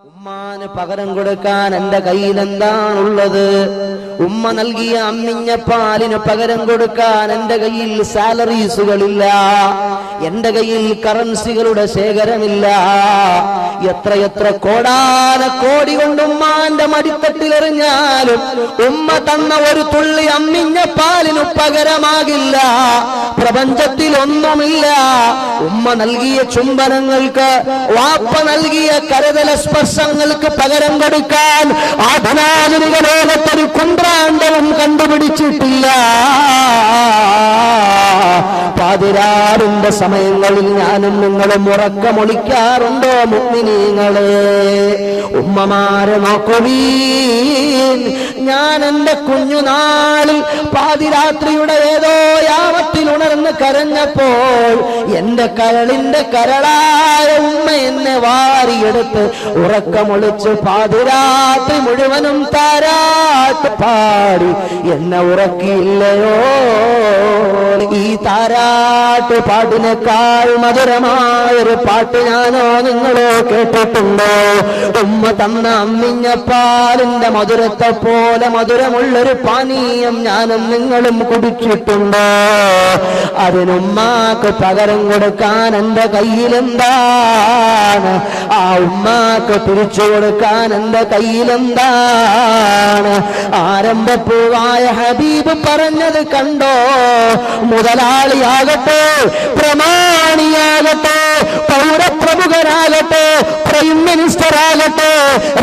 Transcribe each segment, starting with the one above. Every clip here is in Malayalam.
ഉമ്മാന് പകരം കൊടുക്കാൻ എന്റെ കയ്യിൽ എന്താണുള്ളത്? ഉമ്മ നൽകിയ അമ്മിഞ്ഞ പാലിന് പകരം കൊടുക്കാൻ എന്റെ കയ്യിൽ സാലറീസുകളില്ല, എന്റെ കയ്യിൽ കറൻസികളുടെ ശേഖരമില്ല. എത്രയെത്ര കോടാന കോടി കൊണ്ട് ഉമ്മാന്റെ മടിത്തട്ടിലെറിഞ്ഞാലും ഉമ്മ തന്ന ഒരു തുള്ളി അമ്മിഞ്ഞ പാലിനു പകരമാകില്ല. പ്രപഞ്ചത്തിൽ ഒന്നുമില്ല. ഉമ്മ നൽകിയ ചുംബനങ്ങൾക്ക്, വാപ്പ നൽകിയ കരുതല സ്പർശങ്ങൾക്ക് പകരം കൊടുക്കാൻ ആധുനിക ലോകത്തൊരു കുന്ത്രാണ്ടവും കണ്ടുപിടിച്ചിട്ടില്ല. പാതിരാറിന്റെ സമയങ്ങളിൽ ഞാനും നിങ്ങളും ഉറക്കമൊളിക്കാറുണ്ടോ മുഅ്മിനീങ്ങളെ? ഉമ്മമാരെ നോക്കുവീൻ. ഞാൻ എന്റെ കുഞ്ഞുനാളിൽ പാതിരാത്രിയുടെ ഏതോ യാമത്തിൽ ഉണർന്ന് കരഞ്ഞപ്പോൾ എന്റെ കരളിന്റെ കരളായ ഉമ്മ എന്നെ വാരിയെടുത്ത് ഉറക്കമൊളിച്ച് പാതിരാത്രി മുഴുവനും താരാട്ട് പാടി എന്നെ ഉറക്കിയില്ലയോ? ഈ താരാട്ട് പാട്ടിനേക്കാൾ മധുരമായൊരു പാട്ട് ഞാനോ നിങ്ങളോ കേട്ടിട്ടുണ്ടോ? ഉമ്മ തന്ന അമ്മിഞ്ഞ പാലിന്റെ മധുരത്തെ പോലെ മധുരമുള്ളൊരു പാനീയം ഞാനും നിങ്ങളും കുടിച്ചിട്ടുണ്ടോ? അതിനുമ്മാക്ക് പകരം കൊടുക്കാൻ എന്റെ കയ്യിലെന്താണ്? ആ ഉമ്മാക്ക് തിരിച്ചു കൊടുക്കാൻ എന്റെ കയ്യിലെന്താണ്? ആരംഭപ്പൂവായ ഹബീബ് പറഞ്ഞത് കണ്ടോ? മുതലാളിയാകട്ടെ, പ്രമാണിയാകട്ടെ, പൗരപ്രമുഖനാകട്ടെ, പ്രൈം മിനിസ്റ്റർ ആകട്ടെ,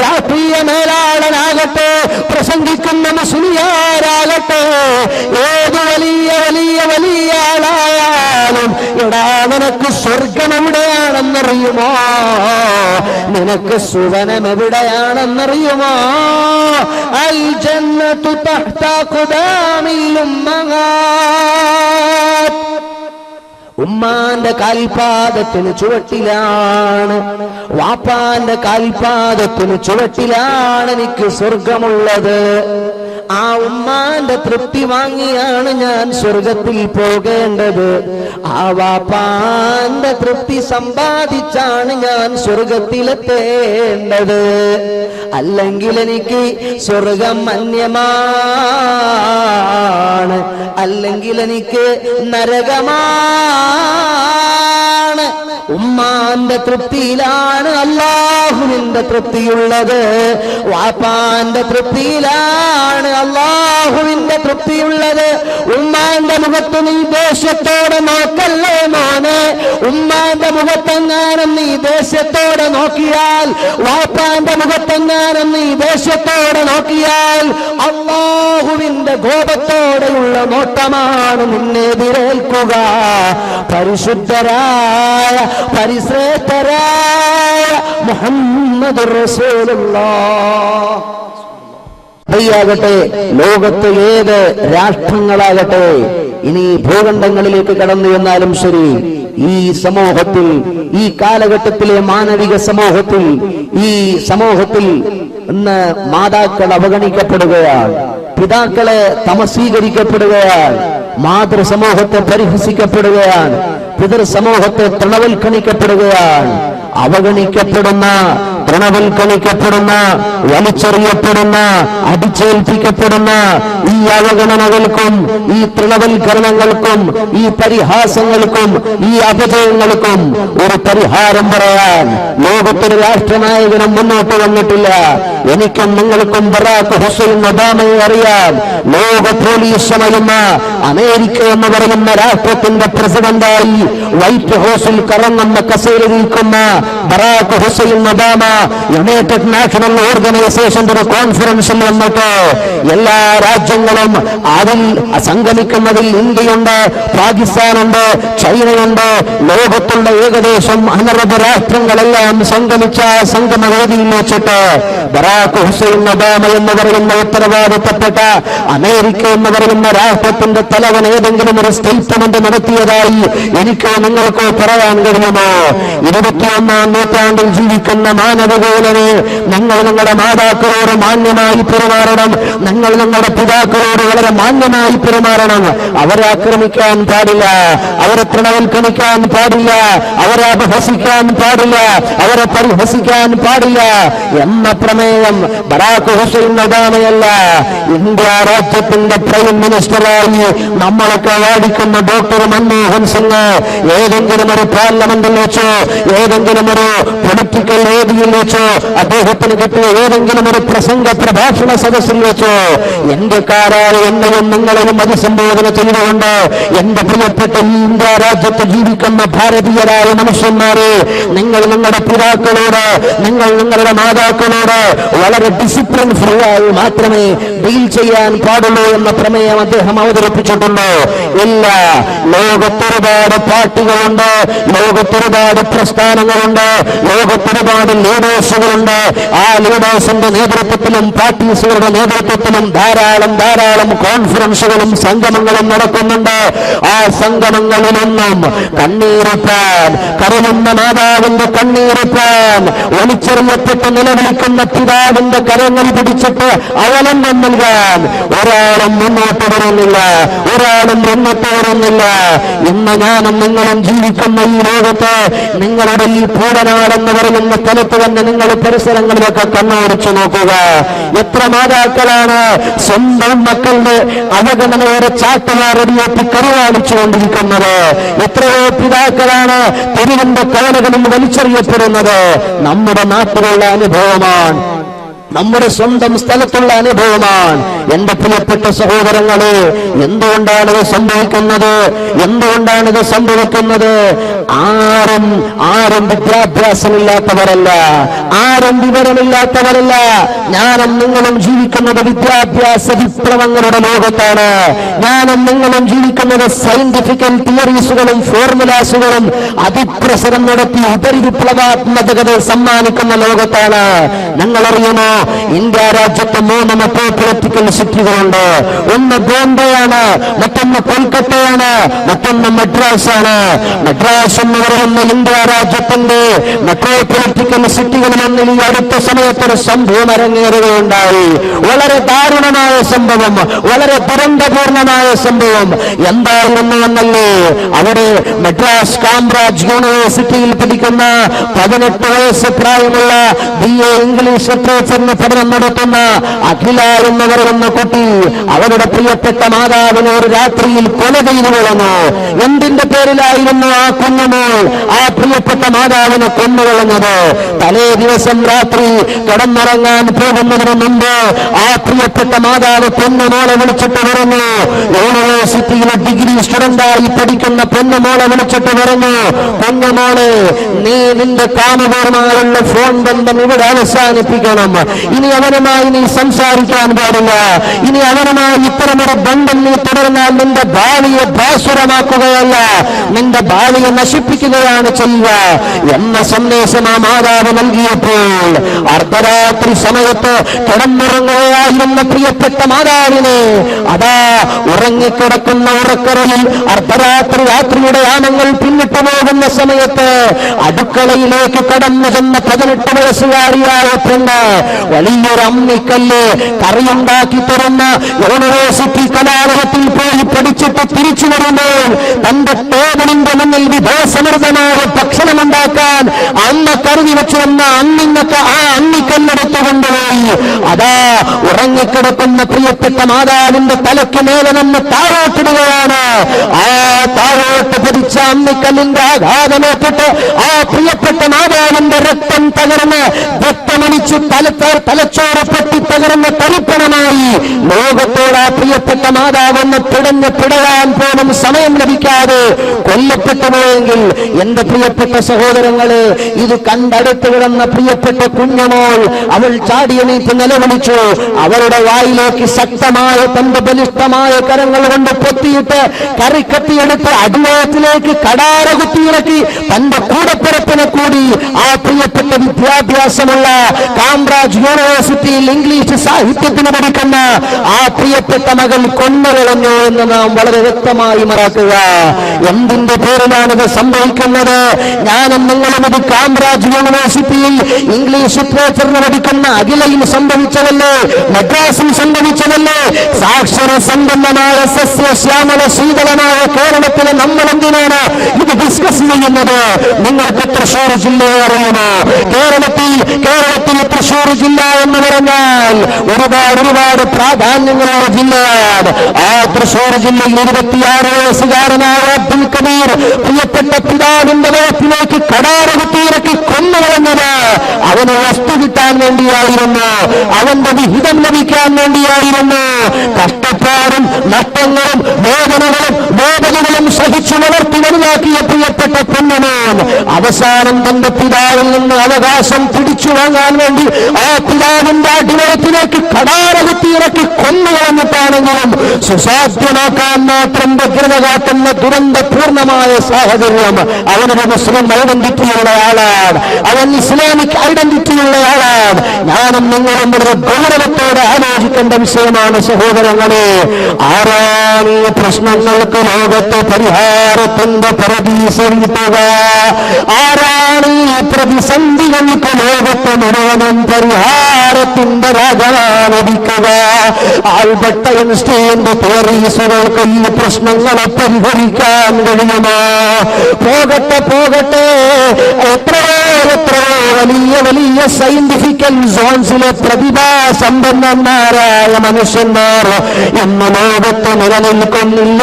രാഷ്ട്രീയ മേലാളനാകട്ടെ, പ്രസംഗിക്കുന്ന മുസ്ലിയാരാകട്ടെ, ഏത് വലിയ വലിയ വലിയ ആളായാലും എടാ നിനക്ക് സ്വർഗം എവിടെയാണെന്നറിയുമോ? നിനക്ക് സുവനം എവിടെയാണെന്നറിയുമോ? അൽ ജന്നത്തു തഹ്ത ഖുദാമിൽ ഉമ്മഹാത്ത്. ഉമ്മാന്റെ കാൽപാദത്തിന് ചുവട്ടിലാണ്, വാപ്പാന്റെ കാൽപാദത്തിന് ചുവട്ടിലാണ് എനിക്ക് സ്വർഗമുള്ളത്. ആ ഉമ്മാന്റെ തൃപ്തി വാങ്ങിയാണ് ഞാൻ സ്വർഗത്തിൽ പോകേണ്ടത്. ആ വാപ്പാന്റെ തൃപ്തി സമ്പാദിച്ചാണ് ഞാൻ സ്വർഗത്തിലെത്തേണ്ടത്. അല്ലെങ്കിൽ എനിക്ക് സ്വർഗം അന്യമാണ്, അല്ലെങ്കിൽ എനിക്ക് നരകമാണ്. ഉമ്മാന്റെ തൃപ്തിയിലാണ് അല്ലാഹുവിന്റെ തൃപ്തിയുള്ളത്. വാപ്പാന്റെ തൃപ്തിയിലാണ് അല്ലാഹുവിന്റെ തൃപ്തിയുള്ളത്. ഉമ്മാന്റെ മുഖത്ത് നീ ദേഷ്യത്തോടെ നോക്കല്ലേ മോനെ. ഉമ്മാന്റെ മുഖത്തെങ്ങാനും നീ ദേഷ്യത്തോടെ നോക്കിയാൽ, വാപ്പാന്റെ മുഖത്തെങ്ങാനും നീ ദേഷ്യത്തോടെ നോക്കിയാൽ അല്ലാഹുവിന്റെ കോപത്തോടെയുള്ള നോട്ടമാണ് നിന്നെതിരേൽക്കുക. പരിശുദ്ധരായ പരിശ്രേഷ്ഠരായ മുഹമ്മദുർ റസൂലുള്ളാഹ് ാകട്ടെ, ലോകത്ത് ഏത് രാഷ്ട്രങ്ങളാകട്ടെ, ഇനി ഭൂഖണ്ഡങ്ങളിലേക്ക് കടന്നു എന്നാലും ശരി, ഈ സമൂഹത്തിൽ, ഈ കാലഘട്ടത്തിലെ മാനവിക സമൂഹത്തിൽ, ഈ സമൂഹത്തിൽ ഇന്ന് മാതാക്കൾ അവഗണിക്കപ്പെടുകയാണ്, പിതാക്കളെ തമസീകരിക്കപ്പെടുകയാണ്, മാതൃസമൂഹത്തെ പരിഹസിക്കപ്പെടുകയാണ്, പിതൃസമൂഹത്തെ തൃണവൽക്കണിക്കപ്പെടുകയാണ്. അവഗണിക്കപ്പെടുന്ന, തൃണവൽക്കണിക്കപ്പെടുന്ന, വലിച്ചെറിയപ്പെടുന്ന, അടിച്ചേൽപ്പിക്കപ്പെടുന്ന ഈ അവഗണനകൾക്കും ഈ തൃണവൽക്കരണങ്ങൾക്കും ഈ പരിഹാസങ്ങൾക്കും ഈ അപജയങ്ങൾക്കും ഒരു പരിഹാരം പറയാൻ ലോകത്തൊരു രാഷ്ട്രനായകനും മുന്നോട്ട് വന്നിട്ടില്ല. എനിക്കും നിങ്ങൾക്കും ബറാക്ക് ഹുസൈൻ ഒബാമയെ അറിയാം. ലോക പോലീസ് ചമയുന്ന അമേരിക്ക എന്ന് പറയുന്ന രാഷ്ട്രത്തിന്റെ പ്രസിഡന്റായി വൈറ്റ് ഹൗസിൽ കറങ്ങുന്ന കസേര നിൽക്കുന്ന Barack Hussein Obama united national ഓർഗനൈസേഷന്റെ ഒരു കോൺഫറൻസിൽ വന്നിട്ട് എല്ലാ രാജ്യങ്ങളും അതിൽ സംഗമിക്കുന്നതിൽ ഇന്ത്യയുണ്ട്, പാകിസ്ഥാനുണ്ട്, ചൈനയുണ്ട്, ലോകത്തുള്ള ഏകദേശം 50 രാഷ്ട്രങ്ങളെല്ലാം സംഗമിച്ച സംഗമവേദിയിൽ വെച്ചിട്ട് ബറാക്ക് ഹുസൈൻ ഒബാമ എന്ന് പറയുന്ന ഉത്തരവാദിത്തപ്പെട്ട അമേരിക്ക എന്ന് പറയുന്ന രാഷ്ട്രത്തിന്റെ തലവൻ ഏതെങ്കിലും ഒരു സ്റ്റേറ്റ്മെന്റ് നടത്തിയതായി എനിക്കോ നിങ്ങൾക്കോ പറയാൻ കഴിയുമോ? 21ാം നൂറ്റാണ്ടിൽ ജീവിക്കുന്ന മാനവ അതുപോലെ ഞങ്ങൾ ഞങ്ങളുടെ മാതാക്കളോട് മാന്യമായി പെരുമാറണം. ഞങ്ങൾ ഞങ്ങളുടെ പിതാക്കളോട് വളരെ മാന്യമായി പെരുമാറണം. അവരെ ആക്രമിക്കാൻ പാടില്ല, അവരെ പ്രണവൽക്കരിക്കാൻ പാടില്ല, അവരെ അപഹസിക്കാൻ പാടില്ല, അവരെ പരിഹസിക്കാൻ പാടില്ല എന്ന പ്രമേയം ബറാക്ക് ഹുസൈൻ ഒബാമയല്ല, ഇന്ത്യ രാജ്യത്തിന്റെ പ്രൈം മിനിസ്റ്ററായി നമ്മളൊക്കെ വാദിക്കുന്ന ഡോക്ടർ മൻമോഹൻ സിംഗ് ഏതെങ്കിലും ഒരു പാർലമെന്റിൽ വെച്ചോ ഏതെങ്കിലും ഒരു പൊളിറ്റിക്കൽ വേദിയിൽ വെച്ചോ അദ്ദേഹത്തിന് കിട്ടിയ ഏതെങ്കിലും ഒരു പ്രസംഗ പ്രഭാഷണ സദസ്സിൽ വെച്ചോ ഇന്ത്യക്കാരായ എന്നെയും നിങ്ങളെയും അഭിസംബോധന ചെയ്തുകൊണ്ട് എന്റെ പ്രിയപ്പെട്ട ഇന്ത്യ രാജ്യത്ത് ജീവിക്കുന്ന ഭാരതീയരായ മനുഷ്യന്മാരെ, നിങ്ങൾ നിങ്ങളുടെ പിതാക്കളോട് നിങ്ങൾ നിങ്ങളുടെ മാതാക്കളോട് വളരെ ഡിസിപ്ലിൻ ഫ്രീ ആയി മാത്രമേ ഡീൽ ചെയ്യാൻ പാടുള്ളൂ എന്ന പ്രമേയം അദ്ദേഹം അവതരിപ്പിച്ചിട്ടുണ്ട്. ഇല്ല, ലോകത്തൊരുപാട് പാർട്ടികളുണ്ട്, ലോകത്തൊരുപാട് പ്രസ്ഥാനങ്ങളുണ്ട്, ലോകത്തൊരുപാട് ലീഡേഴ്സുകളുണ്ട്. ആ ലീഡേഴ്സിന്റെ നേതൃത്വത്തിലും പാർട്ടീസുകളുടെ നേതൃത്വത്തിലും ധാരാളം കോൺഫറൻസുകളും സംഗമങ്ങളും നടക്കുന്നുണ്ട്. ആ സംഗമങ്ങളിലൊന്നും കണ്ണീരപ്പാൻ, കരയുന്ന മാതാവിന്റെ കണ്ണീരപ്പാൻ, ഒളിച്ചെറിയപ്പെട്ട് നിലവിളിക്കുന്ന പിതാവിന്റെ കരങ്ങൾ പിടിച്ചിട്ട് അവലംബം നൽകാൻ ഒരാളും മുന്നോട്ട് വരുന്നില്ല, ഒരാളും മുന്നോട്ട് വരുന്നില്ല. ഇന്ന് ഞാനും നിങ്ങളും ജീവിക്കുന്ന ഈ ലോകത്ത് നിങ്ങളുടെ ഈ പൂടനാടെന്ന് പറയുന്ന സ്ഥലത്ത് തന്നെ നിങ്ങൾ പരിസരങ്ങളിലൊക്കെ കണ്ണോടിച്ചു നോക്കുക. എത്ര മാതാക്കളാണ് സ്വന്തം മക്കളുടെ അവഗണനയോടെ ചാട്ടുമാറടിയേറ്റ് കരുവാളിച്ചുകൊണ്ടിരിക്കുന്നത്? എത്രയോ പിതാക്കളാണ് തെരുവിന്റെ കോലകളിൽ വലിച്ചെറിയപ്പെടുന്നത്? നമ്മുടെ നാട്ടിലുള്ള അനുഭവമാണ്, നമ്മുടെ സ്വന്തം സ്ഥലത്തുള്ള അനുഭവമാണ്. എന്റെ പ്രിയപ്പെട്ട സഹോദരങ്ങളെ, എന്തുകൊണ്ടാണിത് സംഭവിക്കുന്നത്? എന്തുകൊണ്ടാണിത് സംഭവിക്കുന്നത്? ആരും വിദ്യാഭ്യാസമില്ലാത്തവരല്ല, ആരും വിവരമില്ലാത്തവരല്ല. ഞാനും നിങ്ങളും ജീവിക്കുന്നത് വിദ്യാഭ്യാസ വിപ്ലവങ്ങളുടെ ലോകത്താണ്. ഞാനും നിങ്ങളും ജീവിക്കുന്നത് സയന്റിഫിക്കൽ തിയറീസുകളും ഫോർമുലാസുകളും അതിപ്രസരം നടത്തി ഉപരിവിപ്ലവാത്മകത സമ്മാനിക്കുന്ന ലോകത്താണ്. ഞങ്ങൾ അറിയുമോ, ഇന്ത്യ രാജ്യത്ത് 3 മെട്രോ പൊളിറ്റിക്കൽ സിറ്റികളുണ്ട്. ഒന്ന് ബോംബെയാണ്, മറ്റൊന്ന് കൊൽക്കത്തയാണ്, മറ്റൊന്ന് മദ്രാസാണ്. മദ്രാസ് എന്ന് പറയുന്ന ഇന്ത്യ രാജ്യത്തിന്റെ മെട്രോ പൊളിറ്റിക്കൽ സിറ്റികളിലൊന്നിൽ ഈ അടുത്ത സമയത്തൊരു സംഭവം അരങ്ങേറുകയുണ്ടായി. വളരെ ദാരുണമായ സംഭവം, വളരെ ദുരന്തപൂർണമായ സംഭവം. എന്തായിരുന്നു എന്നല്ലേ, അവിടെ മദ്രാസ് കാംബ്രാജ് യൂണിവേഴ്സിറ്റിയിൽ പഠിക്കുന്ന 18 വയസ്സ് പ്രായമുള്ള BA ഇംഗ്ലീഷ് ലിറ്ററേച്ചറിന് പഠനം നടത്തുന്ന അഖില എന്ന് പറയുന്ന കുട്ടി അവരുടെ പ്രിയപ്പെട്ട മാതാവിനെ ഒരു രാത്രിയിൽ കൊല ചെയ്തു കളഞ്ഞു. എന്തിന്റെ പേരിലായിരുന്നു ആ കുഞ്ഞുമോൾ ആ പ്രിയപ്പെട്ട മാതാവിനെ കൊന്നുകളഞ്ഞത്? തലേ ദിവസം രാത്രി കിടന്നിറങ്ങാൻ പോകുന്നതിന് മുമ്പ് ആ പ്രിയപ്പെട്ട മാതാവ് പൊന്നുമോളെ വിളിച്ചിട്ട് പറഞ്ഞു, യൂണിവേഴ്സിറ്റിയിലെ ഡിഗ്രി സ്റ്റുഡന്റായി പഠിക്കുന്ന പൊന്നുമോളെ വിളിച്ചിട്ട് പറഞ്ഞു, പൊന്നുമോളെ, നീ നിന്റെ കാമുകരുമായുള്ള ഫോൺ ബന്ധം ഇവിടെ അവസാനിപ്പിക്കണം. ഇനി അവനുമായി നീ സംസാരിക്കാൻ പാടില്ല. ഇനി അവനുമായി ഇത്തരമൊരു ബന്ധം നീ തുടർന്നാൽ നിന്റെ ഭാവിയെ ഭാസുരമാക്കുകയല്ല, നിന്റെ ഭാവിയെ നശിപ്പിക്കുകയാണ് ചെയ്യുക എന്ന സന്ദേശം ആ മാതാവ് നൽകിയപ്പോൾ അർദ്ധരാത്രി സമയത്ത് കിടന്നുറങ്ങുകയായിരുന്ന പ്രിയപ്പെട്ട മാതാവിനെ അതാ ഉറങ്ങിക്കിടക്കുന്ന ഉറക്കറയിൽ അർദ്ധരാത്രി രാത്രിയുടെ യാമങ്ങൾ പിന്നിട്ടു പോകുന്ന സമയത്ത് അടുക്കളയിലേക്ക് കടന്നു ചെന്ന 18 വയസ്സുകാരിയായ പെണ്ണ് വലിയൊരു അമ്മിക്കല്ല് കറിയുണ്ടാക്കി തുറന്ന യൂണിവേഴ്സിറ്റി കലാലയത്തിൽ പോയി പഠിച്ചിട്ട് തിരിച്ചു വരുമ്പോൾ തന്റെ ടേബിളിന്റെ മുന്നിൽ വിഭവസമൃദ്ധമായ ഭക്ഷണമുണ്ടാക്കാൻ അമ്മ കരുതി വെച്ചു വന്ന അന്നിങ്ങക്ക് ആ അമ്മിക്കല്ലെടുത്തു കൊണ്ടുപോയി അതാ ഉറങ്ങിക്കിടക്കുന്ന പ്രിയപ്പെട്ട മാതാവിന്റെ തലയ്ക്ക് മേലെ നിന്ന് താഴോട്ടിടുകയാണ്. ആ താഴോട്ട് പതിച്ച അമ്മിക്കല്ലിന്റെ ആഘാതമേറ്റിട്ട് ആ പ്രിയപ്പെട്ട മാതാവിന്റെ രക്തം തകർന്ന് രക്തമണിച്ച് തലച്ചോറ് പൊട്ടി തകർന്ന് തരിപ്പണമായി ലോകത്തോട് ആ പ്രിയപ്പെട്ട മാതാവെന്ന് പിടയാൻ പോലും സമയം ലഭിക്കാതെ കൊല്ലപ്പെട്ടു പോയെങ്കിൽ എന്റെ പ്രിയപ്പെട്ട സഹോദരങ്ങളെ, ഇത് കണ്ടടുത്ത് കിടന്ന പ്രിയപ്പെട്ട കുഞ്ഞമോൾ അവൾ ചാടിയെണീറ്റ് നിലവിളിച്ചു. അവരുടെ വായിലേക്ക് ശക്തമായ തന്റെ ബലിഷ്ഠമായ കരങ്ങൾ കൊണ്ട് പൊത്തിയിട്ട് കറിക്കത്തിയെടുത്ത് അടിവയത്തിലേക്ക് കടാര കുത്തിയിറക്കി തന്റെ കൂടപ്പിറപ്പിനെ കൂടി ആ പ്രിയപ്പെട്ട വിദ്യാഭ്യാസമുള്ള കാംബ്രാജ് യൂണിവേഴ്സിറ്റിയിൽ ഇംഗ്ലീഷ് സാഹിത്യത്തിന് പഠിക്കുന്ന ആ പ്രിയപ്പെട്ട മകൾ കൊന്നുകളഞ്ഞു എന്ന് നാം വളരെ വ്യക്തമായി മറക്കുക. എന്തിന്റെ പേരിലാണിത് സംഭവിക്കുന്നത്? ഞാനും നിങ്ങളും ഇത് കാംബ്രാജ് യൂണിവേഴ്സിറ്റിയിൽ ഇംഗ്ലീഷ് ലിറ്ററേച്ചറിന് പഠിക്കുന്ന അഖിലയിൽ സംഭവിച്ചതല്ലേ, മദ്രാസിൽ സംഭവിച്ചതല്ലേ? സാക്ഷര സമ്പന്നമായ സസ്യശ്യാമല ശീതളമായ കേരളത്തിലെ നമ്മൾ എന്തിനാണ് ഇത് ഡിസ്കസ് ചെയ്യുന്നത്? നിങ്ങൾക്ക് തൃശ്ശൂർ ജില്ലയെ അറിയുമോ? കേരളത്തിൽ തൃശ്ശൂർ ജില്ല എന്ന് പറഞ്ഞാൽ ഒരുപാട് പ്രാധാന്യങ്ങളുള്ള ജില്ലയാണ്. ആ തൃശ്ശൂർ ജില്ലയിൽ 26 വയസ്സുകാരനായ അബ്ദുൽ കബീർ പ്രിയപ്പെട്ട പിതാവിന്റെ വയസ്സിലേക്ക് കടാരകുത്തിയിറക്കി കൊന്നുകളഞ്ഞത് അവന് വസ്തു കിട്ടാൻ വേണ്ടിയായിരുന്നു, അവന്റെ വിഹിതം ലഭിക്കാൻ വേണ്ടിയായിരുന്നു. കഷ്ടപ്പാടും നഷ്ടങ്ങളും വേദനകളും സഹിച്ചു വളർത്തി വലുതാക്കിയ പ്രിയപ്പെട്ട പൊന്നുമോൻ അവസാനം തന്റെ പിതാവിൽ നിന്ന് അവകാശം പിടിച്ചു വാങ്ങാൻ വേണ്ടി ആ പിതാവിന്റെ അടിവയത്തിലേക്ക് കടാരകുത്തിയിറക്കി കൊന്നുകളഞ്ഞിട്ടാണെങ്കിലും സുസാധ്യമാക്കാൻ മാത്രം വ്യഗ്രത കാട്ടുന്ന ദുരന്തപൂർണമായ സാഹചര്യം. അവനൊരു മുസ്ലിം ഐഡന്റിറ്റിയുള്ള ആളാണ്, അവൻ ഇസ്ലാമിക് ഐഡന്റിറ്റിയുള്ള ആളാണ്. ഞാനും നിങ്ങളും വളരെ ഗൗരവത്തോടെ ആലോചിക്കേണ്ട വിഷയമാണ് സഹോദരങ്ങളെ. ആരാണ് ഈ പ്രശ്നങ്ങൾക്ക് ലോകത്തെ പരിഹാരത്തിന്റെ പരദീസരിക്കുക? ആരാണ് ഈ പ്രതിസന്ധികൾക്ക് ലോകത്തെ മുഴുവനും പരിഹാരത്തിന്റെ രാജാനടിക്കുക? ആൽബർട്ട് ഐൻസ്റ്റീന്റെ തിയറീസുകൾക്ക് ഈ പ്രശ്നങ്ങളെ പരിഹരിക്കാൻ കഴിയുമോ? പോകട്ടെ എത്രയോ വലിയ സയന്റിഫിക്കൽ സോൺസിലെ പ്രതിഭാസമ്പന്നന്മാരായ മനുഷ്യന്മാർ ഇന്ന് ലോകത്ത് നിലനിൽക്കുന്നില്ല.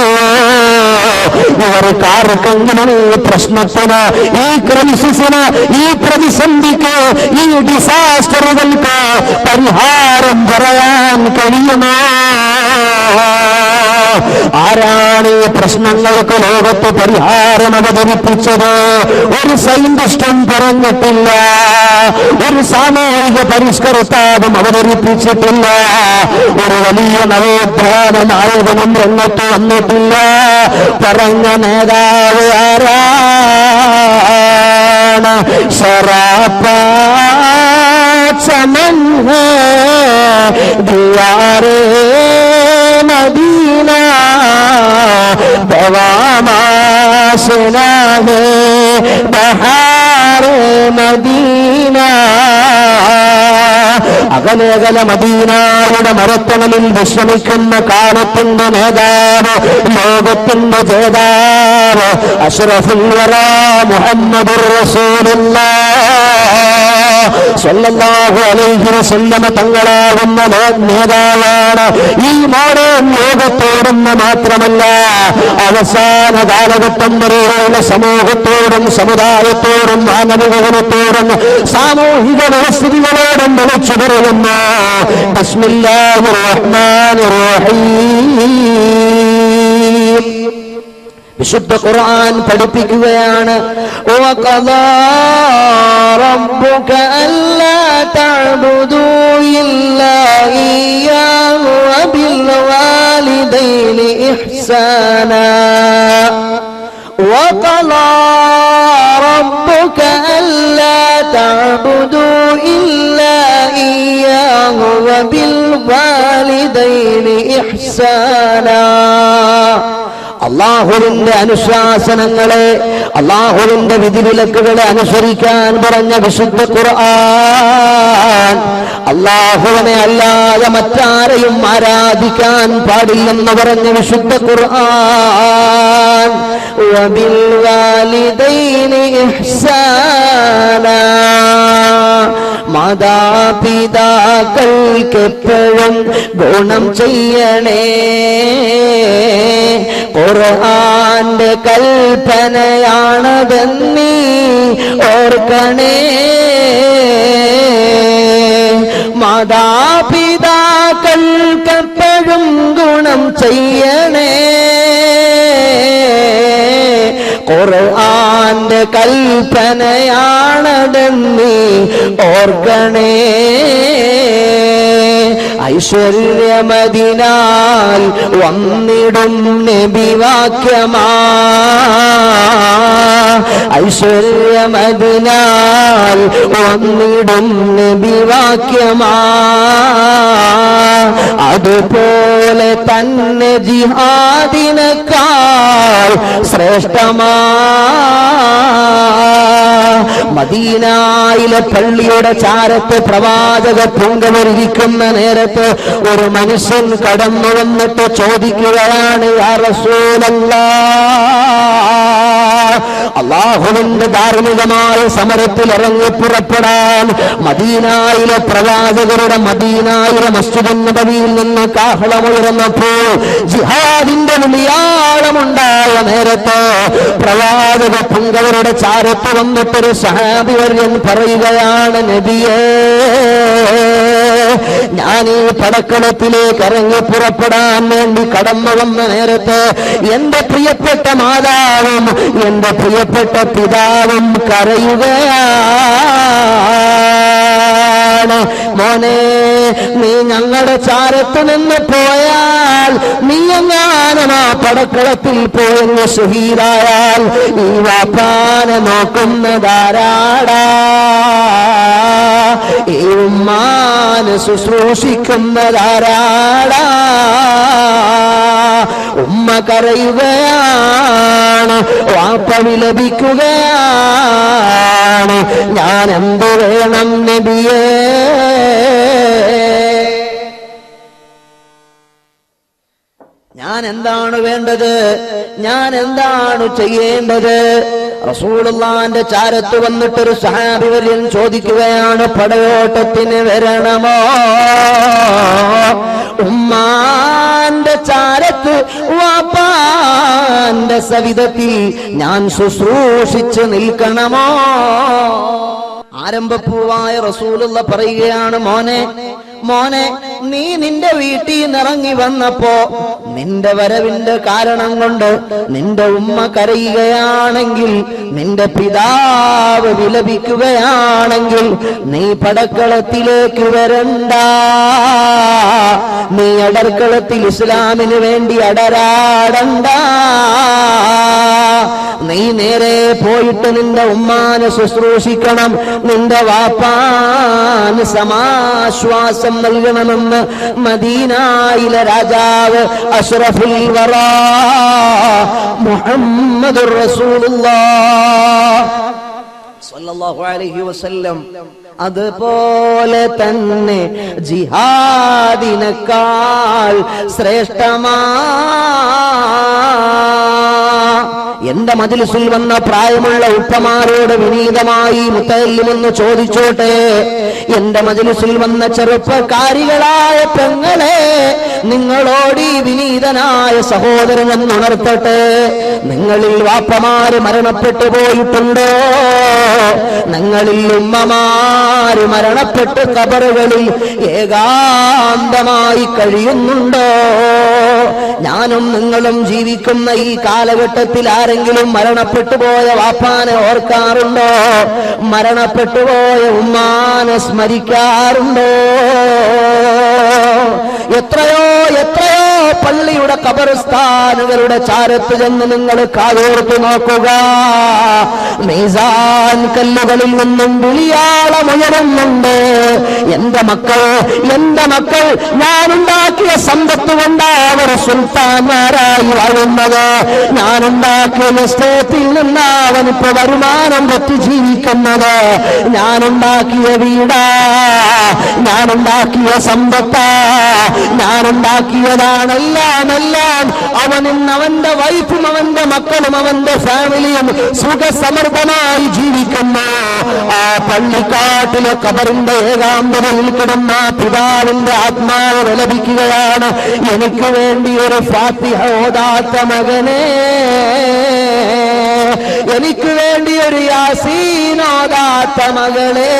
ഇവർക്കാർക്കെങ്കിലും ഈ പ്രശ്നത്തിന്, ഈ ക്രൈസിസിന്, ഈ പ്രതിസന്ധിക്ക്, ഈ ഡിസാസ്റ്ററുകൾക്ക് പരിഹാരം പറയാൻ കഴിയുമോ? ആരാണ് ഈ പ്രശ്നങ്ങൾക്ക് ലോകത്ത് പരിഹാരം അവതരിപ്പിച്ചത്? ഒരു സയന്റിസ്റ്റും പറഞ്ഞിട്ടില്ല, ഒരു സാമൂഹിക പരിഷ്കർത്താവും അവതരിപ്പിച്ചിട്ടില്ല, ഒരു വലിയ നവോത്ഥാന നായകനും രംഗത്ത് വന്നിട്ടില്ല. പറഞ്ഞ നേതാവ് ആരാണ്? ശരാപാചമൻ ദിയാരേ മദീന ദവാമാശനാ ഹേ ബഹാരേ മദീന. അകലേകല മദീനയുടെ മരത്തണലിൽ വിശ്രമിക്കുന്ന കാലത്തിന്റെ നേതാവ്, ലോകത്തിന്റെ ജേതാവ് അഷ്റഫുൽ വറാ മുഹമ്മദുർ റസൂലുള്ളാഹ് സ്വല്ലല്ലാഹു അലൈഹി വസല്ലമ തങ്ങളാകുന്ന നേതാവാണ്. ഈ മോഡേൺ ലോകത്തോടെന്ന് മാത്രമല്ല, അവസാന കാലഘട്ടം വരെയുള്ള സമൂഹത്തോടും സമുദായത്തോടും മാനവികതയോടും സാമൂഹിക വ്യവസ്ഥിതികളോടും വിളിച്ചു പറയുന്ന ബിസ്മില്ലാഹിർ റഹ്മാനിർ റഹീം. വിശുദ്ധ ഖുർആൻ പഠിപ്പിക്കുകയാണ്. വഖദാ റബ്ബുക അല്ലാ തഅബുദൂ ഇല്ലാ ഇയ്യാഹു വബിൽ വാലിദൈനി ഇഹ്സാനാ. وقضى ربك ألا تعبدوا إلا إياه وبالوالدين إحسانا. അള്ളാഹുവിന്റെ അനുശാസനങ്ങളെ, അള്ളാഹുവിന്റെ വിധിവിലക്കുകളെ അനുസരിക്കാൻ പറഞ്ഞ വിശുദ്ധ ഖുർആൻ, അള്ളാഹുവിനെ അല്ലാതെ മറ്റാരെയും ആരാധിക്കാൻ പാടില്ലെന്ന് പറഞ്ഞ വിശുദ്ധ ഖുർആൻ, വബിൽ വാലിദൈനി ഇഹ്സാനാ. മാതാപിതാക്കൾക്കെപ്പോഴും ഗുണം ചെയ്യണേ, ഖുർആന്റെ കൽപ്പനയാണതെന്നീ ഓർക്കണേ. മാതാപിതാക്കൾക്കെപ്പോഴും ഗുണം ചെയ്യണേ, ഖുർആന്റെ കൽപ്പനയാണതെന്നീ ഓർക്കണേ. ഐശ്വര്യമതിനാൽ വന്നിടും നബിവാക്യമാ ഐശ്വര്യമതിനാൽ വന്നിടും നബിവാക്യമാ അതുപോലെ തന്നെ ജിഹാദിനേക്കാൾ ശ്രേഷ്ഠമാ മദീനയിലെ പള്ളിയുടെ ചാരത്ത് പ്രവാചക പുങ്കവരിക്കുന്ന നേരത്ത് ഒരു മനുഷ്യൻ കടന്നു വന്നിട്ട് ചോദിക്കുകയാണ് യാ റസൂലല്ലാഹ്, അല്ലാഹുവിന്റെ ധാർമ്മികമായ സമരത്തിൽ ഇറങ്ങി പുറപ്പെടാൻ മദീനയിലെ പ്രവാചകരുടെ മദീനയിലെ മസ്ജിദുൻ നബവിയിൽ നിന്ന് കാഹളമുയർന്നപ്പോൾ ജിഹാദിന്റെ വിളിയാളമുണ്ടായ നേരത്ത് പ്രവാചക പുങ്കവരുടെ ചാരത്ത് വന്നിട്ടൊരു സഹാബിവര്യൻ പറയുകയാണ്, നബിയേ, ഞാൻ ഈ പടക്കളത്തിലേക്ക് ഇറങ്ങി പുറപ്പെടാൻ വേണ്ടി കടന്നു വന്ന നേരത്ത് എന്റെ പ്രിയപ്പെട്ട മാതാവും എന്റെ പ്രിയപ്പെട്ട പിതാവും കരയുകയാണ്. മോനെ, നീ ഞങ്ങളുടെ ചാരത്ത് നിന്ന് പോയാൽ, നീ എങ്ങാനും ആ പടക്കളത്തിൽ പോയെന്ന് ഷഹീദായാൽ ഈ വാപ്പാനെ നോക്കുന്നതാരാടാ? ഈ ഉമ്മാനെ ശുശ്രൂഷിക്കുന്നതാരാടാ? ഉമ്മ കരയുകയാണ്, വാപ്പ വിലപിക്കുകയാണ്. ഞാൻ എന്ത് വേണം നബിയേ? ഞാൻ എന്താണ് വേണ്ടത്? ഞാൻ എന്താണ് ചെയ്യേണ്ടത്? റസൂലുള്ളാഹിന്റെ ചാരത്ത് വന്നിട്ടൊരു സഹാബി വര്യൻ ചോദിക്കുകയാണ്, പടയോട്ടത്തിന് വരണമോ? ഉമ്മാന്റെ ചാരത്ത് വാപ്പാന്റെ സവിധത്തിൽ ഞാൻ ശുശ്രൂഷിച്ച് നിൽക്കണമോ? ആരംഭപ്പൂവായ റസൂലുള്ള പറയുകയാണ്, മോനെ മോനെ, നീ നിന്റെ വീട്ടിൽ നിന്നിറങ്ങി വന്നപ്പോ നിന്റെ വരവിന്റെ കാരണം കൊണ്ട് നിന്റെ ഉമ്മ കരയുകയാണെങ്കിൽ, നിന്റെ പിതാവ് വിലപിക്കുകയാണെങ്കിൽ, നീ പടക്കളത്തിലേക്ക് വരണ്ട. നീ അടർക്കളത്തിൽ ഇസ്ലാമിന് വേണ്ടി അടരാടണ്ട. നീ നേരെ പോയിട്ട് നിന്റെ ഉമ്മാനെ ശുശ്രൂഷിക്കണം, നിന്റെ വാപ്പാന് സമാശ്വാസം നൽകണമെന്ന് മദീനയിലെ രാജാവ് അഷ്റഫുൽ വറാ മുഹമ്മദുർ റസൂലുള്ളാഹ് സ്വല്ലല്ലാഹു അലൈഹി വസല്ലം അതുപോലെ തന്നെ ജിഹാദിനേക്കാൾ ശ്രേഷ്ഠമാ. എന്റെ മജ്‌ലിസിൽ വന്ന പ്രായമുള്ള ഉപ്പമാരോട് വിനീതമായി മുത്തല്ലിമെന്ന് ചോദിച്ചോട്ടെ, എന്റെ മജ്‌ലിസിൽ വന്ന ചെറുപ്പക്കാരികളായ പെങ്ങളെ, നിങ്ങളോട് ഈ വിനീതനായ സഹോദരൻ ഉണർത്തട്ടെ, നിങ്ങളിൽ വാപ്പമാര് മരണപ്പെട്ടു പോയിട്ടുണ്ടോ? നിങ്ങളിൽ ഉമ്മമാര് മരണപ്പെട്ട് ഖബറുകളിൽ ഏകാന്തമായി കഴിയുന്നുണ്ടോ? ഞാനും നിങ്ങളും ജീവിക്കുന്ന ഈ കാലഘട്ടത്തിൽ ആരെങ്കിലും മരണപ്പെട്ടു പോയ വാപ്പാനെ ഓർക്കാറുണ്ടോ? മരണപ്പെട്ടു പോയ ഉമ്മാനെ സ്മരിക്കാറുണ്ടോ? എത്രയോ എത്രയോ പള്ളിയുടെ ഖബർസ്ഥാനുകളുടെ ചാരത്ത് ചെന്ന് നിങ്ങൾ കാതോർത്ത് നോക്കുക. മീസാൻ കല്ലുകളിൽ നിന്നും വിളിയാളമുയരുന്നുണ്ട്, എന്റെ മക്കൾ, എന്റെ മക്കൾ, ഞാനുണ്ടാക്കിയ സമ്പത്ത് കൊണ്ട് അവർ സുൽത്താന്മാരായി വാഴുന്നത്, ഞാനുണ്ടാക്കിയ എസ്റ്റേറ്റിൽ നിന്ന് അവനിപ്പോ വരുമാനം വെച്ച് ജീവിക്കുന്നത്, ഞാനുണ്ടാക്കിയ വീടാ, ഞാനുണ്ടാക്കിയ സമ്പത്താ, ഞാനുണ്ടാക്കിയതാണെല്ലാം എല്ലാം. അവനും അവന്റെ വൈഫും അവന്റെ മക്കളും അവന്റെ ഫാമിലിയും സുഖസമൃദ്ധമായി ജീവിക്കുന്ന ആ പള്ളിക്കാട്ടിലെ ഖബറിന്റെ ഏകാന്തതയിൽ കിടന്ന പിതാവിന്റെ ആത്മാവ് വിലപിക്കുകയാണ്, എനിക്ക് വേണ്ടി ഒരു ഫാത്തിഹ ഓതാത്ത മകനെ, എനിക്ക് വേണ്ടി ഒരു യാസീൻ ഓതാത്ത മകളെ.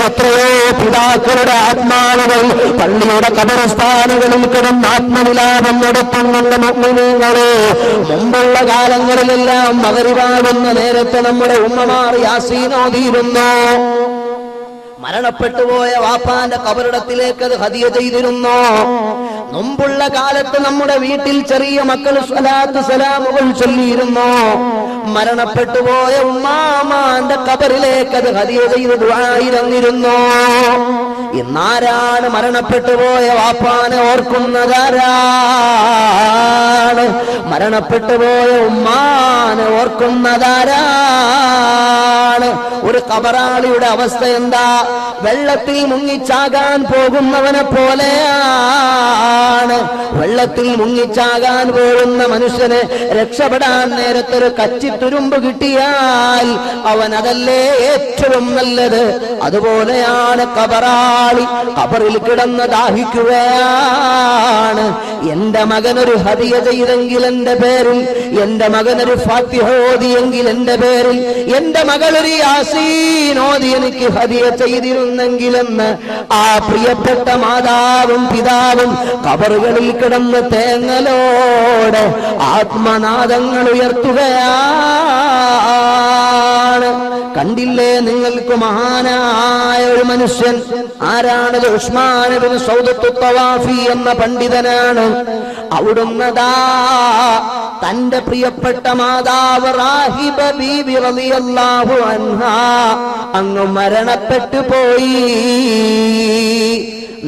എത്രയോ പിതാക്കളുടെ ആത്മാവുകൾ പള്ളിയുടെ ഖബർസ്ഥാനുകളിൽ കിടന്ന് ആത്മവിലാപം നടത്തുന്നുണ്ട്. മുഅ്മിനീങ്ങളെ, മുമ്പുള്ള കാലങ്ങളിലെല്ലാം മഗ്‌രിബാകുന്ന നേരത്തെ നമ്മുടെ ഉമ്മമാർ യാസീൻ ഓതിയിരുന്നു. മരണപ്പെട്ടുപോയ വാപ്പാന്റെ ഖബറിടത്തിലേക്ക് അത് ഹദിയ ചെയ്തിരുന്നു. മുമ്പുള്ള കാലത്ത് നമ്മുടെ വീട്ടിൽ ചെറിയ മക്കൾ സ്വലാത്ത് സലാമുകൾ ചൊല്ലിയിരുന്നു. മരണപ്പെട്ടുപോയ ഉമ്മാമാന്റെ ഖബറിലേക്ക് അത് ഹദിയ ചെയ്ത് ദുആയിരന്നിരുന്നു. ഇന്നാരാണ് മരണപ്പെട്ടുപോയ വാപ്പാനെ ഓർക്കുന്നതാരാണ്? മരണപ്പെട്ടുപോയ ഉമ്മാനെ ഓർക്കുന്നതാരാണ്? ഒരു ഖബറാളിയുടെ അവസ്ഥ എന്താ? വെള്ളത്തിൽ മുങ്ങിച്ചാകാൻ പോകുന്നവനെ പോലെയാണ്. വെള്ളത്തിൽ മുങ്ങിച്ചാകാൻ പോകുന്ന മനുഷ്യന് രക്ഷപ്പെടാൻ നേരത്തൊരു കച്ചിത്തുരുമ്പ് കിട്ടിയാൽ അവൻ അതല്ലേ ഏറ്റവും നല്ലത്. അതുപോലെയാണ് ഖബറാളി. ഖബറിൽ കിടന്ന് ദാഹിക്കുകയാണ്. എന്റെ മകനൊരു ഹദിയ ചെയ്തെങ്കിൽ എന്റെ പേരിൽ, എന്റെ മകനൊരു ഫാത്തിഹ ഓതിയെങ്കിൽ എന്റെ പേരിൽ, എന്റെ മകളൊരു യാസീൻ ഓതി എനിക്ക് ഹദിയ ചെയ്തിരുന്നെങ്കിലെന്ന് ആ പ്രിയപ്പെട്ട മാതാവും പിതാവും ഖബറുകളിൽ കിടന്ന് തേങ്ങലോടെ ആത്മനാദങ്ങൾ ഉയർത്തുകയാണ്. കണ്ടില്ലേ നിങ്ങൾക്ക് മഹാനായ ഒരു മനുഷ്യൻ? ആരാണത്? ഉസ്മാൻ ഇബ്നു സൗദത്തു തവാഫി എന്ന പണ്ഡിതനാണ്. അവിടുന്നതാ തന്റെ പ്രിയപ്പെട്ട മാതാവ് റാഹിബ ബീബി റളിയല്ലാഹു അൻഹാ അങ്ങ് മരണപ്പെട്ടു പോയി.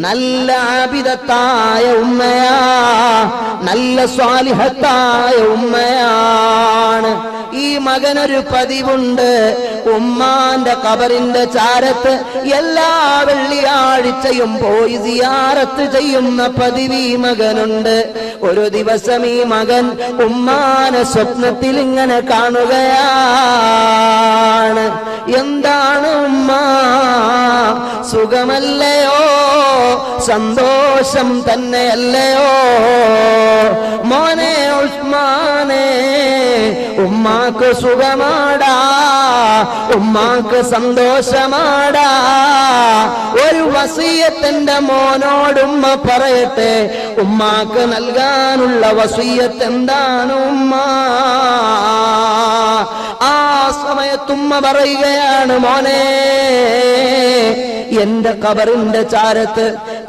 നല്ല ആബിദത്തായ ഉമ്മയാ, നല്ല സ്വാലിഹത്തായ ഉമ്മയാണ്. ഈ മകനൊരു പതിവുണ്ട്. ഉമ്മാന്റെ ഖബറിന്റെ ചാരത്ത് എല്ലാ വെള്ളിയാഴ്ചയും പോയി സിയാറത്ത് ചെയ്യുന്ന പതിവ് ഈ മകനുണ്ട്. ഒരു ദിവസം ഈ മകൻ ഉമ്മാനെ സ്വപ്നത്തിൽ ഇങ്ങനെ കാണുകയാണ്. എന്താണ് ഉമ്മ, സുഖമല്ലയോ? സന്തോഷം തന്നെയല്ലയോ? മോനെ ഉസ്മാനെ, ഉമ്മാക്ക് സുഖമാടാ, ഉമ്മാക്ക് സന്തോഷമാടാ. ഒരു വസിയത്തിന്റെ മോനോടുമ്മ പറയട്ടെ, ഉമ്മാക്ക് നൽകാനുള്ള വസിയത്ത് എന്താണ് ഉമ്മ? ആ സമയത്തുമ്മ പറയുകയാണ്, മോനെ എന്റെ ഖബറിന്റെ ചാരത്ത്,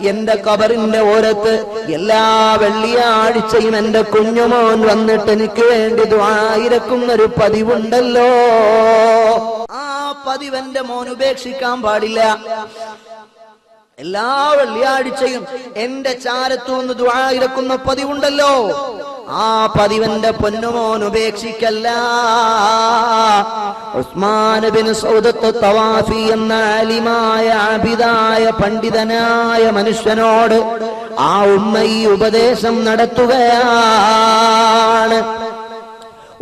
എന്റെ ഖബറിന്റെ ഓരത്ത് എല്ലാ വെള്ളിയാഴ്ചയും എന്റെ കുഞ്ഞുമോൻ വന്നിട്ട് എനിക്ക് വേണ്ടി ദുആയിരക്കുന്നൊരു പതിവുണ്ടല്ലോ. ആ പതിവ് എന്റെ മോൻ ഉപേക്ഷിക്കാൻ പാടില്ല. എല്ലാ വെള്ളിയാഴ്ചയും എന്റെ ചാരത്തുനിന്ന് ദുആയിരക്കുന്ന പതിവുണ്ടല്ലോ. ആ പതിവന്റെ പൊന്നുമോൻ ഉപേക്ഷിക്കല്ല. ഉസ്മാൻ ഇബ്നു സൗദത്ത് തവാഫി എന്ന ആലിമായ ആബിദായ പണ്ഡിതനായ മനുഷ്യനോട് ആ ഉമ്മ ഈ ഉപദേശം നടത്തുകയാണ്.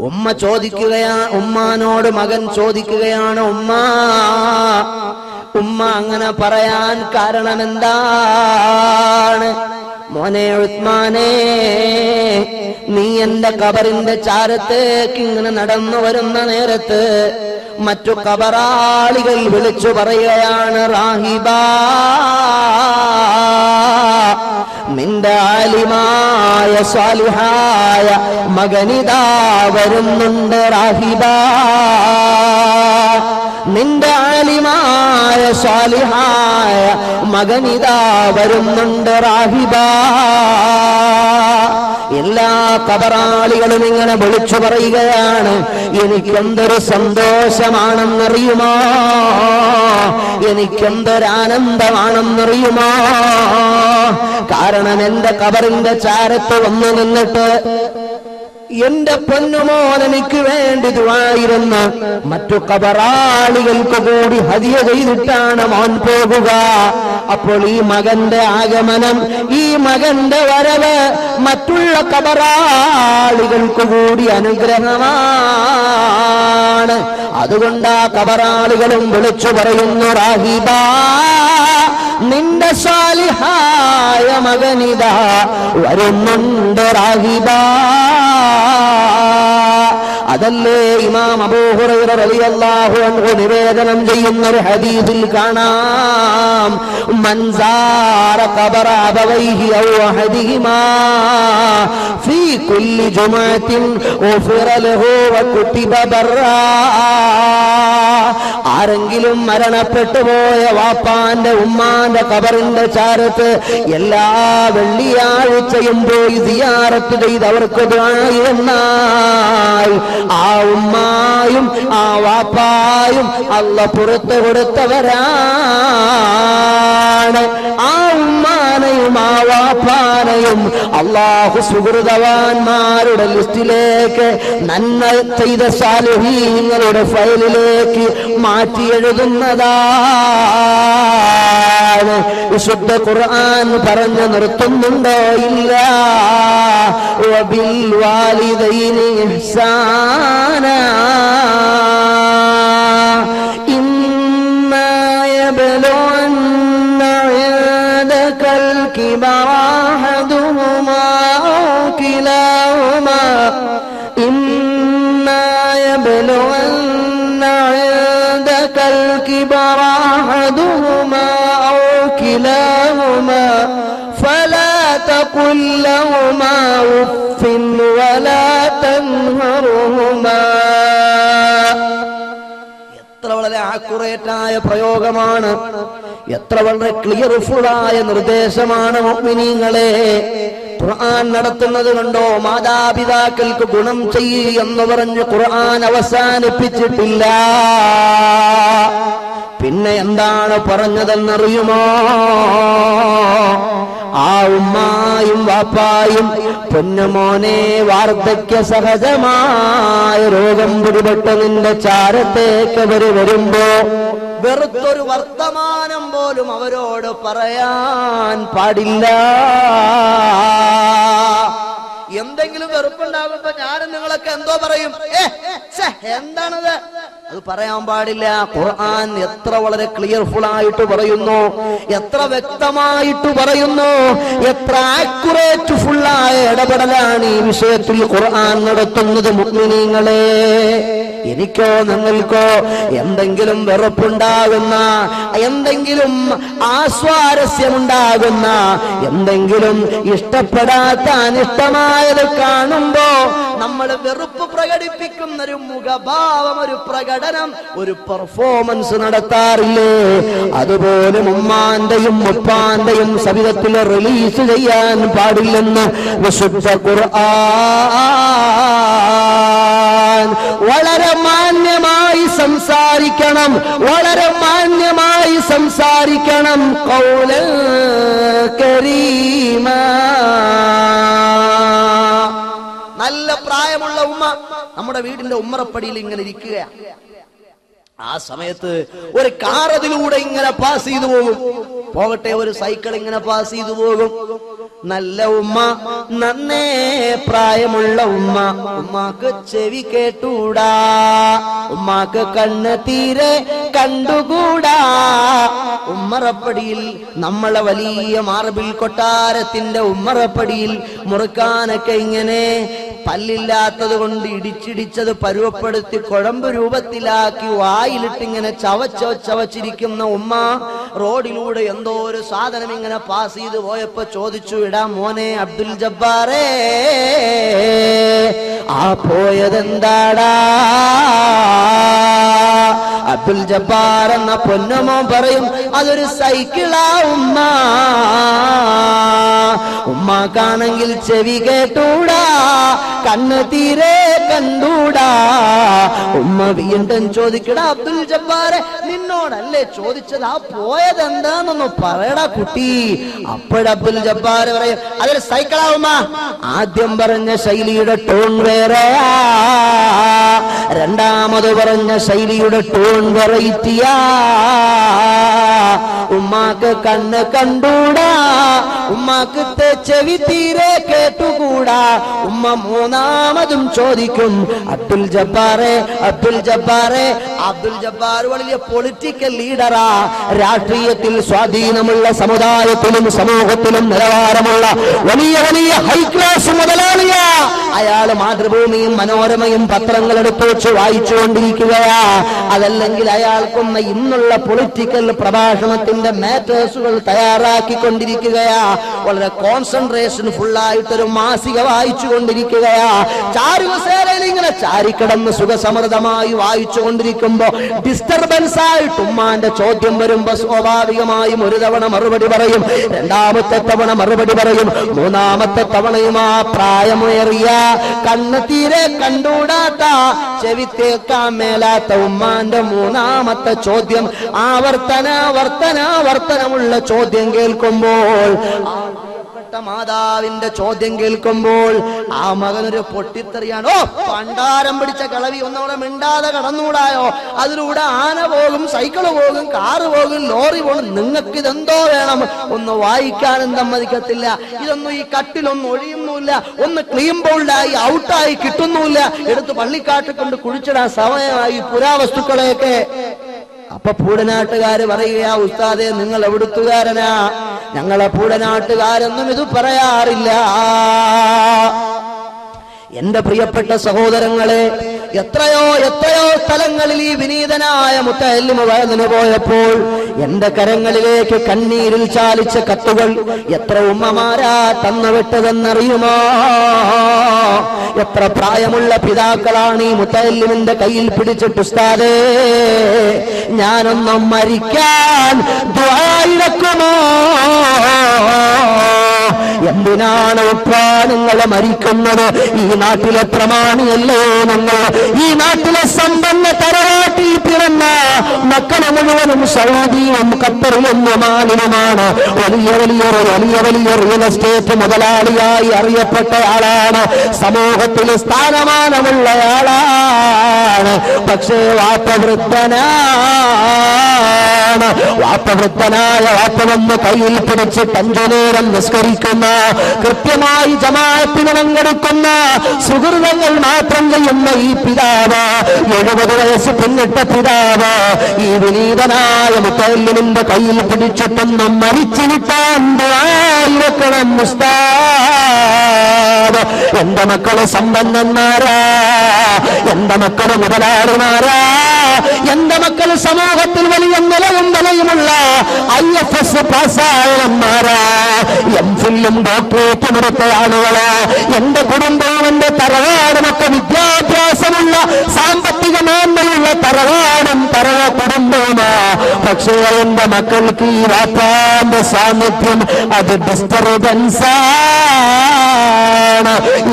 ഉമ്മ ചോദിക്കുകയാണ്, ഉമ്മാനോട് മകൻ ചോദിക്കുകയാണ്, ഉമ്മ അങ്ങനെ പറയാൻ കാരണം എന്താണ്? മോനെ ഉസ്മാനെ, നീ എന്റെ ഖബറിന്റെ ചാരത്തേക്ക് ഇങ്ങനെ നടന്നു വരുന്ന നേരത്ത് മറ്റു ഖബറാളികൾ വിളിച്ചു പറയുകയാണ്, റാഹിബാ, നിന്റെ ആലിമായ സ്വാലിഹായ മകനിതാ വരുന്നുണ്ട്. റാഹിബാ, നിന്റെ ആലിമായ സ്വാലിഹായ മകനിതാ വരുന്നുണ്ട്. റാഹിബാ. എല്ലാ ഖബറാളികളും ഇങ്ങനെ വിളിച്ചു പറയുകയാണ്, എനിക്കെന്തൊരു സന്തോഷമാണെന്നറിയുമോ, എനിക്കെന്തൊരാനന്ദമാണെന്നറിയുമോ? കാരണം എന്റെ ഖബറിന്റെ ചാരത്ത് വന്നു നിന്നിട്ട് എന്റെ പൊന്നുമോൻ എനിക്ക് വേണ്ടി ദുആയിരുന്ന മറ്റു ഖബറാളികൾക്ക് കൂടി ഹദിയ ചെയ്തിട്ടാണ് മോൻ പോകുക. അപ്പോൾ ഈ മകന്റെ ആഗമനം, ഈ മകന്റെ വരവ് മറ്റുള്ള ഖബറാളികൾക്ക് കൂടി അനുഗ്രഹമാണ്. അതുകൊണ്ട് ആ ഖബറാളികളും വിളിച്ചു പറയുന്നു, റാഹിബാ, നിന്റെ സാലിഹായ മകനിതാ വരുന്നുണ്ട്. റാഹിബാ, അതല്ലേ ഇമാം അബൂ ഹുറൈറ റളിയല്ലാഹു അൻഹു നിവേദനം ചെയ്യുന്ന ഒരു ഹദീസിൽ കാണാം, മൻ സാറ ഖബറ അബവൈഹി ഔ അഹദിഹിമാ ഫീ കുല്ലി ജുമഅത്തിൻ ഉഫിറ ലഹു വകുതിബ ബർറാ. ആരെങ്കിലും മരണപ്പെട്ടു പോയ വാപ്പാന്റെ ഉമ്മാന്റെ ഖബറിന്റെ ചാരത്ത് എല്ലാ വെള്ളിയാഴ്ചയും പോയി സിയാറത്ത് ചെയ്ത് അവർക്ക് ദുആ എന്നാൽ ആ ഉമ്മായും ആ വാപ്പായും അല്ലാഹ് പുറത്തു കൊടുത്തവരാണ്. ആ ഉമ്മാനെയും ആ വാപ്പാനെയും അല്ലാഹു സുഹൃതവാന്മാരുടെ ലിസ്റ്റിലേക്ക്, നന്മ ചെയ്ത സാലിഹീങ്ങളുടെ ഫയലിലേക്ക് മാറ്റി എഴുതുന്നതാണ്. വിശുദ്ധ ഖുർആൻ പറഞ്ഞു നിർത്തുന്നുണ്ടോ? ഇല്ല. വബിൽ വാലിദൈനി ഇഹ്സാനാ ഇമ്മാ യബ്ലുഗന്ന ഇൻദകൽ കിബറ അഹദുഹുമാ കിലാഹുമാ ഇമ്മാ യബ്ലുഗന്ന ഇൻദകൽ കിബറ അഹദുഹുമാ ഔ കിലാഹുമാ فلا تقل لهما أف ولا تنهرهما. എത്ര വളരെ ആക്യുറേറ്റായ പ്രയോഗമാണ്, എത്ര വളരെ ക്ലിയർഫുള്ളായ നിർദ്ദേശമാണ് മുഅ്മിനീങ്ങളെ. ഖുർആൻ നടത്തുന്നത് കണ്ടോ? മാതാപിതാക്കൾക്ക് ഗുണം ചെയ്യ് എന്ന് പറഞ്ഞ് ഖുർആൻ അവസാനിപ്പിച്ചിട്ടില്ല. പിന്നെ എന്താണ് പറഞ്ഞതെന്നറിയുമോ? ആ ഉമ്മായും വാപ്പായും പൊന്നുമോനെ വാർദ്ധക്യ സഹജമായ രോഗം പിടിപെട്ട് നിന്റെ ചാരത്തേക്ക് വരുമ്പോ വെറുത്തൊരു വർത്തമാനം പോലും അവരോട് പറയാൻ പാടില്ല. എന്തെങ്കിലും വെറുപ്പുണ്ടാകുമ്പോ ഞാനും നിങ്ങളൊക്കെ എന്തോ പറയും, എന്താണത്, അത് പറയാൻ പാടില്ല. ഖുർആൻ എത്ര വളരെ ക്ലിയർഫുൾ ആയിട്ട് പറയുന്നു, എത്ര വ്യക്തമായിട്ട് പറയുന്നു, എത്ര ആക്യുറേറ്റ് ഫുള്ളായ ഇടപെടലാണ് ഈ വിഷയത്തിൽ ഖുർആൻ നടത്തുന്നത്. മുഅ്മിനീങ്ങളെ, എനിക്കോ നിങ്ങൾക്കോ എന്തെങ്കിലും വെറുപ്പുണ്ടാകുന്ന, എന്തെങ്കിലും ആസ്വാരസ്യമുണ്ടാകുന്ന, എന്തെങ്കിലും ഇഷ്ടപ്പെടാത്ത അനിഷ്ടമായത് കാണുമ്പോ നമ്മൾ വെറുപ്പ് പ്രകടിപ്പിക്കുന്ന ഒരു മുഖഭാവം, ഒരു പ്രകടനം, ഒരു പെർഫോമൻസ് നടത്താറില്ലേ? അതുപോലെ ഉമ്മാന്റെയും ഉപ്പാന്റെയും സവിധത്തിൽ റിലീസ് ചെയ്യാൻ പാടില്ലെന്ന് വിശുദ്ധ ഖുർആൻ. വളരെ മാന്യമായി സംസാരിക്കണം, വളരെ മാന്യമായി സംസാരിക്കണം. ഖൗലൻ കരീമാ. നല്ല പ്രായമുള്ള ഉമ്മ നമ്മുടെ വീടിന്റെ ഉമ്മറപ്പടിയിൽ ഇങ്ങനെ ഇരിക്കുകയാണ്. ആ സമയത്ത് ഒരു കാർ അതിലൂടെ ഇങ്ങനെ പാസ് ചെയ്തു പോകും, പോകട്ടെ, ഒരു സൈക്കിൾ ഇങ്ങനെ പാസ് ചെയ്തു പോകും. നല്ല ഉമ്മ, നന്നേ പ്രായമുള്ള ഉമ്മ, ഉമ്മാക്ക് ചെവി കേട്ടൂടാ, ഉമ്മാക്ക് കണ്ണ് തീരെ കണ്ടുകൂടാ. ഉമ്മറപ്പടിയിൽ, നമ്മളെ വലിയ മാർബിൾ കൊട്ടാരത്തിന്റെ ഉമ്മറപ്പടിയിൽ മുറുക്കാനൊക്കെ ഇങ്ങനെ പല്ലില്ലാത്തത് കൊണ്ട് ഇടിച്ചിടിച്ചത് പരുവപ്പെടുത്തി കുഴമ്പ് രൂപത്തിലാക്കി വായിലിട്ടിങ്ങനെ ചവച്ചിരിക്കുന്ന ഉമ്മ റോഡിലൂടെ എന്തോ ഒരു സാധനം ഇങ്ങനെ പാസ് ചെയ്ത് പോയപ്പോ ചോദിച്ചു, ഇടാ മോനെ അബ്ദുൽ ജബ്ബാറേ, ആ പോയതെന്താടാ? അബ്ദുൽ ജബ്ബാർ എന്ന പൊന്നമോൻ പറയും, അതൊരു സൈക്കിളാ ഉമ്മ. ഉമ്മാക്കാണെങ്കിൽ ചെവി കേട്ടൂടാ, കണ്ണ് തീരെ കണ്ടൂടാ. ഉമ്മ വീണ്ടും ചോദിക്കടാ, അബ്ദുൽ ജബ്ബാറെ നിന്നോടല്ലേ ചോദിച്ചത്, ആ പോയതെന്താന്നൊന്ന് പറയടാ കുട്ടി. അബ്ദുൽ ജബ്ബാർ പറയും, അതൊരു സൈക്കിളാ ഉമ്മ. ആദ്യം പറഞ്ഞ ശൈലിയുടെ ടോൺ വേറെയാ, രണ്ടാമത് പറഞ്ഞ ശൈലിയുടെ ടോൺ വെറൈറ്റിയാ. ഉമ്മാക്ക് കണ്ണ് കണ്ടൂടാ, ഉമ്മാക്ക് ചെവി തീരെ കേട്ടുകൂടാ. ഉമ്മ മൂന്നാമതും ചോദിക്കും, അബ്ദുൽ ജബ്ബാറെ, അബ്ദുൽ ജബ്ബാറെ. അബ്ദുൽ ജബ്ബാർ വലിയ പൊളിറ്റിക്കൽ ലീഡറാ, രാഷ്ട്രീയത്തിൽ സ്വാധീനമുള്ള, സമുദായത്തിലും സമൂഹത്തിലും നിലവാരമുള്ള വലിയ വലിയ ഹൈ ക്ലാസ് മുതലാളിയാ. അയാൾ മാതൃഭൂമിയും മനോരമയും പത്രങ്ങൾ എടുത്തു വെച്ച് വായിച്ചുകൊണ്ടിരിക്കുകയാ. അതല്ലെങ്കിൽ അയാൾക്കൊന്ന ഇന്നുള്ള പൊളിറ്റിക്കൽ പ്രഭാഷണത്തിന്റെ മാറ്റേഴ്സുകൾ തയ്യാറാക്കിക്കൊണ്ടിരിക്കുകയാ. വളരെ കോൺസെൻട്രേഷൻ ഫുള്ളായിട്ടൊരു മാസിക വായിച്ചുകൊണ്ടിരിക്കുകയാ. ചാരുകസേരയിൽ ഇങ്ങനെ ചാരിക്കിടന്ന് സുഖസമൃദ്ധമായി വായിച്ചുകൊണ്ടിരിക്കുമ്പോ ഡിസ്റ്റർബൻസ് ആയിട്ട് ഉമ്മാന്റെ ചോദ്യം വരുമ്പോ സ്വാഭാവികമായും ഒരു തവണ മറുപടി പറയും, രണ്ടാമത്തെ തവണ മറുപടി പറയും, മൂന്നാമത്തെ തവണയും ആ പ്രായമേറിയ, കണ്ണ് തീരെ കണ്ടൂടാത്ത, ചെവി കേൾക്കാൻ മേലാത്ത ഉമ്മാന്റെ മൂന്നാമത്തെ ചോദ്യം, ആവർത്തനമുള്ള ചോദ്യം കേൾക്കുമ്പോൾ, മാതാവിന്റെ ചോദ്യം കേൾക്കുമ്പോൾ ആ മകനൊരു പൊട്ടിത്തെറിയാണ്. ഓ പണ്ടാരം പിടിച്ച കിളവി ഒന്നവിടെ മിണ്ടാതെ കടന്നുകൂടായോ? അതിലൂടെ ആന പോകും, സൈക്കിള് പോകും, കാറ് പോകും, ലോറി പോകും, നിങ്ങൾക്ക് ഇതെന്തോ വേണം? ഒന്ന് വായിക്കാനും സമ്മതിക്കത്തില്ല. ഇതൊന്നും ഈ കട്ടിലൊന്നും ഒഴിയുന്നുമില്ല, ഒന്ന് ക്ലീൻ ബൗൾഡായി ഔട്ടായി കിട്ടുന്നുമില്ല, എടുത്ത് പള്ളിക്കാട്ട് കൊണ്ട് കുഴിച്ചിടാൻ സമയമായി പുരാവസ്തുക്കളെയൊക്കെ. അപ്പൊ പൂടനാട്ടുകാര് പറയുകയാ, ഉസ്താദെ നിങ്ങൾ എവിടുത്തുകാരനാ? ഞങ്ങളെ പൂടനാട്ടുകാരൊന്നും ഇത് പറയാറില്ല. എന്റെ പ്രിയപ്പെട്ട സഹോദരങ്ങളെ, എത്രയോ സ്ഥലങ്ങളിൽ ഈ വിനീതനായ മുത്തഅല്ലിം വയലിന് പോയപ്പോൾ എന്റെ കരങ്ങളിലേക്ക് കണ്ണീരിൽ ചാലിച്ച കത്തുകൾ എത്ര ഉമ്മമാരാ തന്നുവിട്ടതെന്നറിയുമോ? എത്ര പ്രായമുള്ള പിതാക്കളാണ് ഈ മുത്തഅല്ലിമിന്റെ കയ്യിൽ പിടിച്ചിട്ട്, ഉസ്താദേ ഞാനൊന്നും മരിക്കാൻ ദുആയിരക്കുമോ? എന്തിനാണ് ഉപ്പാ നിങ്ങൾ മരിക്കുന്നത്? ഈ നാട്ടിലെ പ്രമാണിയല്ലേ നിങ്ങൾ? ഈ നാട്ടിലെ സമ്പന്ന തറവാട്ടിൽ പിറന്ന മക്കളെ മുഴുവനും സൗദിയും ഖത്തറിലും ഒമാനിലുമാണ്. വലിയ വലിയ റിയൽ എസ്റ്റേറ്റ് മുതലാളിയായി അറിയപ്പെട്ട ആളാണ്, സമൂഹത്തിൽ സ്ഥാനമാനമുള്ളയാളാണ്. പക്ഷേ വാപ്പവൃദ്ധനായ വാപ്പവന്ന് കയ്യിൽ പിടിച്ച് 5 നേരം നിസ്കരിക്കുന്ന, കൃത്യമായി ജമാഅത്തിന് പങ്കെടുക്കുന്ന, സുഹൃതങ്ങൾ മാത്രം ചെയ്യുന്ന ഈ പിതാവ്, 70 വയസ്സ് പിന്നിട്ട പിതാവ്, ഈ വിനീതനായ മുത്തഅല്ലിമിന്റെ കയ്യിൽ പിടിച്ചിട്ടൊന്നും മരിച്ചു വിട്ടാൻ വെക്കണം ഉസ്താദ്. എന്റെ മക്കള് സമ്പന്നന്മാരാ, എന്റെ മക്കള് മുതലാളിമാരാ, എന്റെ മക്കൾ സമൂഹത്തിൽ വലിയ നിലയുമുള്ള IFS പാസ്സായവന്മാരാ, MPhilഉം ഡോക്ടറേറ്റും എടുത്ത ആളുകള്. എന്റെ കുടുംബവും എന്റെ തറവാടുമൊക്കെ വിദ്യാഭ്യാസമുള്ള, സാമ്പത്തിക മേന്മയുള്ള തറവാടും കുടുംബവുമാ. പക്ഷേ എന്റെ മക്കൾക്ക് ഈ വാപ്പാന്റെ സാന്നിധ്യം അത് ഡിസ്റ്റർബൻസാണ്.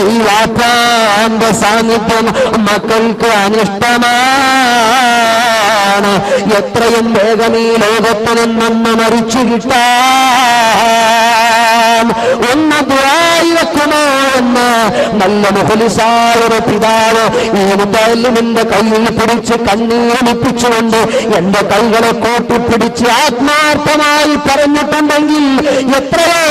ഈ വാപ്പാന്റെ സാന്നിധ്യം മക്കൾക്ക് അനിഷ്ടമാണ്. എത്രയും വേഗം ഈ ലോകത്ത് നിന്നൊന്ന് മരിച്ചു കിട്ടാൻ ഒന്ന് ദുആയിരക്കുമോ എന്ന് നല്ല മുഖലിസായ ഒരു പിതാവ് ഈ മുത്തഅല്ലിമിന്റെ കയ്യിൽ പിടിച്ച് കണ്ണീരൊലിപ്പിച്ചുകൊണ്ട് എന്റെ കൈകളെ കൂട്ടിപ്പിടിച്ച് ആത്മാർത്ഥമായി പറഞ്ഞിട്ടുണ്ടെങ്കിൽ എത്രയോ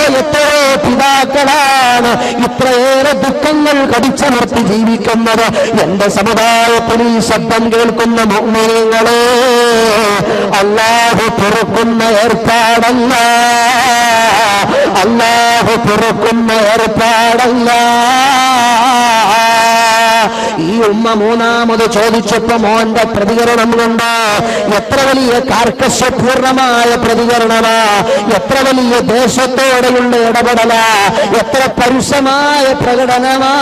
പിതാക്കളാണ് ഇത്രയേറെ ദുഃഖങ്ങൾ കടിച്ചമർത്തി ജീവിക്കുന്നത്. എന്റെ സമുദായത്തിൽ ഈ ശബ്ദം കേൾക്കുന്ന മുഅ്മിനീങ്ങളെ, അല്ലാഹു പൊറുക്കുന്ന ഏർപ്പാടല്ല, അല്ലാഹു പൊറുക്കുന്ന ഏർപ്പാടല്ല. ഈ ഉമ്മ മൂന്നാമത് ചോദിച്ചപ്പോ മോന്റെ പ്രതികരണം കൊണ്ട് എത്ര വലിയ കാർക്കശ്യപൂർണമായ പ്രതികരണമാ, എത്ര വലിയ ദേശത്തോടെയുള്ള ഇടപെടലാ, എത്ര പരുഷമായ പ്രകടനമാ.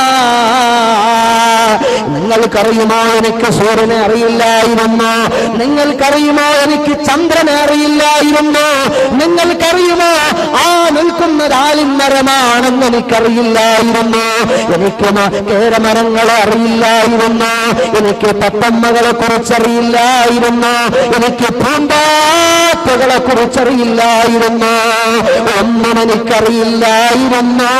നിങ്ങൾക്കറിയുമോ എനിക്ക് സൂര്യനെ അറിയില്ലായിരുന്നു? നിങ്ങൾക്കറിയുമോ എനിക്ക് ചന്ദ്രനെ അറിയില്ലായിരുന്നു? നിങ്ങൾക്കറിയുമോ ആ നിൽക്കുന്നത് ആലിമരമാണെന്ന് എനിക്കറിയില്ലായിരുന്നു? എനിക്ക് കേരമരങ്ങളെ അറിയില്ലായിരുന്നു, എനിക്ക് തത്തമ്മകളെ കുറിച്ചറിയില്ലായിരുന്നു, എനിക്ക് പൂമ്പാറ്റകളെ കുറിച്ചറിയില്ലായിരുന്നു, ഒന്നും എനിക്കറിയില്ലായിരുന്നു.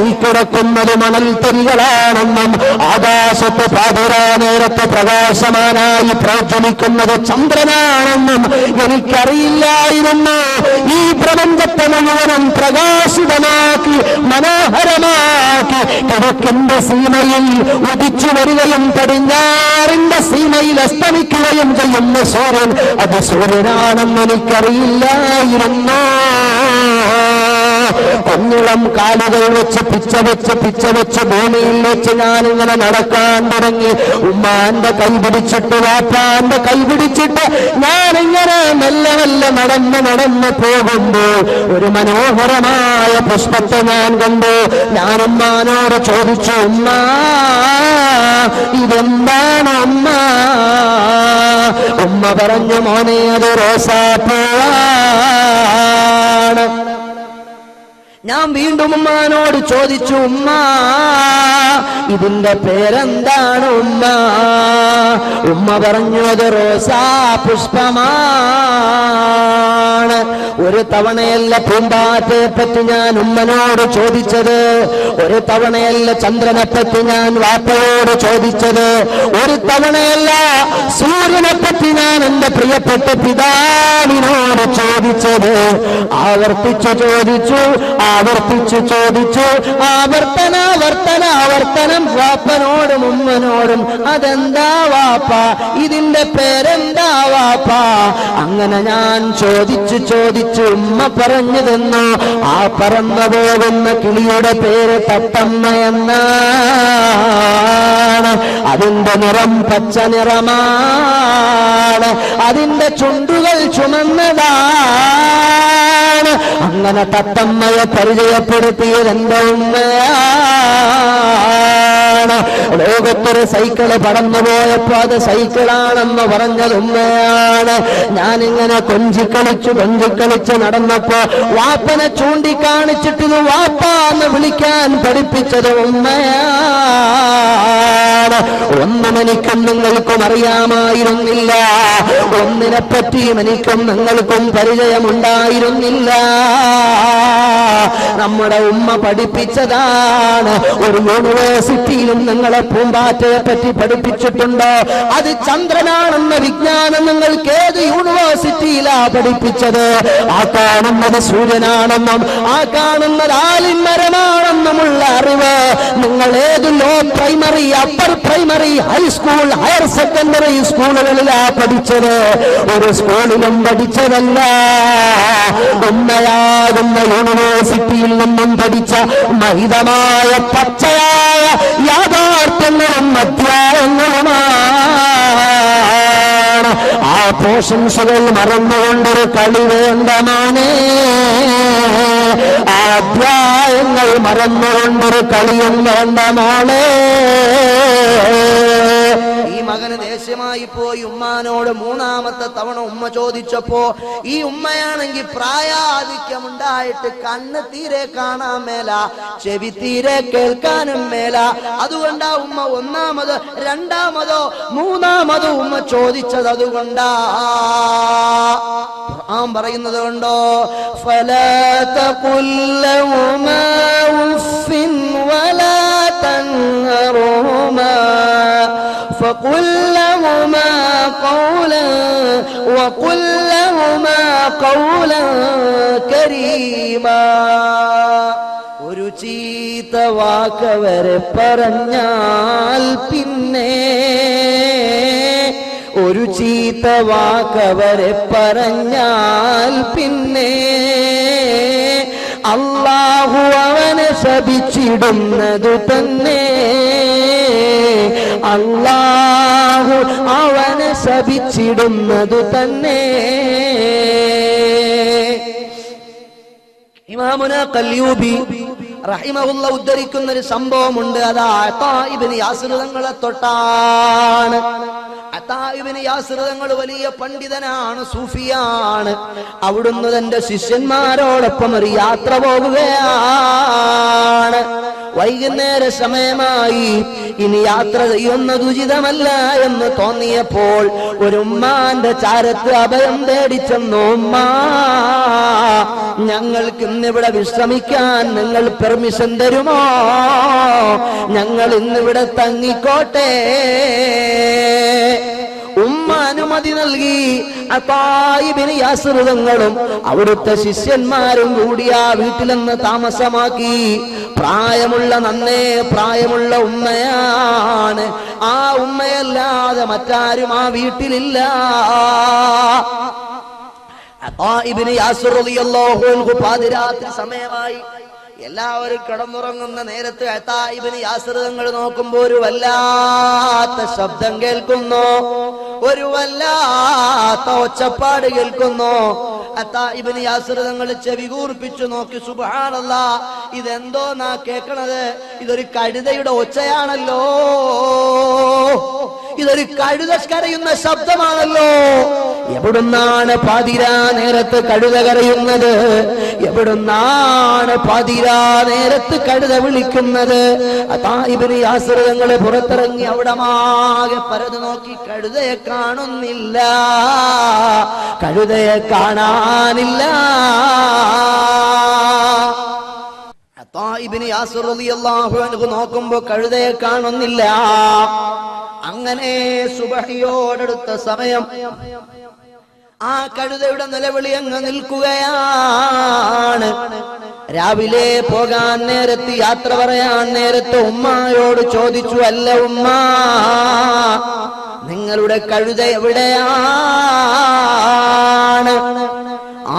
ഈ കിടക്കുന്നത് മണൽത്തരികളാണെന്നും ആകാശത്ത് പാതിരാ നേരത്തെ പ്രകാശമാനായി പ്രജ്വലിക്കുന്നത് ചന്ദ്രനാണെന്നും എനിക്കറിയില്ലായിരുന്നു. ഈ പ്രപഞ്ചത്തെ മുഴുവനും പ്രകാശിതമാക്കി മനോഹരമാക്കി കിഴക്കിന്റെ സീമയിൽ ഉദിച്ചു വരികയും പടിഞ്ഞാറിന്റെ സീമയിൽ അസ്തമിക്കുകയും ചെയ്യുന്ന സൂര്യൻ അത് സൂര്യനാണെന്ന് എനിക്കറിയില്ലായിരുന്നു. കുഞ്ഞിളം കാലുകൾ വെച്ച് പിച്ച വെച്ച് ഭൂമിയിൽ വെച്ച് ഞാനിങ്ങനെ നടക്കാൻ തുടങ്ങി. ഉമ്മാന്റെ കൈ പിടിച്ചിട്ട് വാപ്പാന്റെ കൈ പിടിച്ചിട്ട് ഞാനിങ്ങനെ മെല്ലെ നടന്ന് പോകുമ്പോൾ ഒരു മനോഹരമായ പുഷ്പത്തെ ഞാൻ കണ്ടു. ഞാൻ ഉമ്മാനോട് ചോദിച്ചു, ഉമ്മ ഇതെന്താണ് ഉമ്മ? ഉമ്മ പറഞ്ഞു, മോനെ അത് റോസാപ്പൂവാണ്. ഞാൻ വീണ്ടും ഉമ്മാനോട് ചോദിച്ചു, ഉമ്മ ഇതിന്റെ പേരെന്താണ് ഉമ്മ? ഉമ്മ പറഞ്ഞു, അത് റോസാ പുഷ്പമാണ്. ഒരു തവണയല്ല പൂമ്പാറ്റയെ പറ്റി ഞാൻ ഉമ്മനോട് ചോദിച്ചത്, ഒരു തവണയല്ല ചന്ദ്രനെ പറ്റി ഞാൻ വാപ്പയോട് ചോദിച്ചത്, ഒരു തവണയല്ല സൂര്യനെ പറ്റി ഞാൻ എന്റെ പ്രിയപ്പെട്ട പിതാവിനോട് ചോദിച്ചത്. ആവർത്തിച്ചു ചോദിച്ചു, ആവർത്തനം വാപ്പനോടും ഉമ്മനോടും. അതെന്താ വാപ്പ, ഇതിന്റെ പേരെന്താ വാപ്പ? അങ്ങനെ ഞാൻ ചോദിച്ചു ഉമ്മ പറഞ്ഞു തന്നു. ആ പറന്നു പോകുന്ന കിളിയുടെ പേര് തത്തമ്മ എന്നാണ്. അതിന്റെ നിറം പച്ച നിറമാണ്, അതിന്റെ ചുണ്ടുകൾ ചുമന്നതാണ്. അങ്ങനെ തത്തമ്മയെ പരിചയപ്പെടുത്തിയത് എന്റെ ഉമ്മയാണ്. ലോകത്തൊരു സൈക്കിള് പറന്നുപോയപ്പോ അത് സൈക്കിളാണെന്ന് പറഞ്ഞത് ഉമ്മയാണ്. ഞാനിങ്ങനെ കൊഞ്ചിക്കളിച്ച് നടന്നപ്പോ വാപ്പനെ ചൂണ്ടിക്കാണിച്ചിട്ട് ഇത് വാപ്പ എന്ന് വിളിക്കാൻ പഠിപ്പിച്ചത് ഉമ്മയാണ്. ഒന്നും എനിക്കും നിങ്ങൾക്കും അറിയാമായിരുന്നില്ല, ഒന്നിനെ പറ്റിയും എനിക്കും നിങ്ങൾക്കും പരിചയമുണ്ടായിരുന്നില്ല. നമ്മുടെ ഉമ്മ പഠിപ്പിച്ചതാണ്. ഒരു യൂണിവേഴ്സിറ്റിയിലും നിങ്ങളെ പൂമ്പാറ്റയെ പറ്റി പഠിപ്പിച്ചിട്ടുണ്ടോ? അത് ചന്ദ്രനാണെന്ന വിജ്ഞാനം നിങ്ങൾക്ക് ഏത് യൂണിവേഴ്സിറ്റിയിലാ പഠിപ്പിച്ചത്? ആ കാണുന്നത് സൂര്യനാണെന്നും ആ കാണുന്നത് ആലിമരമാണെന്നുമുള്ള അറിവ് നിങ്ങൾ ഏത് low primary, upper primary, high school, higher secondary സ്കൂളുകളിലാ പഠിച്ചത്? ഒരു സ്കൂളിലും പഠിച്ചതല്ല. ഉമ്മയാകുന്ന യൂണിവേഴ്സിറ്റിയിൽ നിന്നും പഠിച്ച മഹിതമായ പച്ചയായ യാഥാർത്ഥ്യങ്ങളും അധ്യായങ്ങളുമാണ്. ആ പ്രശംസകൾ മറന്നുകൊണ്ടൊരു കളി വേണ്ട മോനെ, ആ അധ്യായങ്ങൾ മറന്നുകൊണ്ടൊരു കളിയും വേണ്ട മോളെ. ഈ മകന് ദേഷ്യമായി പോയി ഉമ്മാനോട് മൂന്നാമത്തെ തവണ ഉമ്മ ചോദിച്ചപ്പോ, ഈ ഉമ്മയാണെങ്കിൽ പ്രായാധിക്യമുണ്ടായിട്ട് കണ്ണ് തീരെ കാണാൻ മേല, ചെവി തീരെ കേൾക്കാനും മേല. അതുകൊണ്ടാ ഉമ്മ ഒന്നാമത് രണ്ടാമതോ മൂന്നാമതോ ഉമ്മ ചോദിച്ചത്. അതുകൊണ്ടാ ഖുർആൻ പറയുന്നത് കൊണ്ടോ, ഫലാ തഖുല്ലഹുമാ ഉഫിൻ വലാ തൻഹറുമാ فقل لهما قولا كريما. ഒരു ചീത്ത വാക്കവരെ പറഞ്ഞാൽ പിന്നെ, ഒരു ചീത്ത വാക്കവരെ പറഞ്ഞാൽ പിന്നെ അല്ലാഹു അവനെ ശപിച്ചിടുന്നത് തന്നെ, അല്ലാഹു അവനെ ശപിച്ചിടുന്നത് തന്നെ. ഇമാമുന ഖൽയൂബി റഹിമഹുല്ലാ ഉദ്ധരിക്കുന്ന ഒരു സംഭവമുണ്ട്. അത് അതാ ഇബ്നു യാസിർ തങ്ങളെ തൊട്ടാണ്. അതാ ഇബ്നു യാസിർ തങ്ങൾ വലിയ പണ്ഡിതനാണ്, സൂഫിയാണ്. അവിടുന്ന് തന്റെ ശിഷ്യന്മാരോടൊപ്പം ഒരു യാത്ര പോകുകയാണ്. വൈകുന്നേര സമയമായി, ഇനി യാത്ര ചെയ്യുന്നത് ഉചിതമല്ല എന്ന് തോന്നിയപ്പോൾ ഒരു ഉമ്മാന്റെ ചാരത്ത് അഭയം തേടിച്ചെന്നു. ഉമ്മ, ഞങ്ങൾക്ക് ഇന്നിവിടെ വിശ്രമിക്കാൻ നിങ്ങൾ പെർമിഷൻ തരുമോ? ഞങ്ങൾ ഇന്നിവിടെ തങ്ങിക്കോട്ടെ. ഉമ്മ അനുമതി നൽകി. അതായിബിന് യാസിർ തങ്ങളും അവിടുത്തെ ശിഷ്യന്മാരും കൂടി ആ വീട്ടിലെന്ന് താമസമാക്കി. നന്നേ പ്രായമുള്ള ഉമ്മയാണ്. ആ ഉമ്മയല്ലാതെ മറ്റാരും ആ വീട്ടിലില്ല. അതായിബിന് യാസിർ റളിയല്ലാഹു അൻഹു പാതിരാത്രി സമയമായി, എല്ലാവരും കിടന്നുറങ്ങുന്ന നേരത്ത് അതായിബിന് യാസിർ തങ്ങൾ നോക്കുമ്പോൾ ഒരു വല്ലാത്ത ശബ്ദം കേൾക്കുന്നു, ഒരു വല്ലാത്ത ഒച്ചപ്പാട് കേൾക്കുന്നു. അതായിബിന് യാസിർ തങ്ങൾ ചെവി കൂർപ്പിച്ചു നോക്കി. സുബ്ഹാനല്ലാഹ്, ഇതെന്തോന്നാ കേൾക്കണത്? ഇതൊരു കഴുതയുടെ ഒച്ചയാണല്ലോ, ഇതൊരു കഴുത കരയുന്ന ശബ്ദമാണല്ലോ. എവിടുന്നാണ് പാതിരാ നേരത്ത് കഴുത കരയുന്നത്? എവിടുന്നാണ് പാതിരാ നേരത്ത് കഴുത വിളിക്കുന്നത്? അതായിബിന് യാസിർ തങ്ങൾ പുറത്തിറങ്ങി അവിടമാകെ പരത് നോക്കി. കഴുതയെ കാണുന്നില്ല, കഴുതയെ കാണാനില്ല. അതായിബിന് യാസിർ റളിയല്ലാഹു അൻഹു നോക്കുമ്പോ കഴുതയെ കാണുന്നില്ല. അങ്ങനെ സുബഹിയോടടുത്ത സമയം ആ കഴുതയുടെ നിലവിളി അങ്ങ് നിൽക്കുകയാണ്. രാവിലെ പോകാൻ നേരത്ത്, യാത്ര പറയാൻ നേരത്ത് ഉമ്മയോട് ചോദിച്ചു, അല്ല ഉമ്മ, നിങ്ങളുടെ കഴുത എവിടെയാണ്?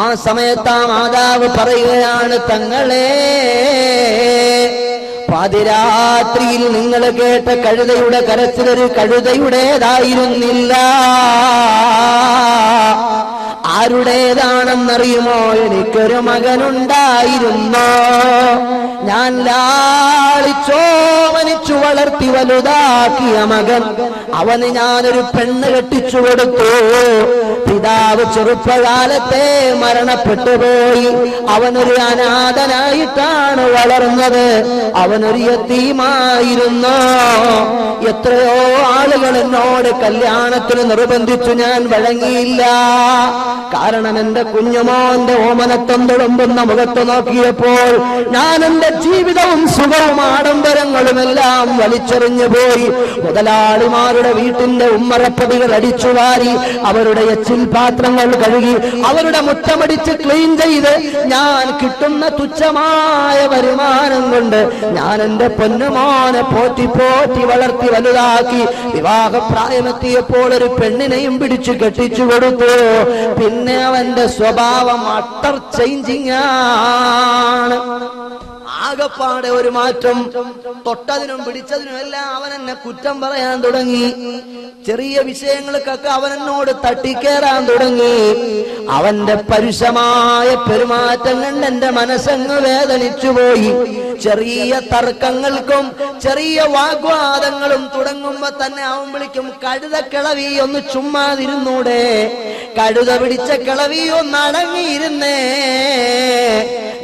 ആ സമയത്ത് ആ മാതാവ് പറയുകയാണ്, തങ്ങളെ, പാതിരാത്രിയിൽ നിങ്ങൾ കേട്ട കഴുതയുടെ കരച്ചിലൊരു കഴുതയുടേതായിരുന്നില്ല. ആരുടേതാണെന്നറിയുമോ? എനിക്കൊരു മകനുണ്ടായിരുന്നു. ഞാൻ ലാളിച്ചോമനിച്ചു വളർത്തി വലുതാക്കിയ മകൻ. അവന് ഞാനൊരു പെണ്ണ് കെട്ടിച്ചു കൊടുത്തു. പിതാവ് ചെറുപ്പകാലത്തെ മരണപ്പെട്ടുപോയി. അവനൊരു അനാഥനായിട്ടാണ് വളർന്നത്. അവനൊരു യതീമായിരുന്നു. എത്രയോ ആളുകൾ എന്നോട് കല്യാണത്തിന് നിർബന്ധിച്ചു, ഞാൻ വഴങ്ങിയില്ല. കാരണം എന്റെ കുഞ്ഞുമോന്റെ ഓമനത്വം തുളുമ്പുന്ന മുഖത്ത് നോക്കിയപ്പോൾ ഞാൻ എന്റെ ജീവിതവും സുഖവും ആഡംബരങ്ങളുമെല്ലാം വലിച്ചെറിഞ്ഞു പോയി. മുതലാളിമാരുടെ വീട്ടിന്റെ ഉമ്മറപ്പടികൾ അടിച്ചുവാരി, അവരുടെ എച്ചിൽ പാത്രങ്ങൾ കഴുകി, അവരുടെ മുറ്റമടിച്ച് ക്ലീൻ ചെയ്ത്, ഞാൻ കിട്ടുന്ന തുച്ഛമായ വരുമാനം കൊണ്ട് ഞാൻ എന്റെ പൊന്നുമോനെ പോറ്റി പോറ്റി വളർത്തി വലുതാക്കി. വിവാഹപ്രായമെത്തിയപ്പോൾ ഒരു പെണ്ണിനെയും പിടിച്ചു കെട്ടിച്ചു കൊടുത്തു. പിന്നെ അവന്റെ സ്വഭാവം അട്ടർ ചേഞ്ചിങ് ആണ്. ആകപ്പാടെ ഒരു മാറ്റം. തൊട്ടതിനും പിടിച്ചതിനും എല്ലാം അവൻ എന്നെ കുറ്റം പറയാൻ തുടങ്ങി. ചെറിയ വിഷയങ്ങൾക്കൊക്കെ അവൻ എന്നോട് തട്ടിക്കേറാൻ തുടങ്ങി. അവന്റെ പരുഷമായ പെരുമാറ്റം കണ്ട് എന്റെ മനസ്സങ്ങ് വേദനിച്ചുപോയി. ചെറിയ തർക്കങ്ങൾക്കും ചെറിയ വാഗ്വാദങ്ങളും തുടങ്ങുമ്പോ തന്നെ അവൻ വിളിക്കും, കഴുത കിളവി, ഒന്ന് ചുമ്മാതിരുന്നൂടെ? കഴുത പിടിച്ച കിളവി, ഒന്ന് അടങ്ങിയിരുന്നേ.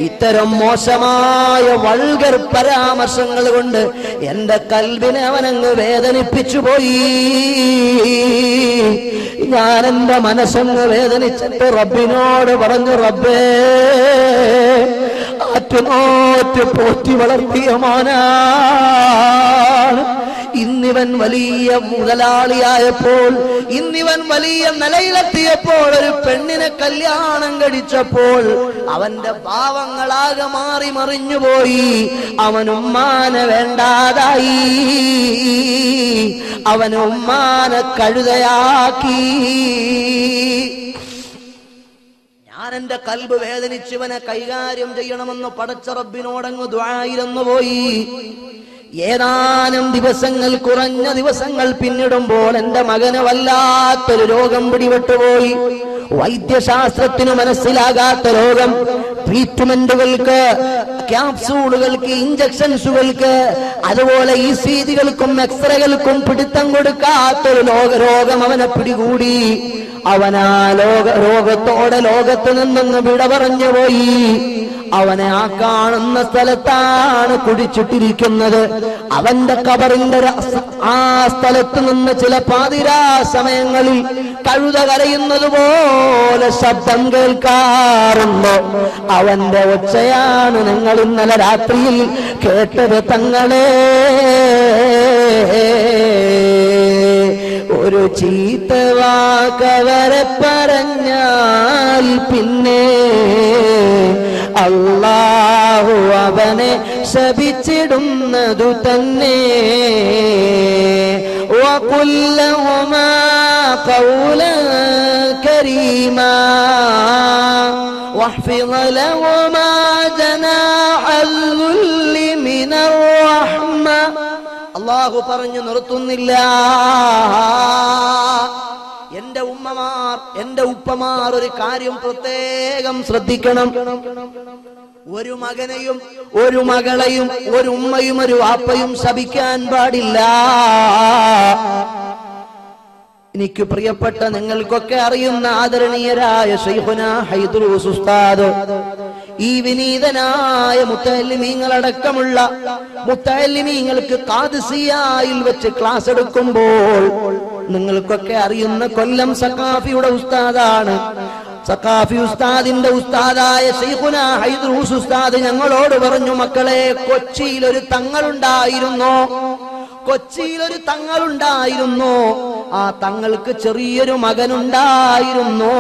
ഇത്തരം മോശമായ വൾഗർ പരാമർശങ്ങൾ കൊണ്ട് എന്റെ കൽബിനെ അവനങ്ങ് വേദനിപ്പിച്ചു പോയി. ഞാൻ എന്റെ മനസ്സങ്ങ് വേദനിച്ചിട്ട് റബ്ബിനോട് പറഞ്ഞു, റബ്ബേ, ആറ്റുനോറ്റ് പോറ്റി വളർത്തിയ മോനാണ്. ഇന്നിവൻ വലിയ മുതലാളിയായപ്പോൾ, ഇന്നിവൻ വലിയ നിലയിലെത്തിയപ്പോൾ, ഒരു പെണ്ണിനെ കല്യാണം കഴിച്ചപ്പോൾ അവന്റെ ഭാവങ്ങളാകെ മാറി മറിഞ്ഞുപോയി. അവൻ ഉമ്മാനെ വേണ്ടാതായി, അവൻ ഉമ്മാനെ കഴുതയാക്കി. ഞാൻ എന്റെ കൽബ് വേദനിച്ചവനെ കൈകാര്യം ചെയ്യണമെന്ന് പടച്ച റബ്ബിനോടങ്ങ് ദുആയിരുന്നു പോയി. ഏതാനും ദിവസങ്ങൾ, കുറഞ്ഞ ദിവസങ്ങൾ പിന്നിടുമ്പോൾ എന്റെ മകന് വല്ലാത്തൊരു രോഗം പിടിപെട്ടുപോയി. വൈദ്യശാസ്ത്രത്തിന് മനസ്സിലാകാത്ത രോഗം. ട്രീറ്റ്മെന്റുകൾക്ക്, ക്യാപ്സൂളുകൾക്ക്, ഇഞ്ചക്ഷൻസുകൾക്ക്, അതുപോലെ ECG കൾക്കും എക്സ്റേകൾക്കും പിടുത്തം കൊടുക്കാത്തൊരു രോഗം അവനെ പിടികൂടി. അവനാ രോഗത്തോടെ ലോകത്ത് നിന്നൊന്ന് വിട പറഞ്ഞു പോയി. അവനെ ആ കാണുന്ന സ്ഥലത്താണ് കുടിച്ചിട്ടിരിക്കുന്നത്. അവന്റെ ഖബറിന്റെ ആ സ്ഥലത്ത് നിന്ന് ചില പാതിരാ സമയങ്ങളിൽ കഴുത കരയുന്നത് പോലെ ശബ്ദം കേൾക്കാറുണ്ട്. അവന്റെ ഒച്ചയാണ് നിങ്ങൾ ഇന്നലെ രാത്രിയിൽ കേട്ടത് തങ്ങളെ. ഒരു ചീത്ത വാക്കവരെ പറഞ്ഞാൽ പിന്നെ അല്ലാഹു അവനെ ശപിച്ചിടുന്നതു തന്നെ. وقل لهما قولا كريما واحفظ لهما جناح الذل من الرحمة. അല്ലാഹു പറഞ്ഞു നിർത്തുന്നില്ല. എന്റെ ഉമ്മമാർ, എന്റെ ഉപ്പമാർ ഒരു കാര്യം പ്രത്യേകം ശ്രദ്ധിക്കണം. ഒരു മകനെയും ഒരു മകളെയും ഒരു ഉമ്മയും ഒരു വാപ്പയും ശപിക്കാൻ പാടില്ല. എനിക്ക് പ്രിയപ്പെട്ട നിങ്ങൾക്കൊക്കെ അറിയുന്ന ആദരണീയരായ ശൈഖുനാ ഹൈദ്രൂസ് ഉസ്താദ്, ഈ വിനീതനായ മുത്തഅല്ലിമീങ്ങളടക്കമുള്ള മുത്തഅല്ലിമീങ്ങൾക്ക് ഖാദിസിയയിൽ വെച്ച് ക്ലാസ് എടുക്കുമ്പോൾ നിങ്ങൾക്കൊക്കെ അറിയുന്ന കൊല്ലം സഖാഫിയുടെ ഉസ്താദാണ്. സഖാഫി ഉസ്താദിന്റെ ഉസ്താദായ ശൈഖുനാ ഹൈദ്രൂസ് ഉസ്താദ് ഞങ്ങളോട് പറഞ്ഞു, മക്കളെ, കൊച്ചിയിൽ ഒരു തങ്ങളുണ്ടായിരുന്നു. കൊച്ചിയിലൊരു തങ്ങളുണ്ടായിരുന്നു. ആ തങ്ങൾക്ക് ചെറിയൊരു മകനുണ്ടായിരുന്നു.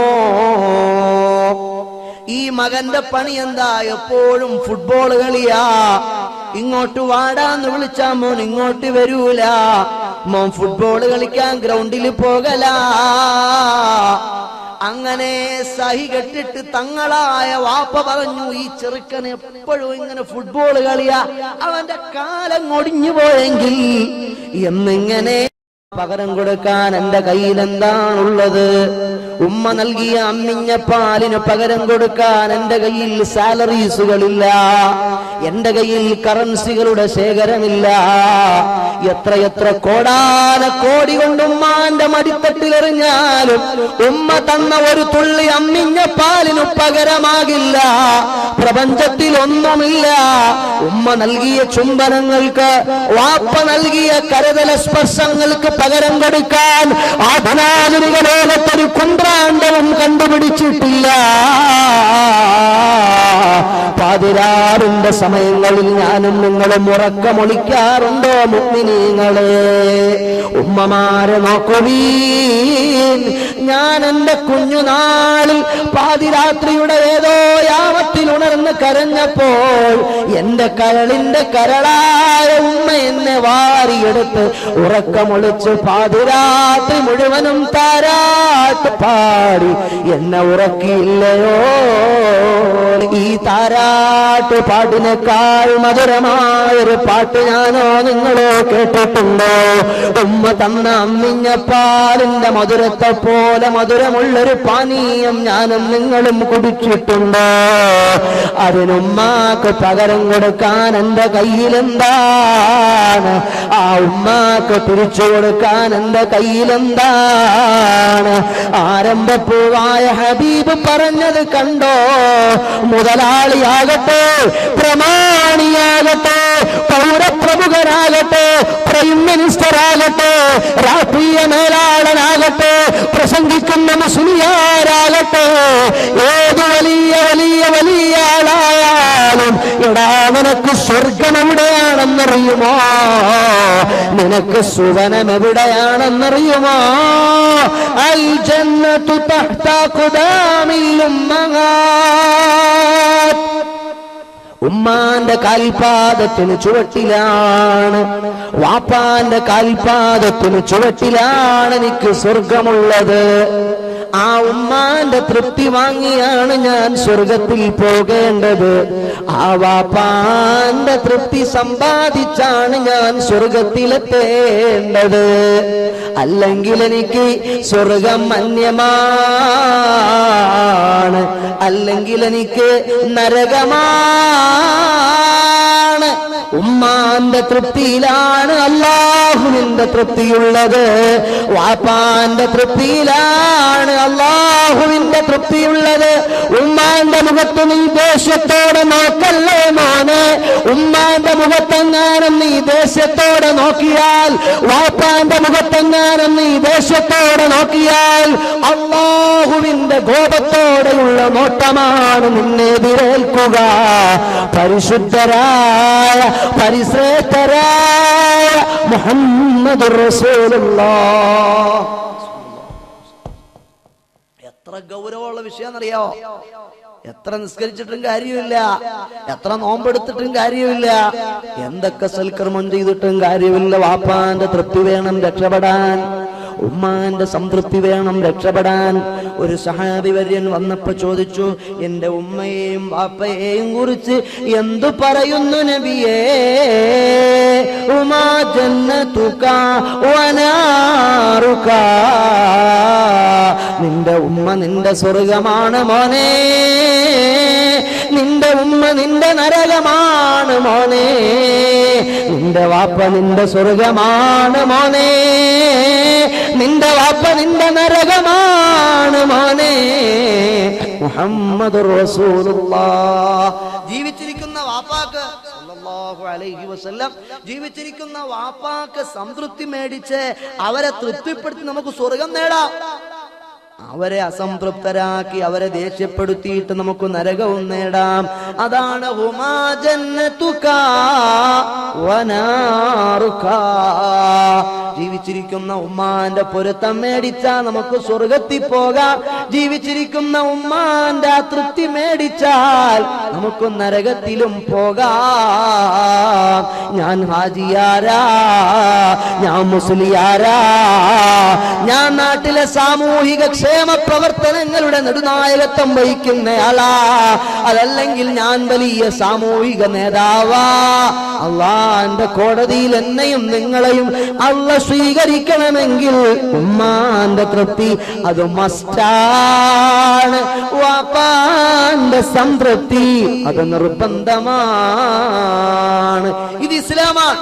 ഈ മകന്റെ പണി എന്താ? എപ്പോഴും ഫുട്ബോൾ കളിയാ. ഇങ്ങോട്ട് വാടാന്ന് വിളിച്ചാ മോൻ ഇങ്ങോട്ട് വരൂല. മോൻ ഫുട്ബോൾ കളിക്കാൻ ഗ്രൗണ്ടിൽ പോകലാ. അങ്ങനെ സഹി കെട്ടിട്ട് തങ്ങളായ വാപ്പ പറഞ്ഞു, ഈ ചെറുക്കൻ എപ്പോഴും ഇങ്ങനെ ഫുട്ബോൾ കളിയാ, അവന്റെ കാലം ഒടിഞ്ഞു പോയെങ്കിൽ എന്നിങ്ങനെ പകരം കൊടുക്കാൻ എന്റെ കയ്യിൽ എന്താണുള്ളത്? ഉമ്മ നൽകിയ അമ്മിഞ്ഞ പാലിന് പകരം കൊടുക്കാൻ എന്റെ കയ്യിൽ സാലറീസുകളില്ല, എന്റെ കയ്യിൽ കറൻസികളുടെ ശേഖരമില്ല. എത്രയെത്ര കോടാന കോടി കൊണ്ട് ഉമ്മാന്റെ മടിത്തട്ടിലെറിഞ്ഞാലും ഉമ്മ തന്ന ഒരു തുള്ളി അമ്മിഞ്ഞ പാലിനു പകരമാകില്ല. പ്രപഞ്ചത്തിൽ ഒന്നുമില്ല. ഉമ്മ നൽകിയ ചുംബനങ്ങൾക്ക്, വാപ്പ നൽകിയ കരുതല സ്പർശങ്ങൾക്ക് പകരം കൊടുക്കാൻ ആ ധനാധുനിക ലോകത്തൊരു കുന്ത്രാണ്ടവും കണ്ടുപിടിച്ചിട്ടില്ല. പാതിരാറിന്റെ സമയങ്ങളിൽ ഞാനും നിങ്ങളും ഉറക്കമൊളിക്കാറുണ്ടോ മുഅ്മിനീങ്ങളെ? ഉമ്മമാരെ നോക്കുവീൻ. ഞാൻ എന്റെ കുഞ്ഞുനാളിൽ പാതിരാത്രിയുടെ ഏതോ യാമത്തിൽ ഉണർന്ന് കരഞ്ഞപ്പോൾ എന്റെ കരളിന്റെ കരളായ ഉമ്മ എന്നെ വാരിയെടുത്ത് ഉറക്കമൊളിച്ച് പാതിരാത്രി മുഴുവനും താരാട്ട് പാടി എന്നെ ഉറക്കിയില്ലയോ? ഈ താരാട്ട് പാട്ടിനേക്കാൾ മധുരമായൊരു പാട്ട് ഞാനോ നിങ്ങളോ കേട്ടിട്ടുണ്ടോ? ഉമ്മ തന്ന അമ്മിഞ്ഞ പാലിന്റെ മധുരത്തെ പോലെ മധുരമുള്ളൊരു പാനീയം ഞാനും നിങ്ങളും കുടിച്ചിട്ടുണ്ടോ? അതിനുമ്മാക്ക് പകരം കൊടുക്കാൻ എന്റെ കയ്യിലെന്താണ്? ആ ഉമ്മാക്ക് തിരിച്ചു കൊടുക്കാൻ എന്റെ കയ്യിലെന്താണ്? ആരംഭപ്പൂവായ ഹബീബ് പറഞ്ഞത് കണ്ടോ? മുതലാളിയാകട്ടെ, പ്രമാണിയാകട്ടെ, പൗരപ്രമുഖനാകട്ടെ, പ്രൈം മിനിസ്റ്റർ ആകട്ടെ, രാഷ്ട്രീയ മേലാളനാകട്ടെ, പ്രസംഗിക്കുന്ന മുസ്ലിയാരാകട്ടെ, ഏത് വലിയ വലിയ വലിയ ആളായാലും എടാ, നിനക്ക് സ്വർഗം എവിടെയാണെന്നറിയുമോ? നിനക്ക് സുവനം എവിടെയാണെന്നറിയുമോ? അൽ ജന്നത്തു തഹ്ത ഖുദാമിൽ ഉമ്മഹാത്ത്. ഉമ്മാന്റെ കാൽപാദത്തിന് ചുവട്ടിലാണ്, വാപ്പാന്റെ കാൽപാദത്തിന് ചുവട്ടിലാണ് എനിക്ക് സ്വർഗമുള്ളത്. ആ ഉമ്മാന്റെ തൃപ്തി വാങ്ങിയാണ് ഞാൻ സ്വർഗത്തിൽ പോകേണ്ടത്. ആ വാപ്പാന്റെ തൃപ്തി സമ്പാദിച്ചാണ് ഞാൻ സ്വർഗത്തിലെത്തേണ്ടത്. അല്ലെങ്കിൽ എനിക്ക് സ്വർഗം അന്യമാണ്, അല്ലെങ്കിൽ എനിക്ക് നരകമാണ്. ഉമ്മാന്റെ തൃപ്തിയിലാണ് അല്ലാഹുവിന്റെ തൃപ്തിയുള്ളത്. വാപ്പാന്റെ തൃപ്തിയിലാണ് അല്ലാഹുവിന്റെ തൃപ്തിയുള്ളത്. ഉമ്മാന്റെ മുഖത്ത് നീ ദേഷ്യത്തോടെ നോക്കല്ലേ മോനെ. ഉമ്മാന്റെ മുഖത്തെങ്ങാനും നീ ദേഷ്യത്തോടെ നോക്കിയാൽ, വാപ്പാന്റെ മുഖത്തെങ്ങാനും നീ ദേഷ്യത്തോടെ നോക്കിയാൽ, അല്ലാഹുവിന്റെ കോപത്തോടെയുള്ള നോട്ടമാണ് നിന്നെ എതിരേൽക്കുക. പരിശുദ്ധരായ പരിശ്രേഷ്ഠരായ മുഹമ്മദുർ റസൂലുള്ളാഹ്. എത്ര ഗൗരവമുള്ള വിഷയം അറിയോ? എത്ര നിസ്കരിച്ചിട്ടും കാര്യമില്ല, എത്ര നോമ്പെടുത്തിട്ടും കാര്യമില്ല, എന്തൊക്കെ സൽക്കർമ്മം ചെയ്തിട്ടും കാര്യമില്ല. വാപ്പാന്റെ തൃപ്തി വേണം രക്ഷപ്പെടാൻ, ഉമ്മാന്റെ സംതൃപ്തി വേണം രക്ഷപ്പെടാൻ. ഒരു സഹാബി വര്യൻ വന്നപ്പോ ചോദിച്ചു, എന്റെ ഉമ്മയെയും വാപ്പയെയും കുറിച്ച് എന്തു പറയുന്നു നബിയേ? ഉമാ ജന്നതുക വനാറുക. നിന്റെ ഉമ്മ നിന്റെ സ്വർഗമാണ് മോനെ, നിന്റെ ഉമ്മ നിന്റെ നരകമാണ് മോനെ, നിന്റെ വാപ്പ നിന്റെ സ്വർഗമാണ് മോനെ, നിന്റെ വാപ്പ നിന്റെ നരകമാണ് മോനെ. മുഹമ്മദുർ റസൂലുള്ളാഹ്. ജീവിച്ചിരിക്കുന്ന വാപ്പാക്ക് സല്ലല്ലാഹു അലൈഹി വസല്ലം, ജീവിച്ചിരിക്കുന്ന വാപ്പാക്ക് സംതൃപ്തി മേടിച്ച് അവരെ തൃപ്തിപ്പെടുത്തി നമുക്ക് സ്വർഗം നേടാം. അവരെ അസംതൃപ്തരാക്കി അവരെ ദേഷ്യപ്പെടുത്തിയിട്ട് നമുക്ക് നരകവും നേടാം. അതാണ് ഹുമാ ജന്നതുക വനാറുക. ജീവിച്ചിരിക്കുന്ന ഉമ്മാന്റെ പൊരുത്തം മേടിച്ചാൽ നമുക്ക് സ്വർഗത്തിൽ പോകാം. ജീവിച്ചിരിക്കുന്ന ഉമ്മാന്റെ തൃപ്തി മേടിച്ചാൽ നമുക്ക് നരകത്തിലും പോകാം. ഞാൻ ഹാജിയാരാ, ഞാൻ മുസ്ലിയാരാ, ഞാൻ നാട്ടിലെ സാമൂഹിക ക്ഷേമ പ്രവർത്തനങ്ങളുടെ നെടുനായകത്വം വഹിക്കുന്നയാളാ, അതല്ലെങ്കിൽ ഞാൻ വലിയ സാമൂഹിക നേതാവാ. അള്ളാന്റെ കോടതിയിൽ എന്നെയും നിങ്ങളെയും അള്ള സ്വീകരിക്കണമെങ്കിൽ ഉമ്മാന്റെ തൃപ്തി അത് മസ്റ്റാണ്. വാപ്പാന്റെ സംതൃപ്തി അത് നിർബന്ധമാണ്. ഇത് ഇസ്ലാമാണ്.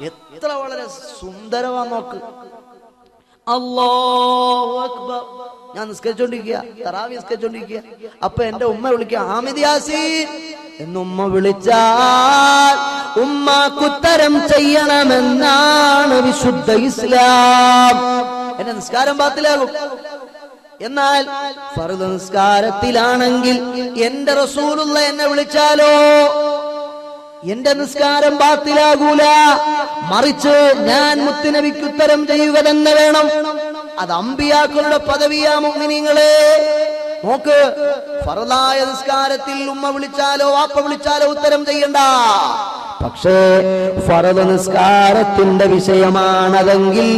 എത്ര വളരെ സുന്ദരമാ നോക്ക്. അല്ലാഹു അക്ബർ. ഞാൻ നിസ്കരിച്ചോണ്ടിരിക്കുക, തറാവി നിസ്കരിച്ചോണ്ടിരിക്കുക. അപ്പൊ എന്റെ ഉമ്മ വിളിക്കുക, ഹാമിദ് യാസീൻ എന്നുമ്മ വിളിച്ചാൽ ഉമ്മാക്കുത്തരം ചെയ്യണമെന്നാണ് വിശുദ്ധ ഇസ്ലാം. എന്റെ നിസ്കാരം ബാത്തിലാകും. എന്നാൽ ഫർദ് നിസ്കാരത്തിലാണെങ്കിൽ എന്റെ റസൂലുള്ള എന്നെ വിളിച്ചാലോ എന്റെ നിസ്കാരം ബാത്തിലാകൂല. മറിച്ച് ഞാൻ മുത്തുനബിക്ക് ഉത്തരം ചെയ്യുക തന്നെ വേണം. അത് അമ്പിയാക്കളുടെ പദവിയാ മുഅ്മിനീങ്ങളെ. നോക്ക്, ഫർദായ നിസ്കാരത്തിൽ ഉമ്മ വിളിച്ചാലോ വാപ്പ വിളിച്ചാലോ ഉത്തരം ചെയ്യണ്ട. പക്ഷേ ഫർദ് നിസ്കാരത്തിന്റെ വിഷയമാണതെങ്കിൽ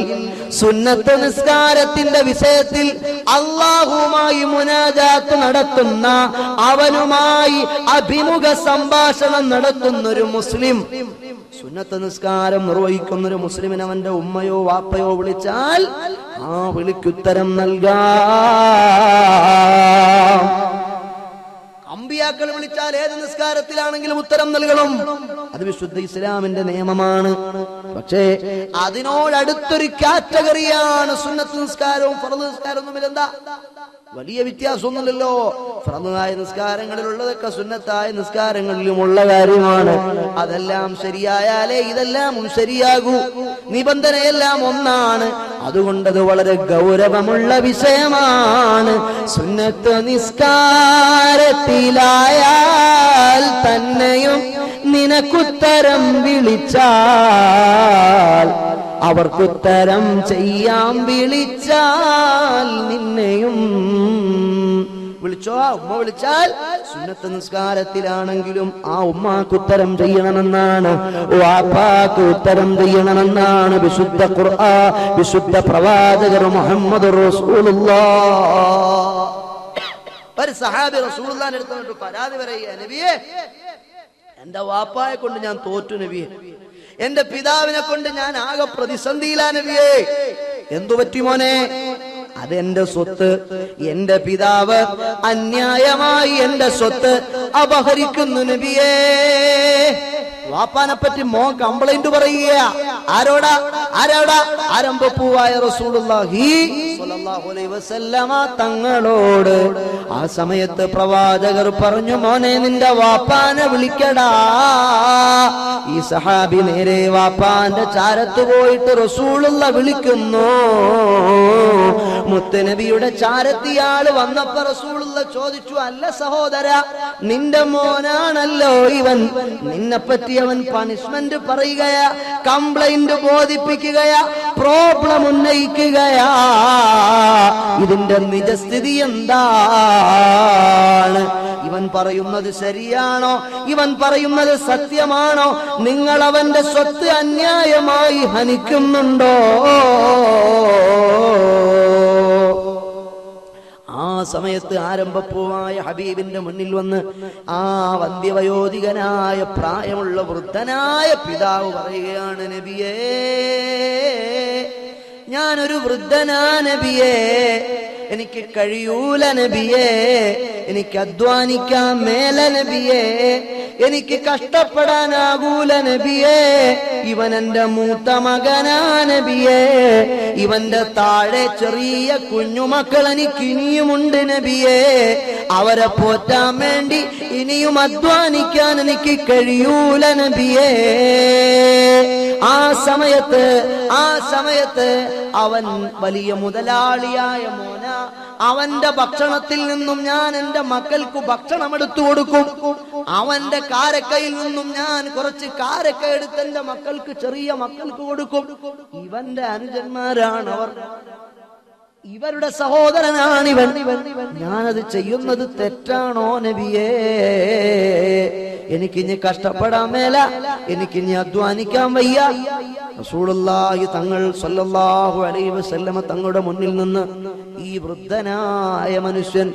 സുന്നത്ത് നിസ്കാരത്തിന്റെ വിഷയത്തിൽ അല്ലാഹുവുമായി മുനാജാത്ത് നടത്തുന്ന, അവനുമായി അഭിമുഖ സംഭാഷണം നടത്തുന്ന ഒരു മുസ്ലിം, സുന്നത്ത് നിസ്കാരം നിർവഹിക്കുന്ന ഒരു മുസ്ലിമിന് അവന്റെ ഉമ്മയോ വാപ്പയോ വിളിച്ചാൽ ആ വിളിക്കുത്തരം നൽകാം. അമ്പിയാക്കൾ വിളിച്ചാൽ ഏത് നിസ്കാരത്തിലാണെങ്കിലും ഉത്തരം നൽകണം. അത് വിശുദ്ധ ഇസ്ലാമിന്റെ നിയമമാണ്. പക്ഷേ അതിനോടടുത്തൊരു കാറ്റഗറിയാണ് സുന്നത്ത് നിസ്കാരവും ഫർദ് നിസ്കാരവും തമ്മിൽ. എന്താ വലിയ വ്യത്യാസമൊന്നുമില്ലല്ലോ. ഫർദായ നിസ്കാരങ്ങളിലുള്ളതൊക്കെ സുന്നത്തായ നിസ്കാരങ്ങളിലുമുള്ള കാര്യമാണ്. അതെല്ലാം ശരിയായാലേ ഇതെല്ലാം ശരിയാകൂ. നിബന്ധനയെല്ലാം ഒന്നാണ്. അതുകൊണ്ടത് വളരെ ഗൗരവമുള്ള വിഷയമാണ്. സുന്നത്ത് നിസ്കാരത്തിലായാൽ തന്നെയും നിനക്കുത്തരം വിളിച്ചാൽ അവർക്കുത്തരം ചെയ്യാൻ വിളിച്ചാൽ നിന്നെയും വിളിച്ചോ. ഉമ്മ വിളിച്ചാൽ സുന്നത്ത് നിസ്കാരത്തിലാണെങ്കിലും ആ ഉമ്മാക്കുത്തരം ചെയ്യണമെന്നാണ്, വാപ്പാക്ക് ഉത്തരം ചെയ്യണമെന്നാണ് വിശുദ്ധ ഖുർആൻ, വിശുദ്ധ പ്രവാചകർ മുഹമ്മദുർ റസൂലുള്ളാഹ്. ഒരു സഹാബി റസൂലുള്ളാഹിന്റെ അടുത്ത് വന്നിട്ട് പരാതി പറയുക, നബിയേ എന്റെ വാപ്പായെ കൊണ്ട് ഞാൻ തോറ്റു നബിയെ, എന്റെ പിതാവിനെ കൊണ്ട് ഞാൻ ആകെ പ്രതിസന്ധിയിലാ നബിയേ. എന്തു പറ്റി മോനെ? അതെന്റെ സ്വത്ത്, എന്റെ പിതാവ് അന്യായമായി എന്റെ സ്വത്ത് അപഹരിക്കുന്നു നബിയേ. വാപ്പാനെ പറ്റി മോൻ കംപ്ലൈന്റ് പറയുക. ആരോടാ? ആരംഭപ്പൂവായ റസൂലുള്ളാഹി സ്വല്ലല്ലാഹു അലൈഹി വസല്ലമ തങ്ങളോട്. ആ സമയത്ത് പ്രവാചകർ പറഞ്ഞു, മോനെ നിന്റെ വാപ്പാനെ വിളിക്കടാ. ഈ സഹാബി നേരെ വാപ്പാന്റെ ചാരത്ത് പോയിട്ട് റസൂലുള്ള വിളിക്കുന്നു. മുത്തുനബിയുടെ ചാരത്തിയാള് വന്നപ്പോ റസൂലുള്ള ചോദിച്ചു, അല്ല സഹോദര, നിന്റെ മോനാണല്ലോ ഇവൻ, നിന്നെപ്പറ്റി അവൻ പണിഷ്മെന്റ് പറയുകയാ, കംപ്ലൈന്റ് ബോധിപ്പിക്കുകയാ, പ്രോബ്ലം ഉന്നയിക്കുകയാ. ഇതിന്റെ നിജസ്ഥിതി എന്താണ്? ഇവൻ പറയുന്നത് ശരിയാണോ? ഇവൻ പറയുന്നത് സത്യമാണോ? നിങ്ങൾ അവന്റെ സ്വത്ത് അന്യായമായി ഹനിക്കുന്നുണ്ടോ? ആ സമയത്ത് ആരംഭപ്പൂവായ ഹബീബിന്റെ മുന്നിൽ വന്ന് ആ വന്ധ്യവയോധികനായ പ്രായമുള്ള വൃദ്ധനായ പിതാവ് പറയുകയാണ്, നബിയേ, ഞാനൊരു വൃദ്ധനാ നബിയേ, എനിക്ക് കഴിയൂല നബിയേ, എനിക്ക് അധ്വാനിക്കാൻ മേല നബിയേ, എനിക്ക് കഷ്ടപ്പെടാനാകൂല നബിയേ, ഇവൻ എന്റെ മൂത്ത മകനാ നബിയേ, ഇവന്റെ താഴെ ചെറിയ കുഞ്ഞുമക്കൾ എനിക്ക് ഇനിയുമുണ്ട് നബിയേ, അവരെ പോറ്റാൻ വേണ്ടി ഇനിയും അധ്വാനിക്കാൻ എനിക്ക് കഴിയൂല നബിയേ. ആ സമയത്ത് അവൻ വലിയ മുതലാളിയായ മോന, അവന്റെ ഭക്ഷണത്തിൽ നിന്നും ഞാൻ എന്റെ മക്കൾക്ക് ഭക്ഷണം എടുത്തു കൊടുക്കും. അവന്റെ കാരക്കയിൽ നിന്നും ഞാൻ കുറച്ച് കാരക്ക എടുത്ത് എന്റെ മക്കൾക്ക്, ചെറിയ മക്കൾക്ക് കൊടുക്കും. ഇവന്റെ അനുജന്മാരാണ് അവർ, ഇവരുടെ സഹോദരനാണിവൻ. ഞാനത് ചെയ്യുന്നത് തെറ്റാണോ നബിയേ? എനിക്കിനി കഷ്ടപ്പെടാൻ മേല, എനിക്കിനി അധ്വാനിക്കാൻ വയ്യ. റസൂലുള്ളാഹി തങ്ങൾ സ്വല്ലല്ലാഹു അലൈഹി വസല്ലമ തങ്ങളുടെ മുന്നിൽ നിന്ന് ഈ വൃദ്ധനായ മനുഷ്യൻ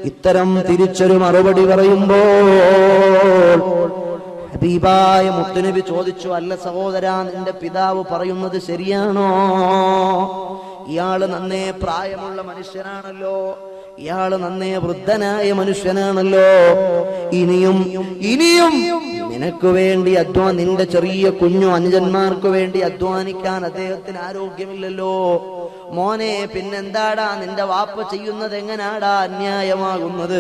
ഇത്തരം തിരിച്ചൊരു മറുപടി പറയുമ്പോൾ ഹബീബായ മുത്തുനബി ചോദിച്ചു, അല്ല സഹോദരാ, നിന്റെ പിതാവ് പറയുന്നത് ശരിയാണോ? ഇയാള് നന്നേ പ്രായമുള്ള മനുഷ്യനാണല്ലോ, ഇയാള് നന്നേ വൃദ്ധനായ മനുഷ്യനാണല്ലോ, ഇനിയും നിനക്ക് വേണ്ടി നിന്റെ ചെറിയ കുഞ്ഞു അനുജന്മാർക്ക് വേണ്ടി അധ്വാനിക്കാൻ അദ്ദേഹത്തിന് ആരോഗ്യമില്ലല്ലോ. മോനെ, പിന്നെന്താടാ നിന്റെ വാപ്പ ചെയ്യുന്നത്? എങ്ങനാടാ അന്യായമാകുന്നത്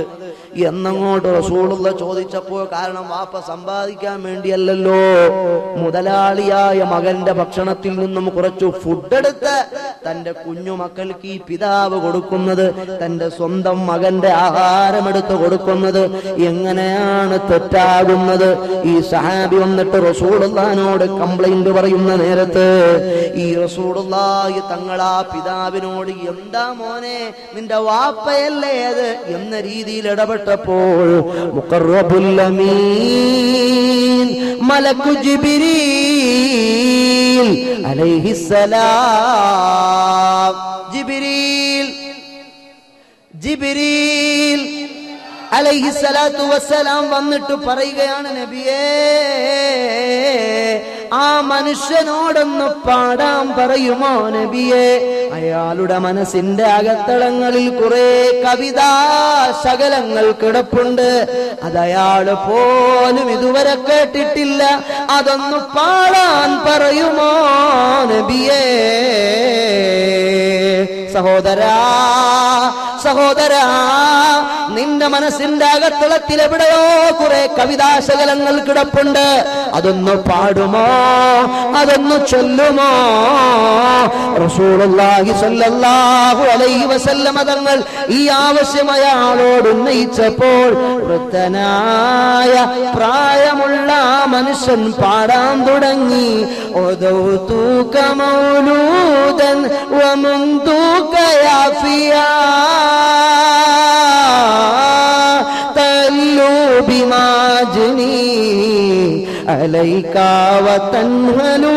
എന്നങ്ങോട്ട് റസൂലുള്ള ചോദിച്ചപ്പോൾ, കാരണം വാപ്പ സമ്പാദിക്കാൻ വേണ്ടിയല്ലല്ലോ, മുതലാളിയായ മകന്റെ ഭക്ഷണത്തിൽ നിന്നും കുറച്ചു ഫുഡ് എടുത്ത് തന്റെ കുഞ്ഞു മക്കൾക്ക് ഈ പിതാവ് കൊടുക്കുന്നത്, തന്റെ സ്വന്തം മകന്റെ ആഹാരമെടുത്ത് കൊടുക്കുന്നത് എങ്ങനെയാണ് തെറ്റാകുന്നത്? ഈ സഹാബി വന്നിട്ട് റസൂലുള്ളാഹിനോട് കംപ്ലൈന്റ് പറയുന്ന നേരത്ത് ഈ റസൂലുള്ളാഹി തങ്ങളാ പിതാവിനോട്, എന്താ മോനെ, നിന്റെ വാപ്പയല്ലേ അത് എന്ന രീതിയിൽ ഇടപെട്ടപ്പോൾ മുഖറബുൽ അമീൻ മലക്കു ജിബ്രീൽ അലൈഹിസ്സലാം, ജിബ്രീൽ അലൈഹിസ്സലാത്തു വസ്സലാം വന്നിട്ട് പറയുകയാണ്, നബിയേ, ആ മനുഷ്യനോടൊന്ന് പാടാൻ പറയുമോ നബിയേ? അയാളുടെ മനസ്സിന്റെ അകത്തളങ്ങളിൽ കുറെ കവിതാ ശകലങ്ങൾ കിടപ്പുണ്ട്, അതയാള് പോലും ഇതുവരെ കേട്ടിട്ടില്ല, അതൊന്ന് പാടാൻ പറയുമോ നബിയേ? സഹോദരാ, നിന്റെ മനസ്സിന്റെ അകത്തളത്തിൽ എവിടെയോ കുറെ കവിതാശകലങ്ങൾ കിടപ്പുണ്ട്, അതൊന്ന് പാടുമോ, അതൊന്ന് ചൊല്ലുമോ? റസൂലുള്ളാഹി സ്വല്ലല്ലാഹു അലൈഹി വസല്ലമ തങ്ങൾ ഈ ആവശ്യം അയാളോട് ഉന്നയിച്ചപ്പോൾ വൃദ്ധനായ പ്രായമുള്ള മനുഷ്യൻ പാടാൻ തുടങ്ങി, ഒദൗതുക മൗലൂദൻ വമുന്തുക യാഫിയാ തല്ലു ബിമാജ്നി അലൈക വതൻഹലു.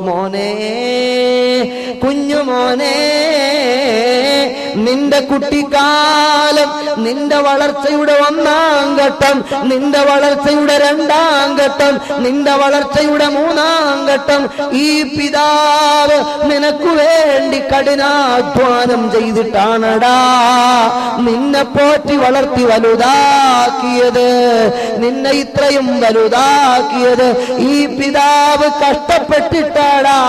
മോനെ, കുഞ്ഞു മോനെ, നിന്റെ കുട്ടിക്കാലം, നിന്റെ വളർച്ചയുടെ 1-ാം ഘട്ടം, നിന്റെ വളർച്ചയുടെ 2-ാം ഘട്ടം, നിന്റെ വളർച്ചയുടെ 3-ാം ഘട്ടം ഈ പിതാവ് നിനക്കു വേണ്ടി കഠിനാധ്വാനം ചെയ്തിട്ടാണടാ നിന്നെ പോറ്റി വളർത്തി വലുതാക്കിയത്. നിന്നെ ഇത്രയും വലുതാക്കിയത് ഈ പിതാവ് കഷ്ടപ്പെട്ടിട്ടാടാ.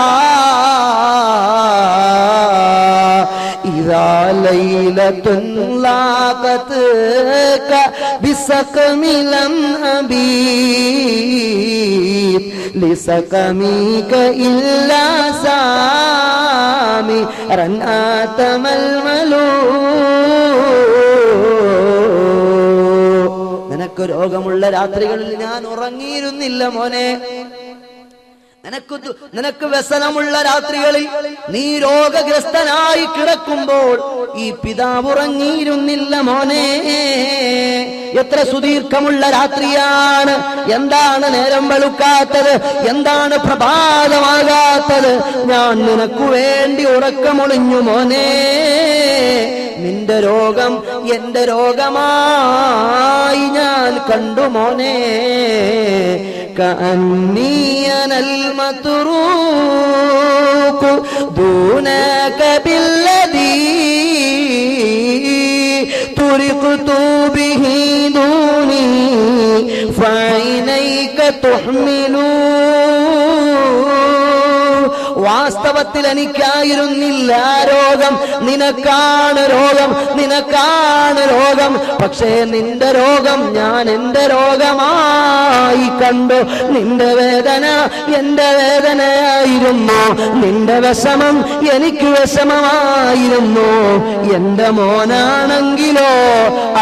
ഇദാ ലൈലത്തുൻ ലാഖത്ക ബിസഖമിലം അബീബ് ലിസഖമിക ഇല്ലാ സാമി റനാതമൽമലൂ. നിനക്ക് രോഗമുള്ള രാത്രികളിൽ ഞാൻ ഉറങ്ങിയിരുന്നില്ല മോനെ. നിനക്ക് വ്യസനമുള്ള രാത്രികളിൽ നീ രോഗഗ്രസ്തനായി കിടക്കുമ്പോൾ ഈ പിതാവ് ഉറങ്ങിയിരുന്നില്ല മോനെ. എത്ര സുദീർഘമുള്ള രാത്രിയാണ്. എന്താണ് നേരം വെളുക്കാത്തത്? എന്താണ് പ്രഭാതമാകാത്തത്? ഞാൻ നിനക്കു വേണ്ടി ഉറക്കമൊളിഞ്ഞു മോനെ. നിന്റെ രോഗം എന്റെ രോഗമായി ഞാൻ കണ്ടു മോനെ. കഅന്നീ അനൽ മത്റൂഖു ദൂനക ബില്ലദീ തുരിഖ്തു ബിഹി ദൂനി ഫൈനൈക തുഹ്മിലൂ. വാസ്തവത്തിൽ എനിക്കായിരുന്നില്ല രോഗം, നിനക്കാണ് രോഗം, നിനക്കാണ് രോഗം. പക്ഷേ നിന്റെ രോഗം ഞാൻ എന്റെ രോഗമായി കണ്ടു. നിന്റെ വേദന എന്റെ വേദനയായിരുന്നു, നിന്റെ വിഷമം എനിക്ക് വിഷമമായിരുന്നു. എന്റെ മോനാണെങ്കിലോ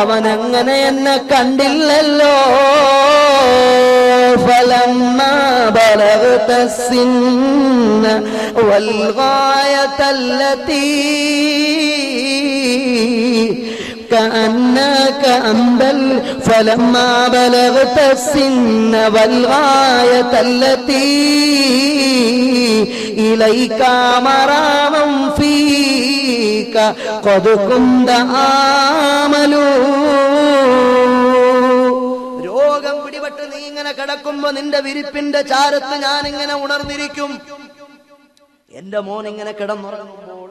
അവനങ്ങനെ എന്നെ കണ്ടില്ലല്ലോ. ഫലമ്മാ ബലഗ്ത السن والغاية التي كأنك أنبل فلما بلغت السن والغاية التي إليك مراما فيك قد كنت آملوا. രോഗം പിടിപെട്ട് നീ ഇങ്ങനെ കിടക്കുമ്പോ നിന്റെ വിരിപ്പിന്റെ ചാരത്ത് ഞാൻ ഇങ്ങനെ ഉണർന്നിരിക്കും. എന്റെ മോൻ ഇങ്ങനെ കിടന്നുറങ്ങുമ്പോൾ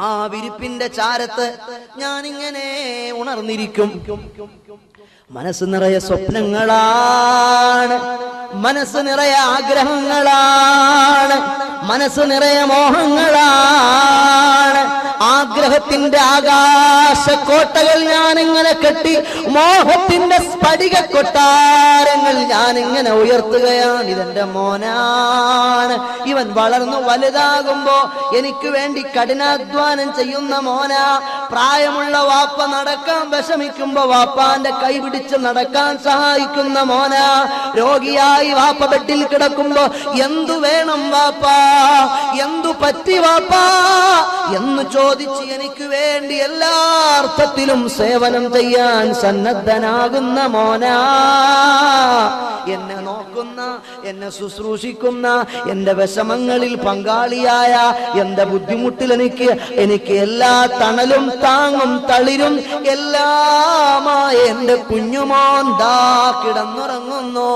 ആ വിരിപ്പിന്റെ ചാരത്ത് ഞാനിങ്ങനെ ഉണർന്നിരിക്കും. മനസ്സ് നിറയെ സ്വപ്നങ്ങളാണ്, മനസ്സ് നിറയെ ആഗ്രഹങ്ങളാണ്, മനസ്സ് നിറയെ മോഹങ്ങളാണ്. ആഗ്രഹത്തിന്റെ ആകാശക്കോട്ടകൾ ഞാനിങ്ങനെ കെട്ടി, മോഹത്തിന്റെ സ്ഫടിക കൊട്ടാരങ്ങൾ ഞാനിങ്ങനെ ഉയർത്തുകയാണ്. ഇതെന്റെ മോനാണ്. ഇവൻ വളർന്നു വലുതാകുമ്പോ എനിക്ക് വേണ്ടി കഠിനാധ്വാനം ചെയ്യുന്ന മോനാ. പ്രായമുള്ള വാപ്പ നടക്കാൻ വിഷമിക്കുമ്പോ വാപ്പാന്റെ കൈ പിടിച്ച് നടക്കാൻ സഹായിക്കുന്ന മോനാ. രോഗിയായി വാപ്പ ബെഡിൽ കിടക്കുമ്പോ എന്തു വേണം വാപ്പാ, എന്തു പറ്റി വാപ്പാ എന്ന് ചോദിച്ച് എനിക്ക് വേണ്ടി എല്ലാ അർത്ഥത്തിലും സേവനം ചെയ്യാൻ സന്നദ്ധനാകുന്ന മോനാ. എന്നെ നോക്കുന്ന, എന്നെ ശുശ്രൂഷിക്കുന്ന, എന്റെ വിഷമങ്ങളിൽ പങ്കാളിയായ, എന്റെ ബുദ്ധിമുട്ടിൽ എനിക്ക് എല്ലാ തണലും താങ്ങും തളിരും എല്ലാമായ എന്റെ കുഞ്ഞുമോൻ ദാ കിടന്നുറങ്ങുന്നു.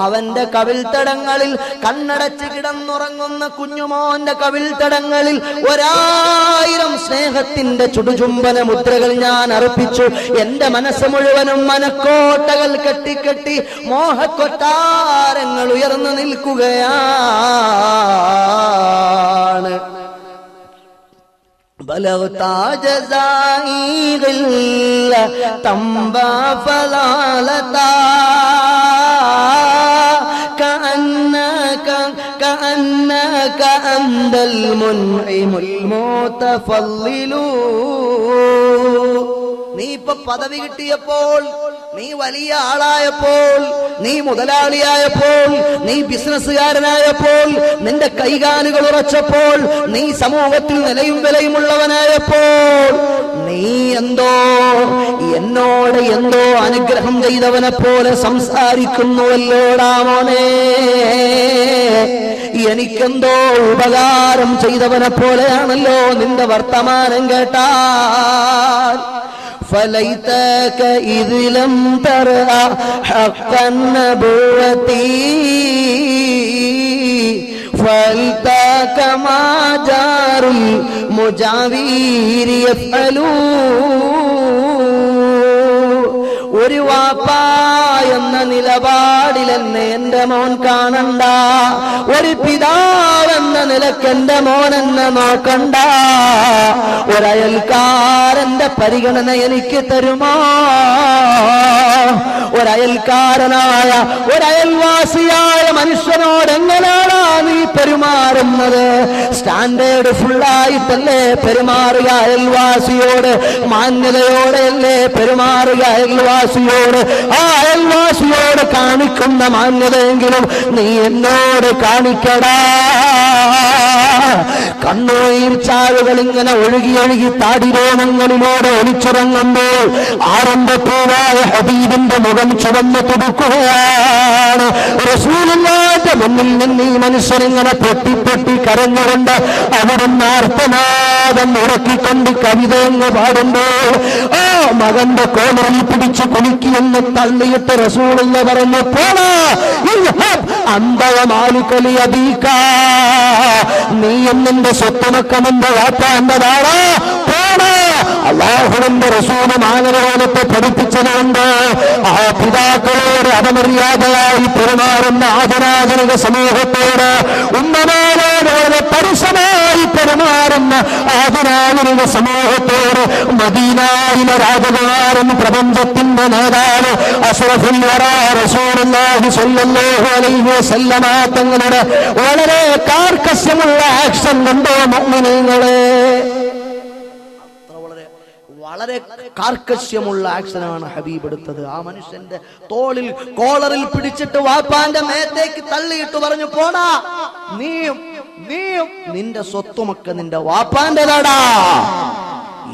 അവന്റെ കവിൾത്തടങ്ങളിൽ, കണ്ണടച്ച് കിടന്നുറങ്ങുന്ന കുഞ്ഞുമോന്റെ കവിൾത്തടങ്ങളിൽ 1000 സ്നേഹത്തിന്റെ ചുടുചുംബന മുദ്രകൾ ഞാൻ അർപ്പിച്ചു. എന്റെ മനസ്സ് മുഴുവനും മനക്കോട്ടകൾ കെട്ടിക്കെട്ടി മോഹക്കൊട്ടാരങ്ങൾ ഉയർന്നു നിൽക്കുകയാണ്. ബലഗ്താ ജസാഇ ഗില്ല തംബാ ഫലാലതാ كأنك أنت المنعم المتفضل. നീ ഇപ്പൊ പദവി കിട്ടിയപ്പോൾ, നീ വലിയ ആളായപ്പോൾ, നീ മുതലാളിയായപ്പോൾ, നീ ബിസിനസ്സുകാരനായപ്പോൾ, നിന്റെ കൈകാലുകൾ ഉറച്ചപ്പോൾ, നീ സമൂഹത്തിൽ നിലയും വിലയുമുള്ളവനായപ്പോൾ, നീ എന്നോട് എന്തോ അനുഗ്രഹം ചെയ്തവനെ പോലെ സംസാരിക്കുന്നുവല്ലോടാ മോനെ. എനിക്കെന്തോ ഉപകാരം ചെയ്തവനെ പോലെയാണല്ലോ നിന്റെ വർത്തമാനം കേട്ടാൽ. فليتك إذ لم ترى حق النبوة فلتاك ما جار المجاوير يفعلون. ഒരു വാപ്പ എന്ന നിലപാടിൽ എന്നെ എന്റെ മോൻ കാണണ്ട, ഒരു പിതാവെന്ന നിലക്ക് എന്റെ മോൻ എന്നെ നോക്കണ്ട, ഒരയൽക്കാരന്റെ പരിഗണന എനിക്ക് തരുമോ? ഒരയൽക്കാരനായ ഒരയൽവാസിയായ മനുഷ്യനോട് എങ്ങനെയാണോ നീ പെരുമാറുന്നത്? സ്റ്റാൻഡേർഡ് ഫുള്ളായിട്ടല്ലേ പെരുമാറുക അയൽവാസിയോട്? മാന്യതയോടെയല്ലേ പെരുമാറുക അയൽവാസിയോട്? ആ അയൽവാസിയോട് കാണിക്കുന്ന മാന്യതയെങ്കിലും നീ എന്നോട് കാണിക്കടാ. കണ്ണുനീർ ചാലുകൾ ഇങ്ങനെ ഒഴുകി ഒഴുകി താടിരോമങ്ങളിലൂടെ ഒലിച്ചിറങ്ങുമ്പോൾ ആരംഭപ്പൂവായ ഹബീബിന്റെ മുഖം ചുവന്ന് തുടുക്കുകയാണ്. റസൂലുള്ളാഹിന്റെ മുന്നിൽ നിന്ന് ഈ മനുഷ്യനിങ്ങനെ പൊട്ടി പൊട്ടി കരഞ്ഞുകൊണ്ട് അവിടുന്ന് ആർത്തനാദം ഉറക്കിക്കൊണ്ട് കവിതയെന്ന് പാടുമ്പോൾ ആ മകന്റെ കോമറിൽ പിടിച്ച് കുലുക്കിയെന്ന് തള്ളിയിട്ട് റസൂലുള്ള പറഞ്ഞു, പോടാ അന്തവമാലിക്കലിയബീക്ക, നീ എന്നെ സ്വത്തുമക്കമെന്റെ വാപ്പാൻ്റെതാളാ, പോടാ. അല്ലാഹുവിന്റെ റസൂല് മാനവകാലത്തെ പഠിപ്പിച്ചതുകൊണ്ട് ആ പിതാക്കളോട് അപമര്യാദയായി പെരുമാറുന്ന ആധുനാധുനിക സമൂഹത്തോട്, ഉമ്മമാരോട് പരുഷമായി പെരുമാറുന്ന ആധുനാധുനിക സമൂഹത്തോട് മദീനയിലെ രാജകുമാരൻ, പ്രപഞ്ചത്തിന്റെ നേതാവ് അഷ്റഫുൽ വറാ റസൂലുള്ളാഹി സ്വല്ലല്ലാഹു അലൈഹി വസല്ലമ തങ്ങളുടെ വളരെ കാർക്കശ്യമുള്ള ആക്ഷൻ കണ്ടോ മുഅ്മിനീങ്ങളെ? വളരെ കാർക്കശ്യമുള്ള ആക്ഷനാണ് ഹബീബ് എടുത്തത്. ആ മനുഷ്യന്റെ തോളിൽ കോളറിൽ പിടിച്ചിട്ട് വാപ്പാന്റെ മേത്തേക്ക് തള്ളിയിട്ട് പറഞ്ഞു, പോടാ, നീയും നിന്റെ സ്വത്തുമൊക്കെ നിന്റെ വാപ്പാന്റെതാടാ.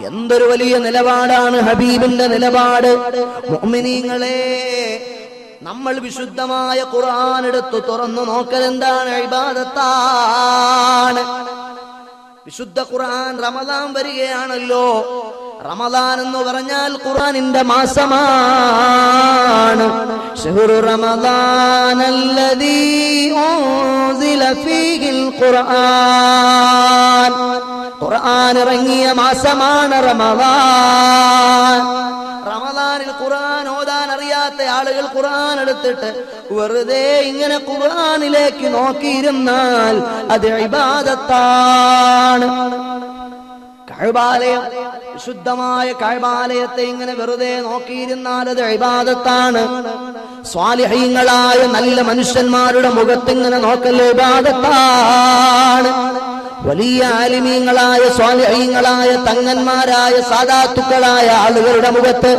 എന്തൊരു വലിയ നിലപാടാണ് ഹബീബിന്റെ നിലപാട്. മുഅ്മിനീങ്ങളെ, നമ്മൾ വിശുദ്ധമായ ഖുർആൻ എടുത്ത് തുറന്നു നോക്കൽ എന്താണ്? ഇബാദത്താണ്. വിശുദ്ധ ഖുർആൻ റമദാൻ വരികയാണല്ലോ. റമദാൻ എന്ന് പറഞ്ഞാൽ ഖുർആനിന്റെ മാസമാണ്. ശഹ്റു റമദാനല്ലദീ ഉൻസില ഫീഹിൽ ഖുർആൻ. ഖുർആൻ ഇറങ്ങിയ മാസമാണ് റമദാൻ. റമദാനിൽ ഖുർആൻ ഓതാൻ അറിയാത്ത ആളുകൾ ഖുർആൻ എടുത്തിട്ട് വെറുതെ ഇങ്ങനെ ഖുർആനിലേക്ക് നോക്കിയിരുന്നാൽ അത് ഇബാദത്താണ്. കഅബാലയം, വിശുദ്ധമായ കഅബാലയത്തെ ഇങ്ങനെ വെറുതെ നോക്കിയിരുന്നാൽ അത് ഇബാദത്താണ്. സ്വാലിഹീങ്ങളായ നല്ല മനുഷ്യന്മാരുടെ മുഖത്തിങ്ങനെ നോക്കൽ ഇബാദത്താണ്. വലിയ ആലിമീങ്ങളായ സ്വാലിഹീങ്ങളായ തങ്ങന്മാരായ സാദാത്തുക്കളായ ആളുകളുടെ മുഖത്ത്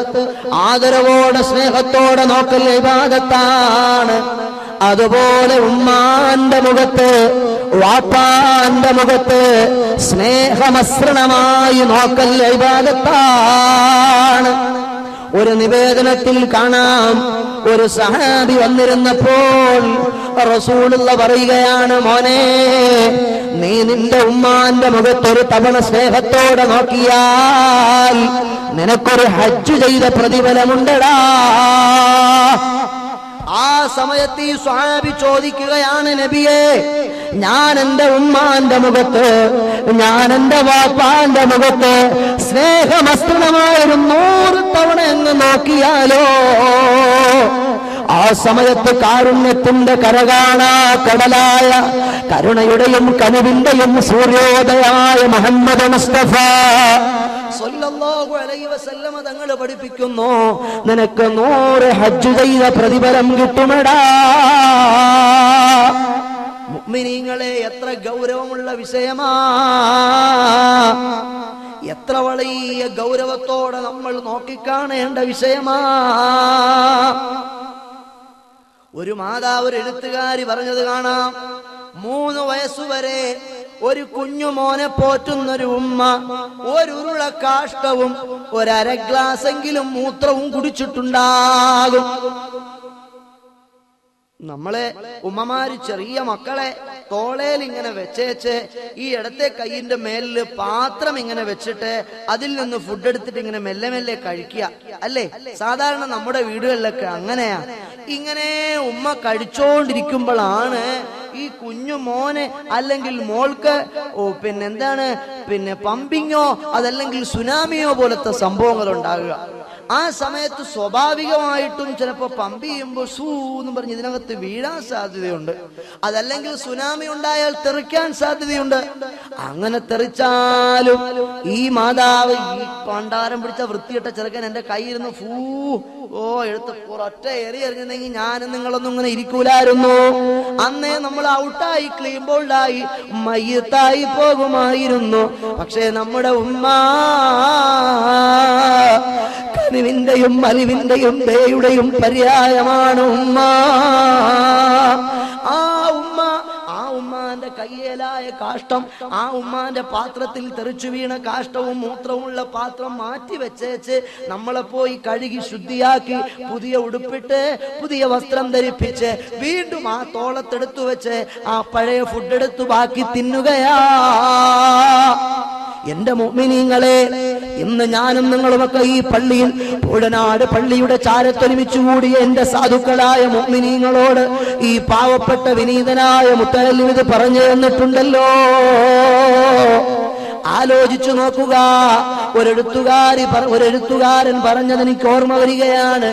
ആദരവോടെ സ്നേഹത്തോടെ നോക്കൽ ഇബാദത്താണ്. അതുപോലെ ഉമ്മാന്റെ മുഖത്ത്, വാപ്പാന്റെ മുഖത്ത് സ്നേഹമസൃണമായി നോക്കൽ ഇബാദത്താണ്. ഒരു നിവേദനത്തിൽ കാണാം, ഒരു സഹാബി വന്നിരുന്നപ്പോൾ റസൂലുള്ള പറയുകയാണ്, മോനെ, നീ നിന്റെ ഉമ്മാന്റെ മുഖത്തൊരു തവണ സ്നേഹത്തോടെ നോക്കിയാൽ നിനക്കൊരു ഹജ്ജ് ചെയ്ത പ്രതിഫലമുണ്ടടാ. ആ സമയത്ത് ഈ സ്വഹാബി ചോദിക്കുകയാണ്, നബിയേ, ഞാൻ എന്റെ ഉമ്മാന്റെ മുഖത്ത്, ഞാൻ എന്റെ വാപ്പാന്റെ മുഖത്ത് സ്നേഹമസ്തുണമായൊരു 100 തവണ അങ്ങ് നോക്കിയാലോ? ആ സമയത്ത് കാരുണ്യത്തിന്റെ കരകാണാ കടലായ കരുണയുടെയും കനിവിന്റെയും സൂര്യോദയമായ മുഹമ്മദ് മുസ്തഫ സല്ലല്ലാഹു അലൈഹി വസല്ലമ തങ്ങൾ പഠിപ്പിക്കുന്നു, നിനക്ക് 100 ഹജ്ജ് ചെയ്ത പ്രതിഫലം കിട്ടുമെടാ. മുഅ്മിനീങ്ങളെ, എത്ര ഗൗരവമുള്ള വിഷയമാ! എത്ര വലിയ ഗൗരവത്തോടെ നമ്മൾ നോക്കിക്കാണേണ്ട വിഷയമാ! ഒരു മാതാവ്, ഒരു എഴുത്തുകാരി പറഞ്ഞത് കാണാം, 3 വയസ്സുവരെ ഒരു കുഞ്ഞു മോനെ പോറ്റുന്നൊരു ഉമ്മ ഒരു ഉരുള കാഷ്ടവും 1/2 ഗ്ലാസെങ്കിലും മൂത്രവും കുടിച്ചിട്ടുണ്ടാകും. നമ്മളെ ഉമ്മമാര് ചെറിയ മക്കളെ തോളേൽ ഇങ്ങനെ വെച്ചേച്ച് ഈ ഇടത്തെ കൈയിന്റെ മേലില് പാത്രം ഇങ്ങനെ വെച്ചിട്ട് അതിൽ നിന്ന് ഫുഡ് എടുത്തിട്ട് ഇങ്ങനെ മെല്ലെ മെല്ലെ കഴിക്കുക അല്ലേ? സാധാരണ നമ്മുടെ വീടുകളിലൊക്കെ അങ്ങനെയാ. ഇങ്ങനെ ഉമ്മ കഴിച്ചോണ്ടിരിക്കുമ്പോഴാണ് ഈ കുഞ്ഞു മോന് അല്ലെങ്കിൽ മോൾക്ക് പിന്നെന്താണ് പമ്പിങ്ങോ അതല്ലെങ്കിൽ സുനാമിയോ പോലത്തെ സംഭവങ്ങൾ ഉണ്ടാകുക. ആ സമയത്ത് സ്വാഭാവികമായിട്ടും ചിലപ്പോ പമ്പ് ചെയ്യുമ്പോൾ സൂ എന്ന് പറഞ്ഞ് ഇതിനകത്ത് വീഴാൻ സാധ്യതയുണ്ട്. അതല്ലെങ്കിൽ സുനാമി ഉണ്ടായാൽ തെറിക്കാൻ സാധ്യതയുണ്ട്. അങ്ങനെ തെറിച്ചാലും ഈ മാതാവ് ഈ പണ്ടാരം പിടിച്ച വൃത്തിയിട്ട ചെറുക്കൻ എന്റെ കയ്യിരുന്ന് എടുത്ത് ഒറ്റ എറിഞ്ഞെങ്കിൽ ഞാനും നിങ്ങളൊന്നും ഇങ്ങനെ ഇരിക്കൂലായിരുന്നു. അന്നേ നമ്മൾ ഔട്ടായി ക്ലീൻ ബോൾഡായി മയ്യത്തായി പോകുമായിരുന്നു. പക്ഷേ നമ്മുടെ ഉമ്മ കനിവിന്റെയും അലിവിന്റെയും ദയയുടെയും പര്യായമാണ് ഉമ്മ. ആ ഉമ്മാന്റെ കയ്യേലായ കാഷ്ടം, ആ ഉമ്മാന്റെ പാത്രത്തിൽ തെറിച്ചു വീണ കാഷ്ടവും മൂത്രവും ഉള്ള പാത്രം മാറ്റി വെച്ചേച്ച് നമ്മളെ പോയി കഴുകി ശുദ്ധിയാക്കി പുതിയ ഉടുപ്പിട്ട് പുതിയ വസ്ത്രം ധരിപ്പിച്ച് വീണ്ടും ആ തോളത്തെടുത്തു വെച്ച് ആ പഴയ ഫുഡ് എടുത്തു ബാക്കി തിന്നുകയാ. എന്റെ മുഅ്മിനീങ്ങളെ, ഇന്ന് ഞാനും നിങ്ങളുമൊക്കെ ഈ പള്ളിയിൽ പൂടനാട് പള്ളിയുടെ ചാരത്തൊരുമിച്ചു കൂടിയ എന്റെ സാധുക്കളായ മുഅ്മിനീങ്ങളോട് ഈ പാവപ്പെട്ട വിനീതനായ മുത്തഅല്ലിം ഇത് പറഞ്ഞു തന്നിട്ടുണ്ടല്ലോ. ആലോചിച്ചു നോക്കുക. ഒരെഴുത്തുകാരൻ പറഞ്ഞത് എനിക്ക് ഓർമ്മ വരികയാണ്.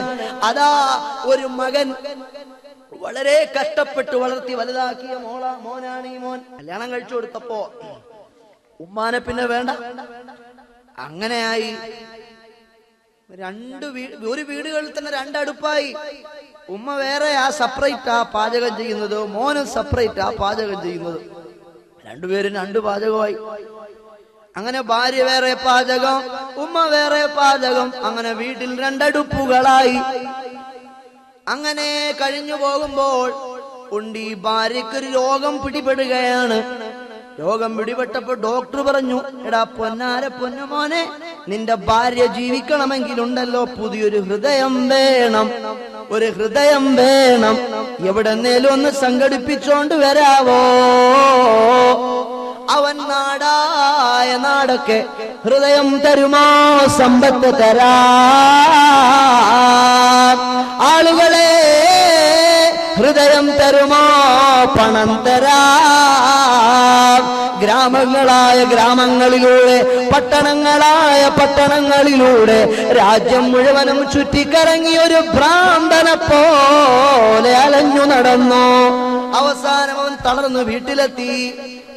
അതാ ഒരു മകൻ വളരെ കഷ്ടപ്പെട്ട് വളർത്തി വലുതാക്കിയ മോനാണ് ഈ മോൻ. കല്യാണം കഴിച്ചു കൊടുത്തപ്പോ ഉമ്മാനെ പിന്നെ വേണ്ട, അങ്ങനെയായി. ഒരു വീടുകളിൽ തന്നെ രണ്ടടുപ്പായി. ഉമ്മ വേറെ സെപ്പറേറ്റ് പാചകം ചെയ്യുന്നത്, മോനും സെപ്പറേറ്റ് പാചകം ചെയ്യുന്നത്. രണ്ടുപേരും രണ്ട് പാചകമായി. അങ്ങനെ ഭാര്യ വേറെ പാചകം, ഉമ്മ വേറെ പാചകം. അങ്ങനെ വീട്ടിൽ രണ്ടടുപ്പുകളായി. അങ്ങനെ കഴിഞ്ഞു പോകുമ്പോൾ ഈ ഭാര്യക്കൊരു രോഗം പിടിപെടുകയാണ്. രോഗം പിടിപെട്ടപ്പോ ഡോക്ടർ പറഞ്ഞു, എടാ പൊന്നുമോനെ, നിന്റെ ഭാര്യ ജീവിക്കണമെങ്കിലുണ്ടല്ലോ പുതിയൊരു ഹൃദയം വേണം, ഒരു ഹൃദയം വേണം. എവിടെന്നേലും ഒന്ന് സംഘടിപ്പിച്ചോണ്ട് വരാവോ? അവൻ നാടായ നാടൊക്കെ ഹൃദയം തരുമോ? സമ്പത്ത് തരാ. ആളുകളെ, ഹൃദയം തരുമോ? പണം തരാ. ഗ്രാമങ്ങളായ ഗ്രാമങ്ങളിലൂടെ, പട്ടണങ്ങളായ പട്ടണങ്ങളിലൂടെ രാജ്യം മുഴുവനും ചുറ്റിക്കറങ്ങി ഒരു ഭ്രാന്തനെ പോലെ അലഞ്ഞു നടന്നു. അവസാനം അവൻ തളർന്നു വീട്ടിലെത്തി.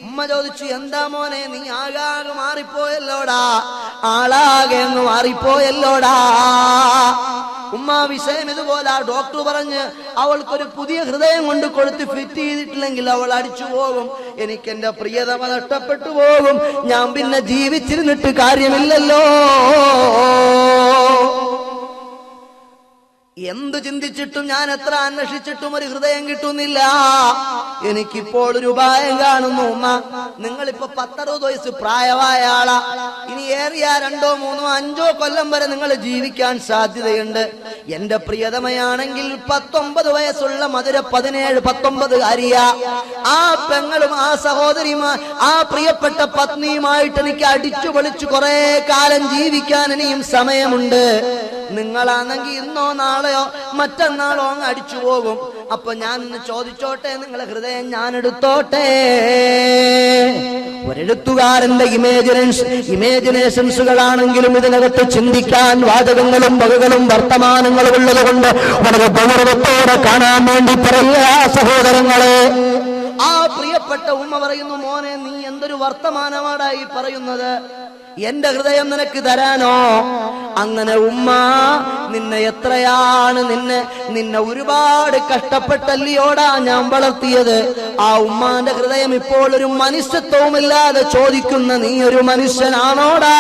ഉമ്മ ചോദിച്ചു, എന്താ മോനെ, നീ ആകാകെ മാറിപ്പോയല്ലോടാ, ആളാകെ അങ്ങ് മാറിപ്പോയല്ലോടാ. ഉമ്മ വിഷയം ഇതുപോലെ ഡോക്ടർ പറഞ്ഞ് അവൾക്കൊരു പുതിയ ഹൃദയം കൊണ്ട് കൊടുത്ത് ഫിറ്റ് ചെയ്തിട്ടില്ലെങ്കിൽ അവൾ അടിച്ചു പോകും, എനിക്ക് എന്റെ പ്രിയതമ നഷ്ടപ്പെട്ടു പോകും, ഞാൻ പിന്നെ ജീവിച്ചിരുന്നിട്ട് കാര്യമില്ലല്ലോ. എന്ത് ചിന്തിച്ചിട്ടും, ഞാൻ എത്ര അന്വേഷിച്ചിട്ടും ഒരു ഹൃദയം കിട്ടുന്നില്ല. എനിക്കിപ്പോൾ ഒരു ഉപായം കാണുന്നു. ഉമ്മ, നിങ്ങളിപ്പോ 10-60 വയസ്സ് പ്രായമായ ആളാ. ഇനി ഏറിയ 2, 3, 5 കൊല്ലം വരെ നിങ്ങൾ ജീവിക്കാൻ സാധ്യതയുണ്ട്. എന്റെ പ്രിയതമയാണെങ്കിൽ 19 വയസ്സുള്ള മധുര 17-19 അറിയ ആ പെങ്ങളും ആ സഹോദരിമാർ ആ പ്രിയപ്പെട്ട പത്നിയുമായിട്ട് എനിക്ക് അടിച്ചു പൊളിച്ചു കുറെ കാലം ജീവിക്കാൻ ഇനിയും സമയമുണ്ട്. നിങ്ങളാണെങ്കിൽ ഇന്നോ നാളെയോ മറ്റന്നാളോ അങ്ങ് അടിച്ചു പോകും. അപ്പൊ ഞാൻ ചോദിച്ചോട്ടെ, നിങ്ങളെ ഹൃദയം ഞാൻ എടുത്തോട്ടെ? ഒരെഴുത്തുകാരന്റെ ഇമേജിനേഷൻസുകളാണെങ്കിലും ഇതിനകത്ത് ചിന്തിക്കാൻ വാചകങ്ങളും വകകളും വർത്തമാനങ്ങളും ഉള്ളത് കൊണ്ട് വളരെ ഗൗരവത്തോടെ കാണാൻ വേണ്ടി പറയുക സഹോദരങ്ങളെ. ആ പ്രിയപ്പെട്ട ഉമ്മ പറയുന്നു, മോനെ, നീ എന്തൊരു വർത്തമാനമാടായി പറയുന്നത്? എന്റെ ഹൃദയം നിനക്ക് തരാനോ? അങ്ങനെ ഉമ്മ, നിന്നെ എത്രയാണ് നിന്നെ ഒരുപാട് കഷ്ടപ്പെട്ടല്ലിയോടാ ഞാൻ വളർത്തിയത്. ആ ഉമ്മാന്റെ ഹൃദയം ഇപ്പോൾ ഒരു മനുഷ്യത്വവുമില്ലാതെ ചോദിക്കുന്ന, നീ ഒരു മനുഷ്യനാണോടാ?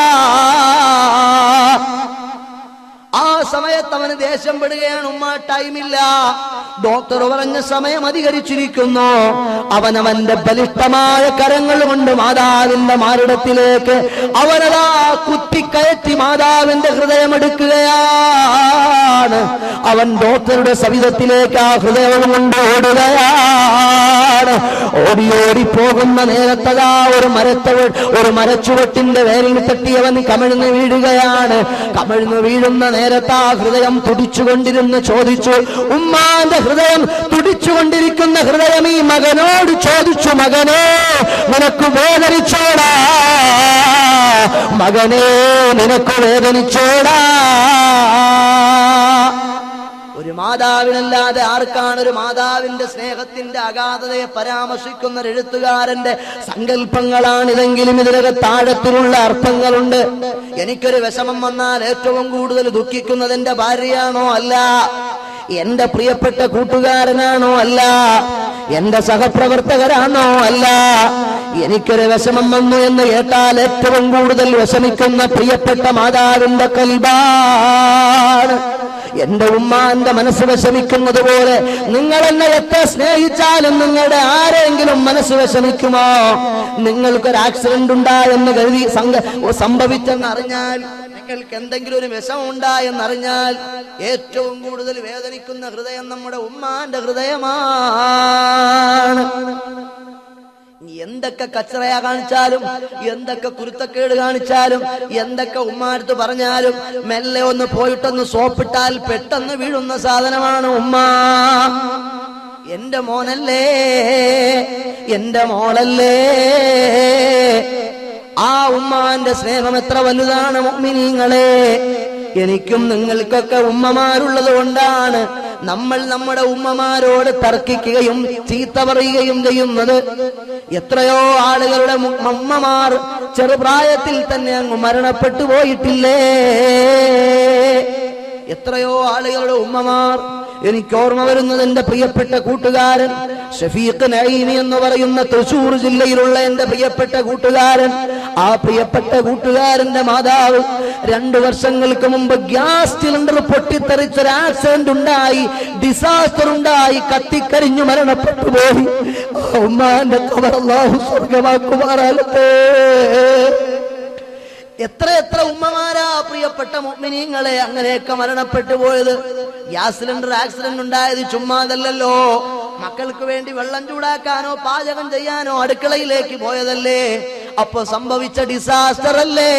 ആ സമയത്ത് അവൻ മകന് ദേഷ്യം പെടുകയാണ്. ഉമ്മ ടൈമില്ല, ഡോക്ടർ പറഞ്ഞ സമയം അധികരിച്ചിരിക്കുന്നു. അവനവന്റെ ബലിഷ്ഠമായ കരങ്ങൾ കൊണ്ട് മാതാവിന്റെ മാറിടത്തിലേക്ക് അവനതാ കുത്തിക്കയറ്റി മാതാവിന്റെ ഹൃദയമെടുക്കുകയാണ്. അവൻ ഡോക്ടറുടെ സവിധത്തിലേക്ക് ആ ഹൃദയം കൊണ്ട് ഓടുകയാണ്. ഓടി ഓടി പോകുന്ന നേരത്തതാ ഒരു മരച്ചുവട്ടിന്റെ വേരിൽ തട്ടി അവൻ കമിഴ്ന്ന് വീഴുകയാണ്. കമിഴ്ന്ന് വീഴുന്ന നേരത്ത് ആ ഹൃദയം തുടിച്ചുകൊണ്ടിരുന്ന് ചോദിച്ചു, ഉമ്മാന്റെ ഹൃദയം തുടിച്ചുകൊണ്ടിരിക്കുന്ന ഹൃദയം ഈ മകനോട് ചോദിച്ചു, മകനെ നിനക്ക് വേദനിച്ചോടാ, മകനെ നിനക്ക് വേദനിച്ചോടാ. ഒരു മാതാവിനല്ലാതെ ആർക്കാണ് ഒരു മാതാവിന്റെ സ്നേഹത്തിന്റെ അഗാധതയെ പരാമർശിക്കുന്ന ഒരു എഴുത്തുകാരന്റെ സങ്കല്പങ്ങളാണിതെങ്കിലും ഇതിനകത്ത് ആഴത്തിലുള്ള അർത്ഥങ്ങളുണ്ട്. എനിക്കൊരു വിഷമം വന്നാൽ ഏറ്റവും കൂടുതൽ ദുഃഖിക്കുന്നത് എന്റെ ഭാര്യയാണോ? അല്ല. എന്റെ പ്രിയപ്പെട്ട കൂട്ടുകാരനാണോ? അല്ല. എന്റെ സഹപ്രവർത്തകരാണോ? അല്ല. എനിക്കൊരു വിഷമം വന്നു എന്ന് കേട്ടാൽ ഏറ്റവും കൂടുതൽ വിഷമിക്കുന്ന പ്രിയപ്പെട്ട മാതാവിന്റെ കൽബാണ്. എന്റെ ഉമ്മാന്റെ മനസ്സ് വിഷമിക്കുന്നത് പോലെ നിങ്ങൾ എന്നെ എത്ര സ്നേഹിച്ചാലും നിങ്ങളുടെ ആരെങ്കിലും മനസ്സ് വിഷമിക്കുമോ? നിങ്ങൾക്കൊരു ആക്സിഡന്റ് ഉണ്ടായെന്ന് കരുതി സംഭവിച്ചെന്നറിഞ്ഞാൽ, നിങ്ങൾക്ക് എന്തെങ്കിലും ഒരു വിഷമം ഉണ്ടായെന്നറിഞ്ഞാൽ ഏറ്റവും കൂടുതൽ വേദനിക്കുന്ന ഹൃദയം നമ്മുടെ ഉമ്മാന്റെ ഹൃദയമാണ്. എന്തൊക്കെ കച്ചറയാ കാണിച്ചാലും, എന്തൊക്കെ കുരുത്തക്കേട് കാണിച്ചാലും, എന്തൊക്കെ ഉമ്മാടുത്ത് പറഞ്ഞാലും മെല്ലെ ഒന്ന് പോയിട്ടൊന്ന് സോപ്പിട്ടാൽ പെട്ടെന്ന് വീഴുന്ന സാധനമാണ് ഉമ്മ. എന്റെ മോനല്ലേ, എന്റെ മോളല്ലേ, ആ ഉമ്മാന്റെ സ്നേഹം എത്ര വലുതാണ് മുഅ്മിനീങ്ങളെ. എനിക്കും നിങ്ങൾക്കൊക്കെ ഉമ്മമാരുള്ളത് കൊണ്ടാണ് നമ്മൾ നമ്മുടെ ഉമ്മമാരോട് തർക്കിക്കുകയും ചീത്ത പറയുകയും ചെയ്യുന്നത്. എത്രയോ ആളുകളുടെ ഉമ്മമാർ ചെറുപ്രായത്തിൽ തന്നെ അങ്ങ് മരണപ്പെട്ടു പോയിട്ടില്ലേ? എത്രയോ ആളുകളുടെ ഉമ്മമാർ. എനിക്ക് ഓർമ്മ വരുന്നത് എന്റെ പ്രിയപ്പെട്ട കൂട്ടുകാരൻ ഷഫീഖ് നഈമി എന്ന് പറയുന്ന തൃശൂർ ജില്ലയിലുള്ള എന്റെ പ്രിയപ്പെട്ട കൂട്ടുകാരൻ. ആ പ്രിയപ്പെട്ട കൂട്ടുകാരന്റെ മാതാവ് 2 വർഷങ്ങൾക്ക് മുമ്പ് ഗ്യാസ് സിലിണ്ടർ പൊട്ടിത്തെറിച്ചൊരു ആക്സിഡന്റ് ഉണ്ടായി, ഡിസാസ്റ്റർ ഉണ്ടായി, കത്തിക്കരിഞ്ഞു മരണപ്പെട്ടു പോയി. ഉമ്മാന്റെ ഖബർ അല്ലാഹു സ്വർഗ്ഗമാക്കുമാറാകട്ടെ. എത്ര എത്ര ഉമ്മമാരാ പ്രിയപ്പെട്ട മുഅ്മിനീങ്ങളെ അങ്ങനെയൊക്കെ മരണപ്പെട്ടു പോയത്. ഗ്യാസ് സിലിണ്ടർ ആക്സിഡന്റ് ഉണ്ടായത് ചുമ്മാതല്ലല്ലോ. മക്കൾക്ക് വേണ്ടി വെള്ളം ചൂടാക്കാനോ പാചകം ചെയ്യാനോ അടുക്കളയിലേക്ക് പോയതല്ലേ. അപ്പൊ സംഭവിച്ച ഡിസാസ്റ്റർ അല്ലേ.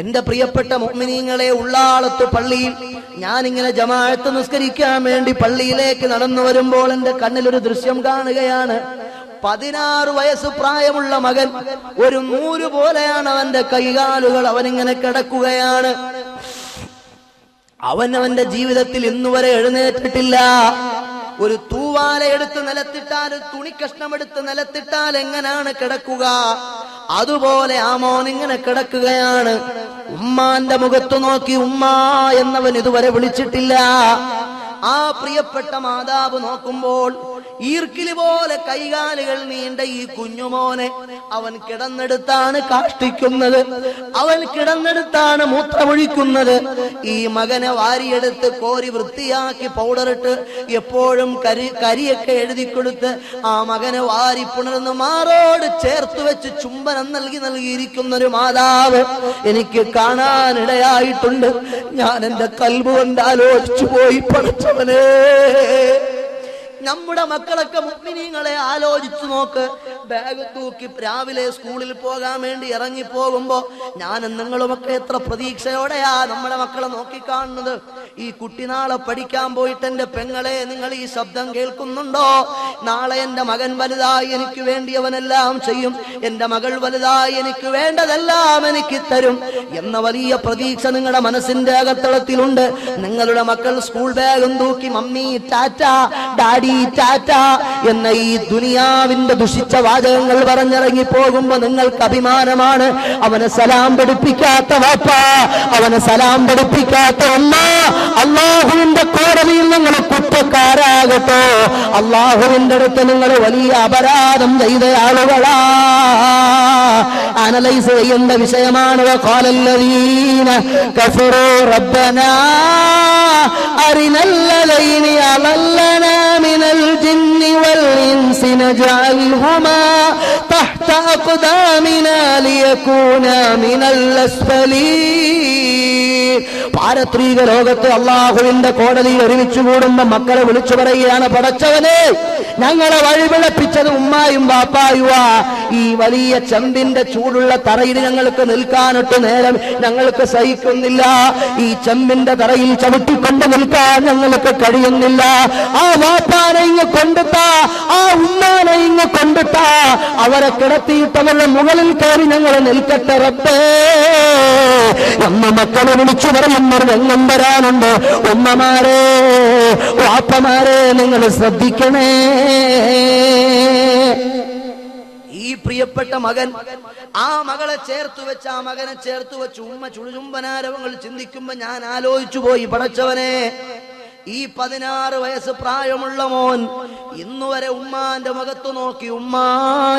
എന്റെ പ്രിയപ്പെട്ട മുഅ്മിനീങ്ങളെ, ഉള്ളാളത്ത് പള്ളിയിൽ ഞാനിങ്ങനെ ജമാഅത്ത് നിസ്കരിക്കാൻ വേണ്ടി പള്ളിയിലേക്ക് നടന്നു വരുമ്പോൾ എന്റെ കണ്ണിലൊരു ദൃശ്യം കാണുകയാണ്. 16 വയസ്സ് പ്രായമുള്ള മകൻ, ഒരു നൂല് പോലെയാണ് അവന്റെ കൈകാലുകൾ. അവനിങ്ങനെ കിടക്കുകയാണ്. അവന്റെ ജീവിതത്തിൽ ഇന്നുവരെ എഴുന്നേറ്റിട്ടില്ല. ഒരു തൂവാല എടുത്ത് നിലത്തിട്ടാൽ, ഒരു തുണിക്കഷ്ണം എടുത്ത് നിലത്തിട്ടാൽ എങ്ങനെയാണ് കിടക്കുക, അതുപോലെ ആ മോൻ ഇങ്ങനെ കിടക്കുകയാണ്. ഉമ്മാന്റെ മുഖത്ത് നോക്കി ഉമ്മ എന്നവൻ ഇതുവരെ വിളിച്ചിട്ടില്ല. ആ പ്രിയപ്പെട്ട മാതാവ് നോക്കുമ്പോൾ ഈർക്കിലി പോലെ കൈകാലുകൾ നീണ്ട ഈ കുഞ്ഞുമോനെ അവൻ കിടന്നെടുത്താണ് കാഷ്ടിക്കുന്നത്, അവൻ കിടന്നെടുത്താണ് മൂത്രമൊഴിക്കുന്നത്. ഈ മകനെ വാരിയെടുത്ത് കോരി വൃത്തിയാക്കി പൗഡറിട്ട് എപ്പോഴും കരിയൊക്കെ എഴുതി കൊടുത്ത് ആ മകനെ വാരി പുണർന്ന് മാറോട് ചേർത്ത് വെച്ച് ചുംബനം നൽകിയിരിക്കുന്ന ഒരു മാതാവ് എനിക്ക് കാണാനിടയായിട്ടുണ്ട്. ഞാൻ എന്റെ കൽബ് കൊണ്ട് ആലോചിച്ചു പോയി, പഠിച്ചവനെ. നമ്മുടെ മക്കളൊക്കെ മുഅ്മിനീങ്ങളെ ആലോചിച്ചു നോക്ക്. ബാഗ് തൂക്കി രാവിലെ സ്കൂളിൽ പോകാൻ വേണ്ടി ഇറങ്ങി പോകുമ്പോ ഞാനും നിങ്ങളുമൊക്കെ എത്ര പ്രതീക്ഷയോടെയാ നമ്മുടെ മക്കളെ നോക്കിക്കാണുന്നത്. ഈ കുട്ടി നാളെ പഠിക്കാൻ പോയിട്ട് എന്റെ പെങ്ങളെ, നിങ്ങൾ ഈ ശബ്ദം കേൾക്കുന്നുണ്ടോ? നാളെ എന്റെ മകൻ വലുതായി എനിക്ക് വേണ്ടിയവനെല്ലാം ചെയ്യും, എന്റെ മകൾ വലുതായി എനിക്ക് വേണ്ടതെല്ലാം എനിക്ക് തരും എന്ന വലിയ പ്രതീക്ഷ നിങ്ങളുടെ മനസ്സിന്റെ അകത്തളത്തിലുണ്ട്. നിങ്ങളുടെ മക്കൾ സ്കൂൾ ബാഗും തൂക്കി മമ്മി ടാറ്റ, ഡാഡി ടാറ്റ എന്ന ഈ ദുനിയാവിന്റെ ദുഷിച്ച വാചകങ്ങൾ പറഞ്ഞിറങ്ങി പോകുമ്പോ നിങ്ങൾക്ക് അഭിമാനമാണ്. അവനെ സലാം പഠിപ്പിക്കാത്ത വാപ്പ, അവനെ സലാം പഠിപ്പിക്കാത്ത ഉമ്മ, അള്ളാഹുവിന്റെ കോടതിയിൽ നിങ്ങൾ കുറ്റക്കാരാകട്ടോ, അള്ളാഹുവിന്റെ അടുത്ത് നിങ്ങൾ വലിയ അപരാധം ചെയ്ത ആളുകളാ. അനലൈസ് ചെയ്യേണ്ട വിഷയമാണ്. ഖാലല്ലദീന കഫറൂ റബ്ബനാ അരിനല്ലദീന അളല്ലനാ മിനൽ ജിന്നി വൽ ഇൻസി നജഅൽഹുമാ തഹ്ത അഖ്ദാമിനാ ലിയകൂനാ മിനൽ അസ്ഫലീൻ. പാരത്രിക ലോകത്ത് അള്ളാഹുവിന്റെ കോടതിയിൽ ഒരുമിച്ച് കൂടുമ്പോ മക്കളെ വിളിച്ചു പറയുകയാണ്, പടച്ചവനെ ഞങ്ങളെ വഴിപിഴപ്പിച്ചത് ഉമ്മായും ബാപ്പായുവാ. ഈ വലിയ ചെമ്പിന്റെ ചൂടുള്ള തറയിൽ ഞങ്ങൾക്ക് നിൽക്കാനൊട്ട് നേരം ഞങ്ങൾക്ക് സഹിക്കുന്നില്ല. ഈ ചെമ്പിന്റെ തറയിൽ ചവിട്ടിക്കൊണ്ട് നിൽക്കാൻ ഞങ്ങൾക്ക് കഴിയുന്നില്ല. ആ ബാപ്പാനെ ഇങ്ങ് കൊണ്ടിട്ടാ, ആ ഉമ്മാനെ ഇങ്ങ് കൊണ്ടിട്ടാ, അവരെ കിടത്തിയിട്ടവരുടെ മുകളിൽ കയറി ഞങ്ങൾ നിൽക്കട്ടെ റബ്ബേ എന്ന മക്കളെ വിളിച്ചു പറയുന്നവർ രംഗം വരാനുണ്ട്. ഉമ്മമാരെ വാപ്പമാരെ നിങ്ങൾ ശ്രദ്ധിക്കണേ. ഈ പ്രിയപ്പെട്ട മകൻ, ആ മകളെ ചേർത്തു വെച്ച്, ആ മകനെ ചേർത്തു വെച്ച് ഉമ്മ ചുടുചുംബനാരവങ്ങൾ ചിന്തിക്കുമ്പോ ഞാൻ ആലോചിച്ചു പോയി, പടച്ചവനെ ഈ 16 വയസ്സ് പ്രായമുള്ള മോൻ ഇന്നുവരെ ഉമ്മാന്റെ മുഖത്ത് നോക്കി ഉമ്മ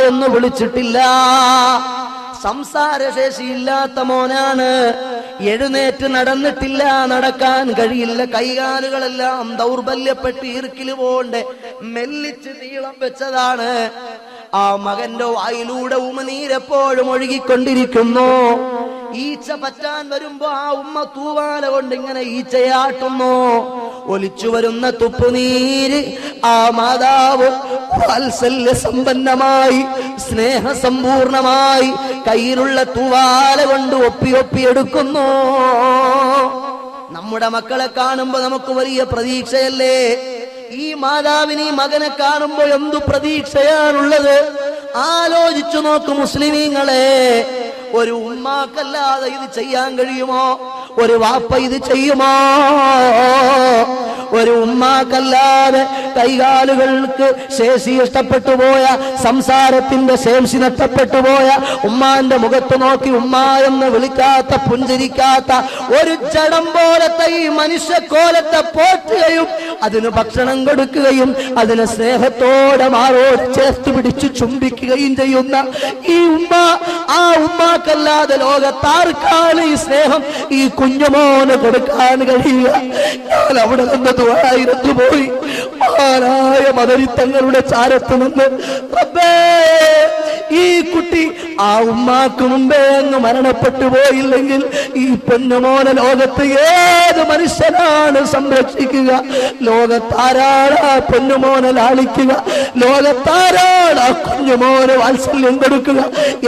എന്ന് വിളിച്ചിട്ടില്ല. സംസാരശേഷി ഇല്ലാത്ത മോനാണ്. എഴുന്നേറ്റ് നടന്നിട്ടില്ല, നടക്കാൻ കഴിയില്ല. കൈകാലുകളെല്ലാം ദൗർബല്യപ്പെട്ട് ഈർക്കില് പോണ്ട് മെല്ലിച്ച് നീളം വെച്ചതാണ്. ആ മകന്റെ വായിലൂടെ ഉമനീരെപ്പോഴും ഒഴുകിക്കൊണ്ടിരിക്കുന്നു. ഈച്ച പറ്റാൻ വരുമ്പോ ആ ഉമ്മ തൂവാല കൊണ്ട് ഇങ്ങനെ ഈച്ചയാട്ടുന്നു. ഒലിച്ചു വരുന്ന തുപ്പുനീര് ആ മാതാവ് വാത്സല്യ സമ്പന്നമായി സ്നേഹസമ്പൂർണമായി കയ്യിലുള്ള തൂവാല കൊണ്ട് ഒപ്പിയെടുക്കുന്നു. നമ്മുടെ മക്കളെ കാണുമ്പോ നമുക്ക് വലിയ പ്രതീക്ഷയല്ലേ? ഈ മാതാവിന് ഈ മകനെ കാണുമ്പോ എന്തു പ്രതീക്ഷയാണുള്ളത്? ആലോചിച്ചു നോക്കൂ മുസ്ലിമീങ്ങളെ. ഒരു ഉമ്മാക്കല്ലാതെ ഇത് ചെയ്യാൻ കഴിയുമോ? ഒരു വാപ്പ ഇത് ചെയ്യുമോ? ഒരു ഉമ്മാക്കല്ലാതെ കൈകാലുകൾക്ക് ശേഷി ഇഷ്ടപ്പെട്ടു പോയ, സംസാരത്തിന്റെ ശേഷി നഷ്ടപ്പെട്ടു പോയ, ഉമ്മാന്റെ മുഖത്ത് നോക്കി ഉമ്മ എന്ന് വിളിക്കാത്ത, പുഞ്ചിരിക്കാത്ത ഒരു ജഡം പോലത്തെ ഈ മനുഷ്യക്കോലത്തെ പോറ്റുകയും അതിന് ഭക്ഷണം കൊടുക്കുകയും അതിന് സ്നേഹത്തോടെ മാറോട് ചേർത്ത് പിടിച്ചു ചുംബിക്കുകയും ചെയ്യുന്ന ഈ ഉമ്മ, ആ ഉമ്മാക്കല്ലാതെ ലോകത്താർക്കാണ് ഈ സ്നേഹം ഈ കുഞ്ഞുമോന് കൊടുക്കാൻ കഴിയുക? ഞാൻ അവിടെ നിന്ന് ദുആയിരുന്നു പോയി. മഹാനായ മദരിത്തങ്ങളുടെ ചാരത്ത് നിന്ന് റബ്ബേ ഈ കുട്ടി ആ ഉമ്മാക്ക് മുമ്പേ അങ്ങ് മരണപ്പെട്ടു പോയില്ലെങ്കിൽ ഈ പൊന്നുമോനെ ലോകത്ത് ഏത് മനുഷ്യനാണ് സംരക്ഷിക്കുക? ലോകത്താരാണ് ആ പൊന്നുമോനെ ലാളിക്കുക? ലോകത്താരാണ് ആ കുഞ്ഞുമോന് വാത്സല്യം കൊടുക്കുക?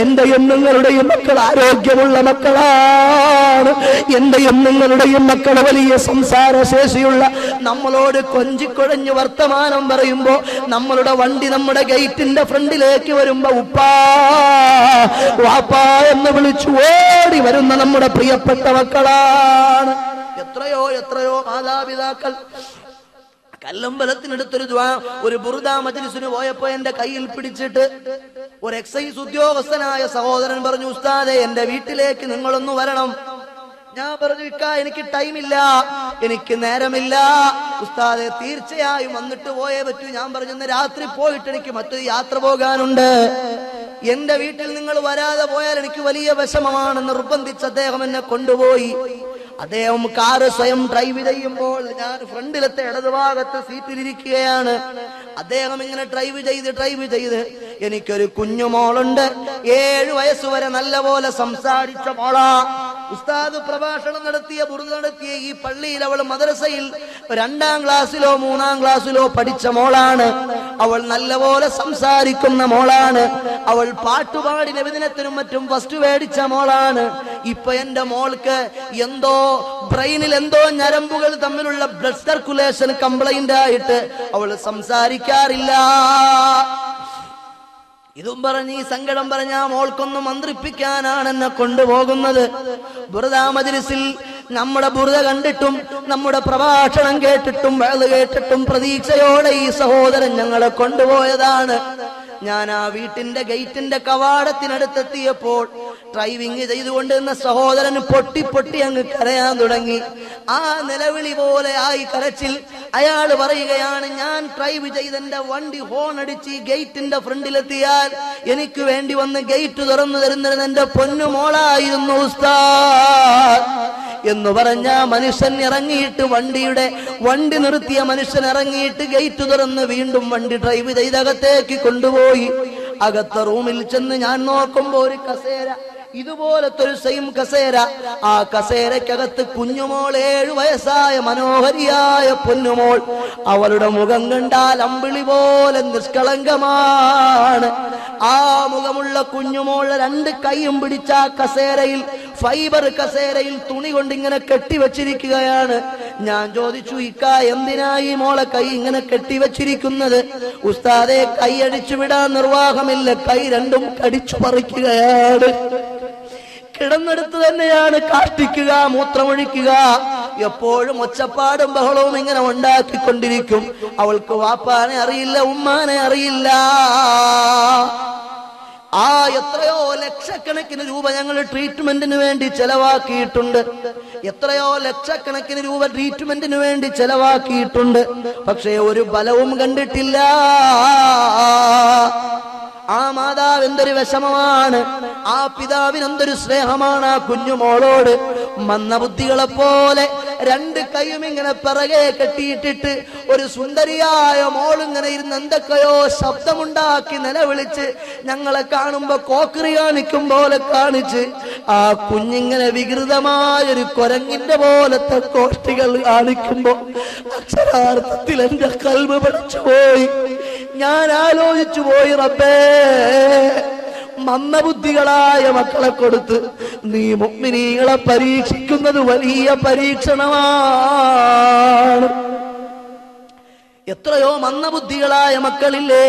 എന്റെയും നിങ്ങളുടെയും മക്കൾ ആരോഗ്യമുള്ള മക്കളാണ്. എന്റെയും നിങ്ങളുടെയും മക്കൾ വലിയ സംസാരശേഷിയുള്ള, നമ്മളോട് കൊഞ്ചിക്കൊഴഞ്ഞു വർത്തമാനം പറയുമ്പോ, നമ്മളുടെ വണ്ടി നമ്മുടെ ഗേറ്റിന്റെ ഫ്രണ്ടിലേക്ക് വരുമ്പോ ഉപ്പാ വാപ്പാ എന്ന് വിളിച്ചു ഓടി വരുന്ന നമ്മുടെ പ്രിയപ്പെട്ട മക്കളാണ്. എത്രയോ എത്രയോ മാതാപിതാക്കൾ കല്ലമ്പലത്തിനടുത്തൊരു ഒരു ബുറുദ മജ്ലിസിന് പോയപ്പോ എന്റെ കയ്യിൽ പിടിച്ചിട്ട് ഒരു എക്സൈസ് ഉദ്യോഗസ്ഥനായ സഹോദരൻ പറഞ്ഞു, ഉസ്താദേ എന്റെ വീട്ടിലേക്ക് നിങ്ങളൊന്ന് വരണം. ഞാൻ പറഞ്ഞു, ഇക്ക എനിക്ക് ടൈമില്ല, എനിക്ക് നേരമില്ല. ഉസ്താദെ തീർച്ചയായും വന്നിട്ട് പോയേ പറ്റൂ. ഞാൻ പറഞ്ഞു, ഇന്ന് രാത്രി പോയിട്ട് എനിക്ക് മറ്റൊരു യാത്ര പോകാനുണ്ട്. എന്റെ വീട്ടിൽ നിങ്ങൾ വരാതെ പോയാൽ എനിക്ക് വലിയ വിഷമമാണ്. നിർബന്ധിച്ച് അദ്ദേഹം എന്നെ കൊണ്ടുപോയി. അദ്ദേഹം കാറ് സ്വയം ഡ്രൈവ് ചെയ്യുമ്പോൾ ഞാൻ ഫ്രണ്ടിലത്തെ ഇടതുഭാഗത്ത് സീറ്റിലിരിക്കുകയാണ്. അദ്ദേഹം ഇങ്ങനെ ഡ്രൈവ് ചെയ്ത് എനിക്കൊരു കുഞ്ഞുമോളുണ്ട്. 7 വയസ്സുവരെ നല്ലപോലെ സംസാരിച്ച മോളാ. ഉസ്താദ് പ്രഭാഷണം നടത്തിയ, ബുർദ നടത്തിയ ഈ പള്ളിയിൽ അവൾ മദ്രസയിൽ 2ാം ക്ലാസ്സിലോ 3ാം ക്ലാസ്സിലോ പഠിച്ച മോളാണ്. അവൾ നല്ലപോലെ സംസാരിക്കുന്ന മോളാണ്. അവൾ പാട്ടുപാടി നബിദിനത്തിനും മറ്റും ഫസ്റ്റ് മേടിച്ച മോളാണ്. ഇപ്പൊ എന്റെ മോൾക്ക് എന്തോ ബ്രെയിനിൽ എന്തോ ഞരമ്പുകൾ തമ്മിലുള്ള ബ്ലഡ് സർക്കുലേഷൻ കംപ്ലൈന്റ് ആയിട്ട് അവൾ സംസാരിക്കാറില്ല. ഇതും പറഞ്ഞ് ഈ സങ്കടം പറഞ്ഞ ആ മോൾക്കൊന്ന് മന്ത്രിപ്പിക്കാനാണ് എന്നെ കൊണ്ടുപോകുന്നത്. ബുർദ മജ്ലിസിൽ നമ്മുടെ ബുർദ കണ്ടിട്ടും നമ്മുടെ പ്രഭാഷണം കേട്ടിട്ടും വഅദ് കേട്ടിട്ടും പ്രതീക്ഷയോടെ ഈ സഹോദരൻ ഞങ്ങളെ കൊണ്ടുപോയതാണ്. ഞാൻ ആ വീട്ടിന്റെ ഗേറ്റിന്റെ കവാടത്തിനടുത്തെത്തിയപ്പോൾ ഡ്രൈവിംഗ് ചെയ്തുകൊണ്ടിരുന്ന സഹോദരന് പൊട്ടി പൊട്ടി അങ്ങ് കരയാൻ തുടങ്ങി. ആ നിലവിളി പോലെ ആയി കരച്ചിൽ. അയാൾ പറയുകയാണ്, ഞാൻ ഡ്രൈവ് ചെയ്തെന്റെ വണ്ടി ഹോൺ അടിച്ച് ഈ ഗേറ്റിന്റെ ഫ്രണ്ടിലെത്തിയാൽ എനിക്ക് വേണ്ടി വന്ന് ഗേറ്റ് തുറന്നു തരുന്നത് എന്റെ പൊന്നുമോളായിരുന്നു ഉസ്താദ് എന്ന് പറഞ്ഞ മനുഷ്യൻ ഇറങ്ങിയിട്ട് വണ്ടി നിർത്തിയ മനുഷ്യൻ ഇറങ്ങിയിട്ട് ഗേറ്റ് തുറന്ന് വീണ്ടും വണ്ടി ഡ്രൈവ് ചെയ്ത് അകത്തേക്ക് കൊണ്ടുപോയി. അകത്തെ റൂമിൽ ചെന്ന് ഞാൻ നോക്കുമ്പോ ഒരു കസേര, ഇതുപോലത്തെ ഒരു സെയിം കസേര, ആ കസേരക്കകത്ത് കുഞ്ഞുമോൾ, 7 വയസ്സായ മനോഹരിയായ പൊന്നുമോൾ. അവളുടെ മുഖം കണ്ടാൽ അമ്പിളി പോലെ നിഷ്കളങ്കമാണ്. ആ മുഖമുള്ള കുഞ്ഞുമോളെ 2 കൈയും പിടിച്ച ആ കസേരയിൽ, ഫൈബർ കസേരയിൽ തുണി കൊണ്ട് ഇങ്ങനെ കെട്ടിവെച്ചിരിക്കുകയാണ്. ഞാൻ ചോദിച്ചു, ഇക്ക എന്തിനായി മോളെ കൈ ഇങ്ങനെ കെട്ടിവെച്ചിരിക്കുന്നത്? ഉസ്താദെ, കൈ അടിച്ചു വിടാൻ നിർവാഹമില്ല, കൈ രണ്ടും കടിച്ചു പറിക്കുകയാണ്. കിടന്നെടുത്ത് തന്നെയാണ് കാഷ്ടിക്കുക, മൂത്രമൊഴിക്കുക. എപ്പോഴും ഒച്ചപ്പാടും ബഹളവും ഇങ്ങനെ ഉണ്ടാക്കിക്കൊണ്ടിരിക്കും. അവൾക്ക് വാപ്പാനെ അറിയില്ല, ഉമ്മാനെ അറിയില്ല. ആ എത്രയോ ലക്ഷക്കണക്കിന് രൂപ ഞങ്ങൾ ട്രീറ്റ്മെന്റിന് വേണ്ടി ചെലവാക്കിയിട്ടുണ്ട്. എത്രയോ ലക്ഷക്കണക്കിന് രൂപ ട്രീറ്റ്മെന്റിന് വേണ്ടി ചെലവാക്കിയിട്ടുണ്ട്. പക്ഷേ ഒരു ഫലവും കണ്ടിട്ടില്ല. ആ മാതാവ് എന്തൊരു വിഷമമാണ്, ആ പിതാവിന് എന്തൊരു സ്നേഹമാണ് ആ കുഞ്ഞുമോളോട്. മന്ദബുദ്ധികളെ പോലെ 2 കൈയും ഇങ്ങനെ പിറകെ കെട്ടിയിട്ടിട്ട് ഒരു സുന്ദരിയായ മോളിങ്ങനെ ഇരുന്ന് എന്തൊക്കെയോ ശബ്ദമുണ്ടാക്കി നിലവിളിച്ച് ഞങ്ങളെ കാണുമ്പോ കോക്കറി കാണിക്കും പോലെ കാണിച്ച് ആ കുഞ്ഞിങ്ങനെ വികൃതമായൊരു കൊരങ്ങിന്റെ പോലത്തെ കോഷ്ടികൾ കാണിക്കുമ്പോ അക്ഷരാർത്ഥത്തിൽ എന്റെ കൽബ് പഠിച്ചു പോയി. ഞാൻ ആലോചിച്ചു പോയി, റബ്ബേ, മന്ദബുദ്ധികളായ മക്കളെ കൊടുത്ത് നീ മുഅ്മിനീങ്ങളെ പരീക്ഷിക്കുന്നത് വലിയ പരീക്ഷണമാണ്. എത്രയോ മന്ദബുദ്ധികളായ മക്കളില്ലേ?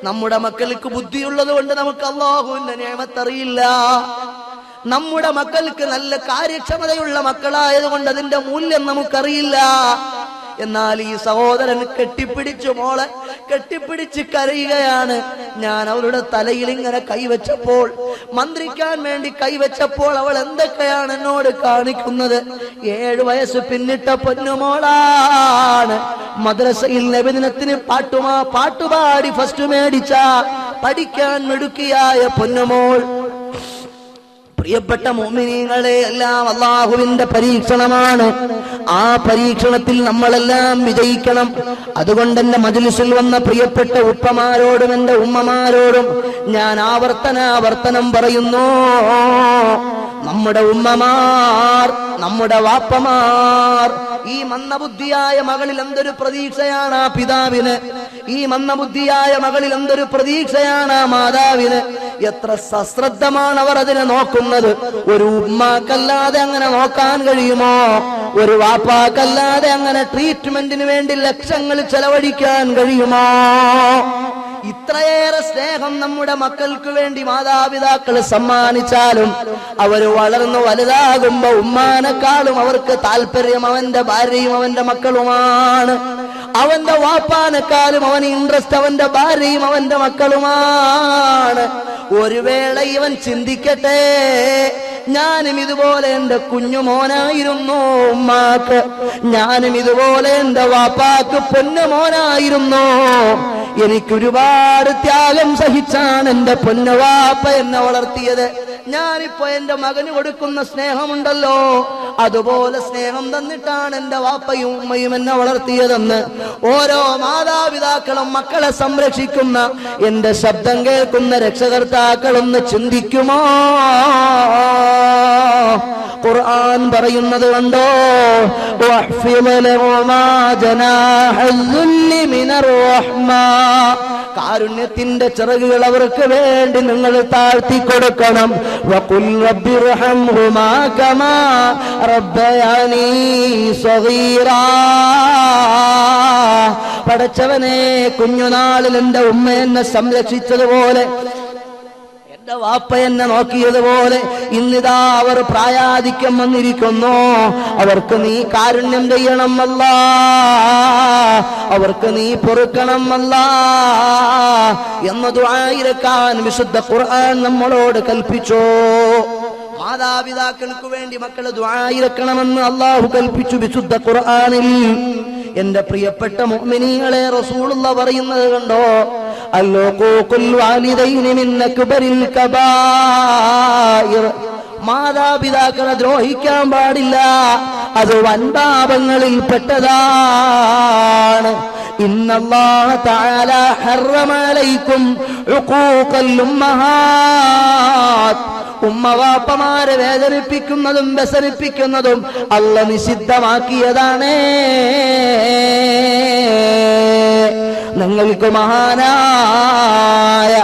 നമ്മുടെ മക്കൾക്ക് ബുദ്ധിയുള്ളത് കൊണ്ട് നമുക്ക് അല്ലാഹുവിന്റെ നിഅമത്ത് അറിയില്ല. നമ്മുടെ മക്കൾക്ക് നല്ല കാര്യക്ഷമതയുള്ള മക്കളായതുകൊണ്ട് അതിന്റെ മൂല്യം നമുക്കറിയില്ല. എന്നാൽ ഈ സഹോദരൻ കെട്ടിപ്പിടിച്ചു മോളെ കെട്ടിപ്പിടിച്ച് കരയുകയാണ്. ഞാൻ അവളുടെ തലയിൽ ഇങ്ങനെ കൈവച്ചപ്പോൾ, മന്ത്രിക്കാൻ വേണ്ടി കൈവച്ചപ്പോൾ അവൾ എന്തൊക്കെയാണ് എന്നോട് കാണിക്കുന്നത്. 7 വയസ്സ് പിന്നിട്ട പൊന്നുമോളാണ്. മദ്രസയിൽ നബിദിനത്തിന് പാട്ടുപാടി ഫസ്റ്റ് മേടിച്ച പഠിക്കാൻ മിടുക്കിയായ പൊന്നുമോൾ. പ്രിയപ്പെട്ട മുഅ്മിനീങ്ങളെ, എല്ലാം അല്ലാഹുവിന്റെ പരീക്ഷണമാണ്. ആ പരീക്ഷണത്തിൽ നമ്മളെല്ലാം വിജയിക്കണം. അതുകൊണ്ട് എന്റെ മജ്ലിസിൽ വന്ന പ്രിയപ്പെട്ട ഉപ്പമാരോടും എന്റെ ഉമ്മമാരോടും ഞാൻ ആവർത്തനം പറയുന്നു, നമ്മുടെ ഉമ്മമാർ, നമ്മുടെ വാപ്പമാർ, ഈ മന്ദബുദ്ധിയായ മകളിൽ എന്തൊരു പ്രതീക്ഷയാണ് ആ പിതാവിന്, ഈ മന്ദബുദ്ധിയായ മകളിൽ എന്തൊരു പ്രതീക്ഷയാണ് ആ മാതാവിന്. എത്ര സശ്രദ്ധമാണ് അവർ അതിനെ നോക്കുന്നത്. ഒരു ഉമ്മാക്കല്ലാതെ അങ്ങനെ നോക്കാൻ കഴിയുമോ? ഒരു വാപ്പാക്കല്ലാതെ അങ്ങനെ ട്രീറ്റ്മെന്റിന് വേണ്ടി ലക്ഷങ്ങൾ ചെലവഴിക്കാൻ കഴിയുമോ? ഇത്രയേറെ സ്നേഹം നമ്മുടെ മക്കൾക്ക് വേണ്ടി മാതാപിതാക്കൾ സമ്മാനിച്ചാലും അവർ വളർന്നു വലുതാകുമ്പോ ഉമ്മാനെക്കാളും അവർക്ക് താല്പര്യം അവന്റെ ഭാര്യയും അവന്റെ മക്കളുമാണ്. അവന്റെ വാപ്പാനെക്കാളും അവന് ഇൻട്രസ്റ്റ് അവന്റെ ഭാര്യയും അവന്റെ മക്കളുമാണ്. ഒരു വേള ഇവൻ ചിന്തിക്കട്ടെ, ഞാനും ഇതുപോലെ എന്റെ കുഞ്ഞുമോനായിരുന്നു ഉമ്മാക്ക്, ഞാനും ഇതുപോലെ എന്റെ വാപ്പാക്ക് പൊന്നുമോനായിരുന്നു. എനിക്കൊരുപാട് ത്യാഗം സഹിച്ചാണ് എന്റെ പൊന്നുവാപ്പ എന്നെ വളർത്തിയത്. ഞാനിപ്പോ എന്റെ മകന് കൊടുക്കുന്ന സ്നേഹമുണ്ടല്ലോ, അതുപോലെ സ്നേഹം തന്നിട്ടാണ് എന്റെ വാപ്പയും ഉമ്മയും എന്നെ വളർത്തിയതെന്ന് ഓരോ മാതാപിതാക്കളും മക്കളെ സംരക്ഷിക്കുന്ന എന്റെ ശബ്ദം കേൾക്കുന്ന രക്ഷകർത്താക്കളൊന്ന് ചിന്തിക്കുമോ? ഖുർആൻ പറയുന്നത് കണ്ടോ, കാരുണ്യത്തിന്റെ ചിറകുകൾ അവർക്ക് വേണ്ടി നിങ്ങൾ താഴ്ത്തി കൊടുക്കണം. വഖുൽ റബ്ബിർഹംഹുമാ കമാ റബ്ബയാനീ സഗീറാ. പടച്ചവനെ, കുഞ്ഞുനാളിൽ എന്റെ ഉമ്മ എന്നെ സംരക്ഷിച്ചതുപോലെ എന്റെ വാപ്പ എന്നെ നോക്കിയതുപോലെ ഇന്നിതാ അവർ പ്രായാധിക്യം വന്നിരിക്കുന്നു. അവർക്ക് നീ കാരുണ്യം ചെയ്യണം അല്ലാ, അവർക്ക് നീ പൊറുക്കണം അല്ലാ എന്ന ദുആയിരക്കാൻ വിശുദ്ധ ഖുർആൻ നമ്മളോട് കൽപ്പിച്ചു. മാതാപിതാക്കൾക്ക് വേണ്ടി മക്കൾ ദുആയിരക്കണമെന്ന് അല്ലാഹു കൽപ്പിച്ചു വിശുദ്ധ ഖുർആനിൽ. എന്റെ പ്രിയപ്പെട്ട മുഅ്മിനീങ്ങളെ, റസൂലുള്ളാഹി പറയുന്നത് കണ്ടോ, അൽഖൂഖുൽ വാലിദൈനി മിൻ അക്ബറിൽ കബായിർ. മാതാപിതാക്കളെ ദ്രോഹിക്കാൻ പാടില്ല, അത് വൻപാപങ്ങളിൽ പെട്ടതാണ്. ഇന്നല്ലാഹ തആല ഹറമ അലൈക്കും ഉഖൂഖൽ ഉമ്മഹാത്ത്. ഉമ്മവാപ്പമാരെ വേദനിപ്പിക്കുന്നതും വ്യസനിപ്പിക്കുന്നതും അല്ലാഹു നിഷിദ്ധമാക്കിയതാണ്. നിങ്ങൾക്ക് മഹാനായ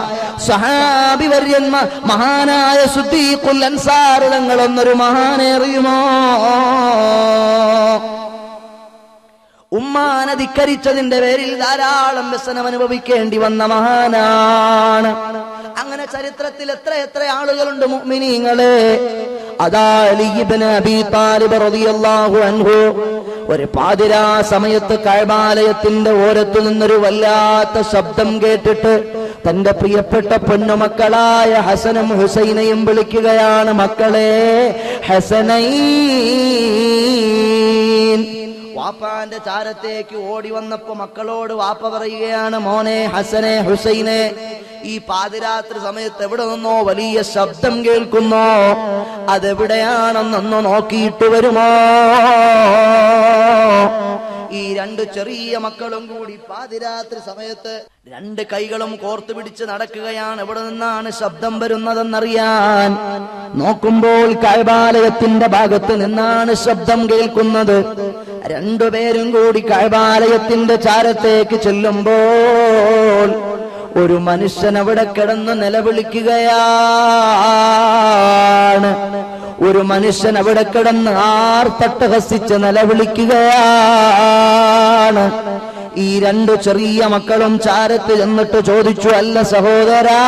സഹാബി വര്യന്മാർ, മഹാനായ സുദ്ദീഖുൽ അൻസാർ തങ്ങളൊന്നൊരു മഹാനേറിയുമോ? ഉമ്മാനെ ധിക്കരിച്ചതിന്റെ പേരിൽ ധാരാളം വ്യസനം അനുഭവിക്കേണ്ടി വന്ന മഹാനാണ്. അങ്ങനെ ചരിത്രത്തിൽ എത്ര ആളുകളുണ്ട് മുഅ്മിനീങ്ങളെ. അതാ അലി ഇബ്നു അബീ താലിബ് റളിയല്ലാഹു അൻഹു ഒരു പാതിരാ സമയത്ത് കഅബാലയത്തിന്റെ ഓരത്തു നിന്നൊരു വല്ലാത്ത ശബ്ദം കേട്ടിട്ട് തന്റെ പ്രിയപ്പെട്ട പൊന്നുമക്കളായ ഹസനും ഹുസൈനയും വിളിക്കുകയാണ്. മക്കളെ ഹസനൈൻ. വാപ്പാന്റെ ചാരത്തേക്ക് ഓടി വന്നപ്പോ മക്കളോട് വാപ്പ പറയുകയാണ്, മോനെ ഹസനെ ഹുസൈനെ, ഈ പാതിരാത്രി സമയത്ത് എവിടെ നിന്നോ വലിയ ശബ്ദം കേൾക്കുന്നോ, അതെവിടെയാണെന്നൊന്ന് നോക്കിയിട്ട് വരുമോ? ഈ രണ്ട് ചെറിയ മക്കളും കൂടി പാതിരാത്രി സമയത്ത് രണ്ട് കൈകളും കോർത്തു പിടിച്ച് നടക്കുകയാണ്. എവിടെ നിന്നാണ് ശബ്ദം വരുന്നതെന്നറിയാൻ നോക്കുമ്പോൾ കഅബാലയത്തിന്റെ ഭാഗത്ത് നിന്നാണ് ശബ്ദം കേൾക്കുന്നത്. രണ്ടുപേരും കൂടി കഅബാലയത്തിന്റെ ചാരത്തേക്ക് ചെല്ലുമ്പോൾ ഒരു മനുഷ്യൻ അവിടെ കിടന്ന് നിലവിളിക്കുകയാണ്. ഒരു മനുഷ്യൻ അവിടെ കിടന്ന് ആർത്തട്ടഹസിച്ച് നിലവിളിക്കുകയാണ്. ഈ രണ്ട് ചെറിയ മക്കളും ചാരത്ത് ചെന്നിട്ട് ചോദിച്ചു, അല്ല സഹോദരാ,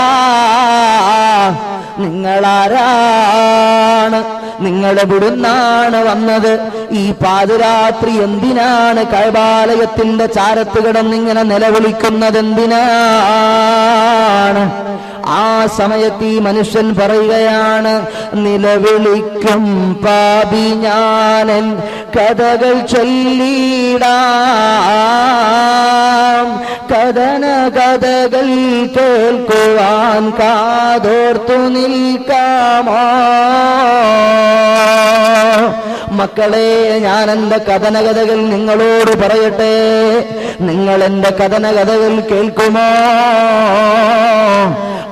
നിങ്ങളാരാണ്? നിങ്ങളെവിടുന്നാണ് വന്നത്? ഈ പാതിരാത്രി എന്തിനാണ് കഅബാലയത്തിന്റെ ചാരത്ത് കിടന്നിങ്ങനെ നിലവിളിക്കുന്നത്? എന്തിനാണ്? ആ സമയത്ത് ഈ മനുഷ്യൻ പറയുകയാണ്, നിലവിളിക്കും പാപി ഞാനൻ കഥകൾ ചൊല്ലിടാം, കഥന കഥകൾ കേൾക്കുവാൻ കാതോർത്തു നിൽക്കാമോ? മക്കളെ, ഞാൻ എന്റെ കഥനകഥകൾ നിങ്ങളോട് പറയട്ടെ, നിങ്ങൾ എന്റെ കഥനകഥകൾ കേൾക്കുമോ?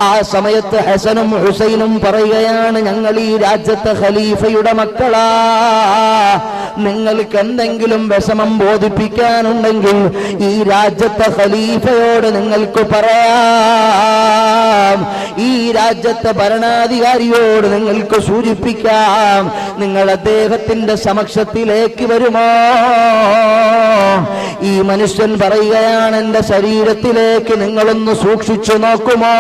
ആ സമയത്ത് ഹസനും ഹുസൈനും പറയുകയാണ്, ഞങ്ങൾ ഈ രാജ്യത്തെ ഖലീഫയുടെ മക്കളാ. നിങ്ങൾക്ക് എന്തെങ്കിലും വിഷമം ബോധിപ്പിക്കാനുണ്ടെങ്കിൽ ഈ രാജ്യത്തെ ഖലീഫയോട് നിങ്ങൾക്ക് പറയാം, ഈ രാജ്യത്തെ ഭരണാധികാരിയോട് നിങ്ങൾക്ക് സൂചിപ്പിക്കാം. നിങ്ങൾ അദ്ദേഹത്തിന്റെ സമക്ഷത്തിലേക്ക് വരുമോ? ഈ മനുഷ്യൻ പറയുകയാണ്, എന്റെ ശരീരത്തിലേക്ക് നിങ്ങളൊന്ന് സൂക്ഷിച്ചു നോക്കുമോ?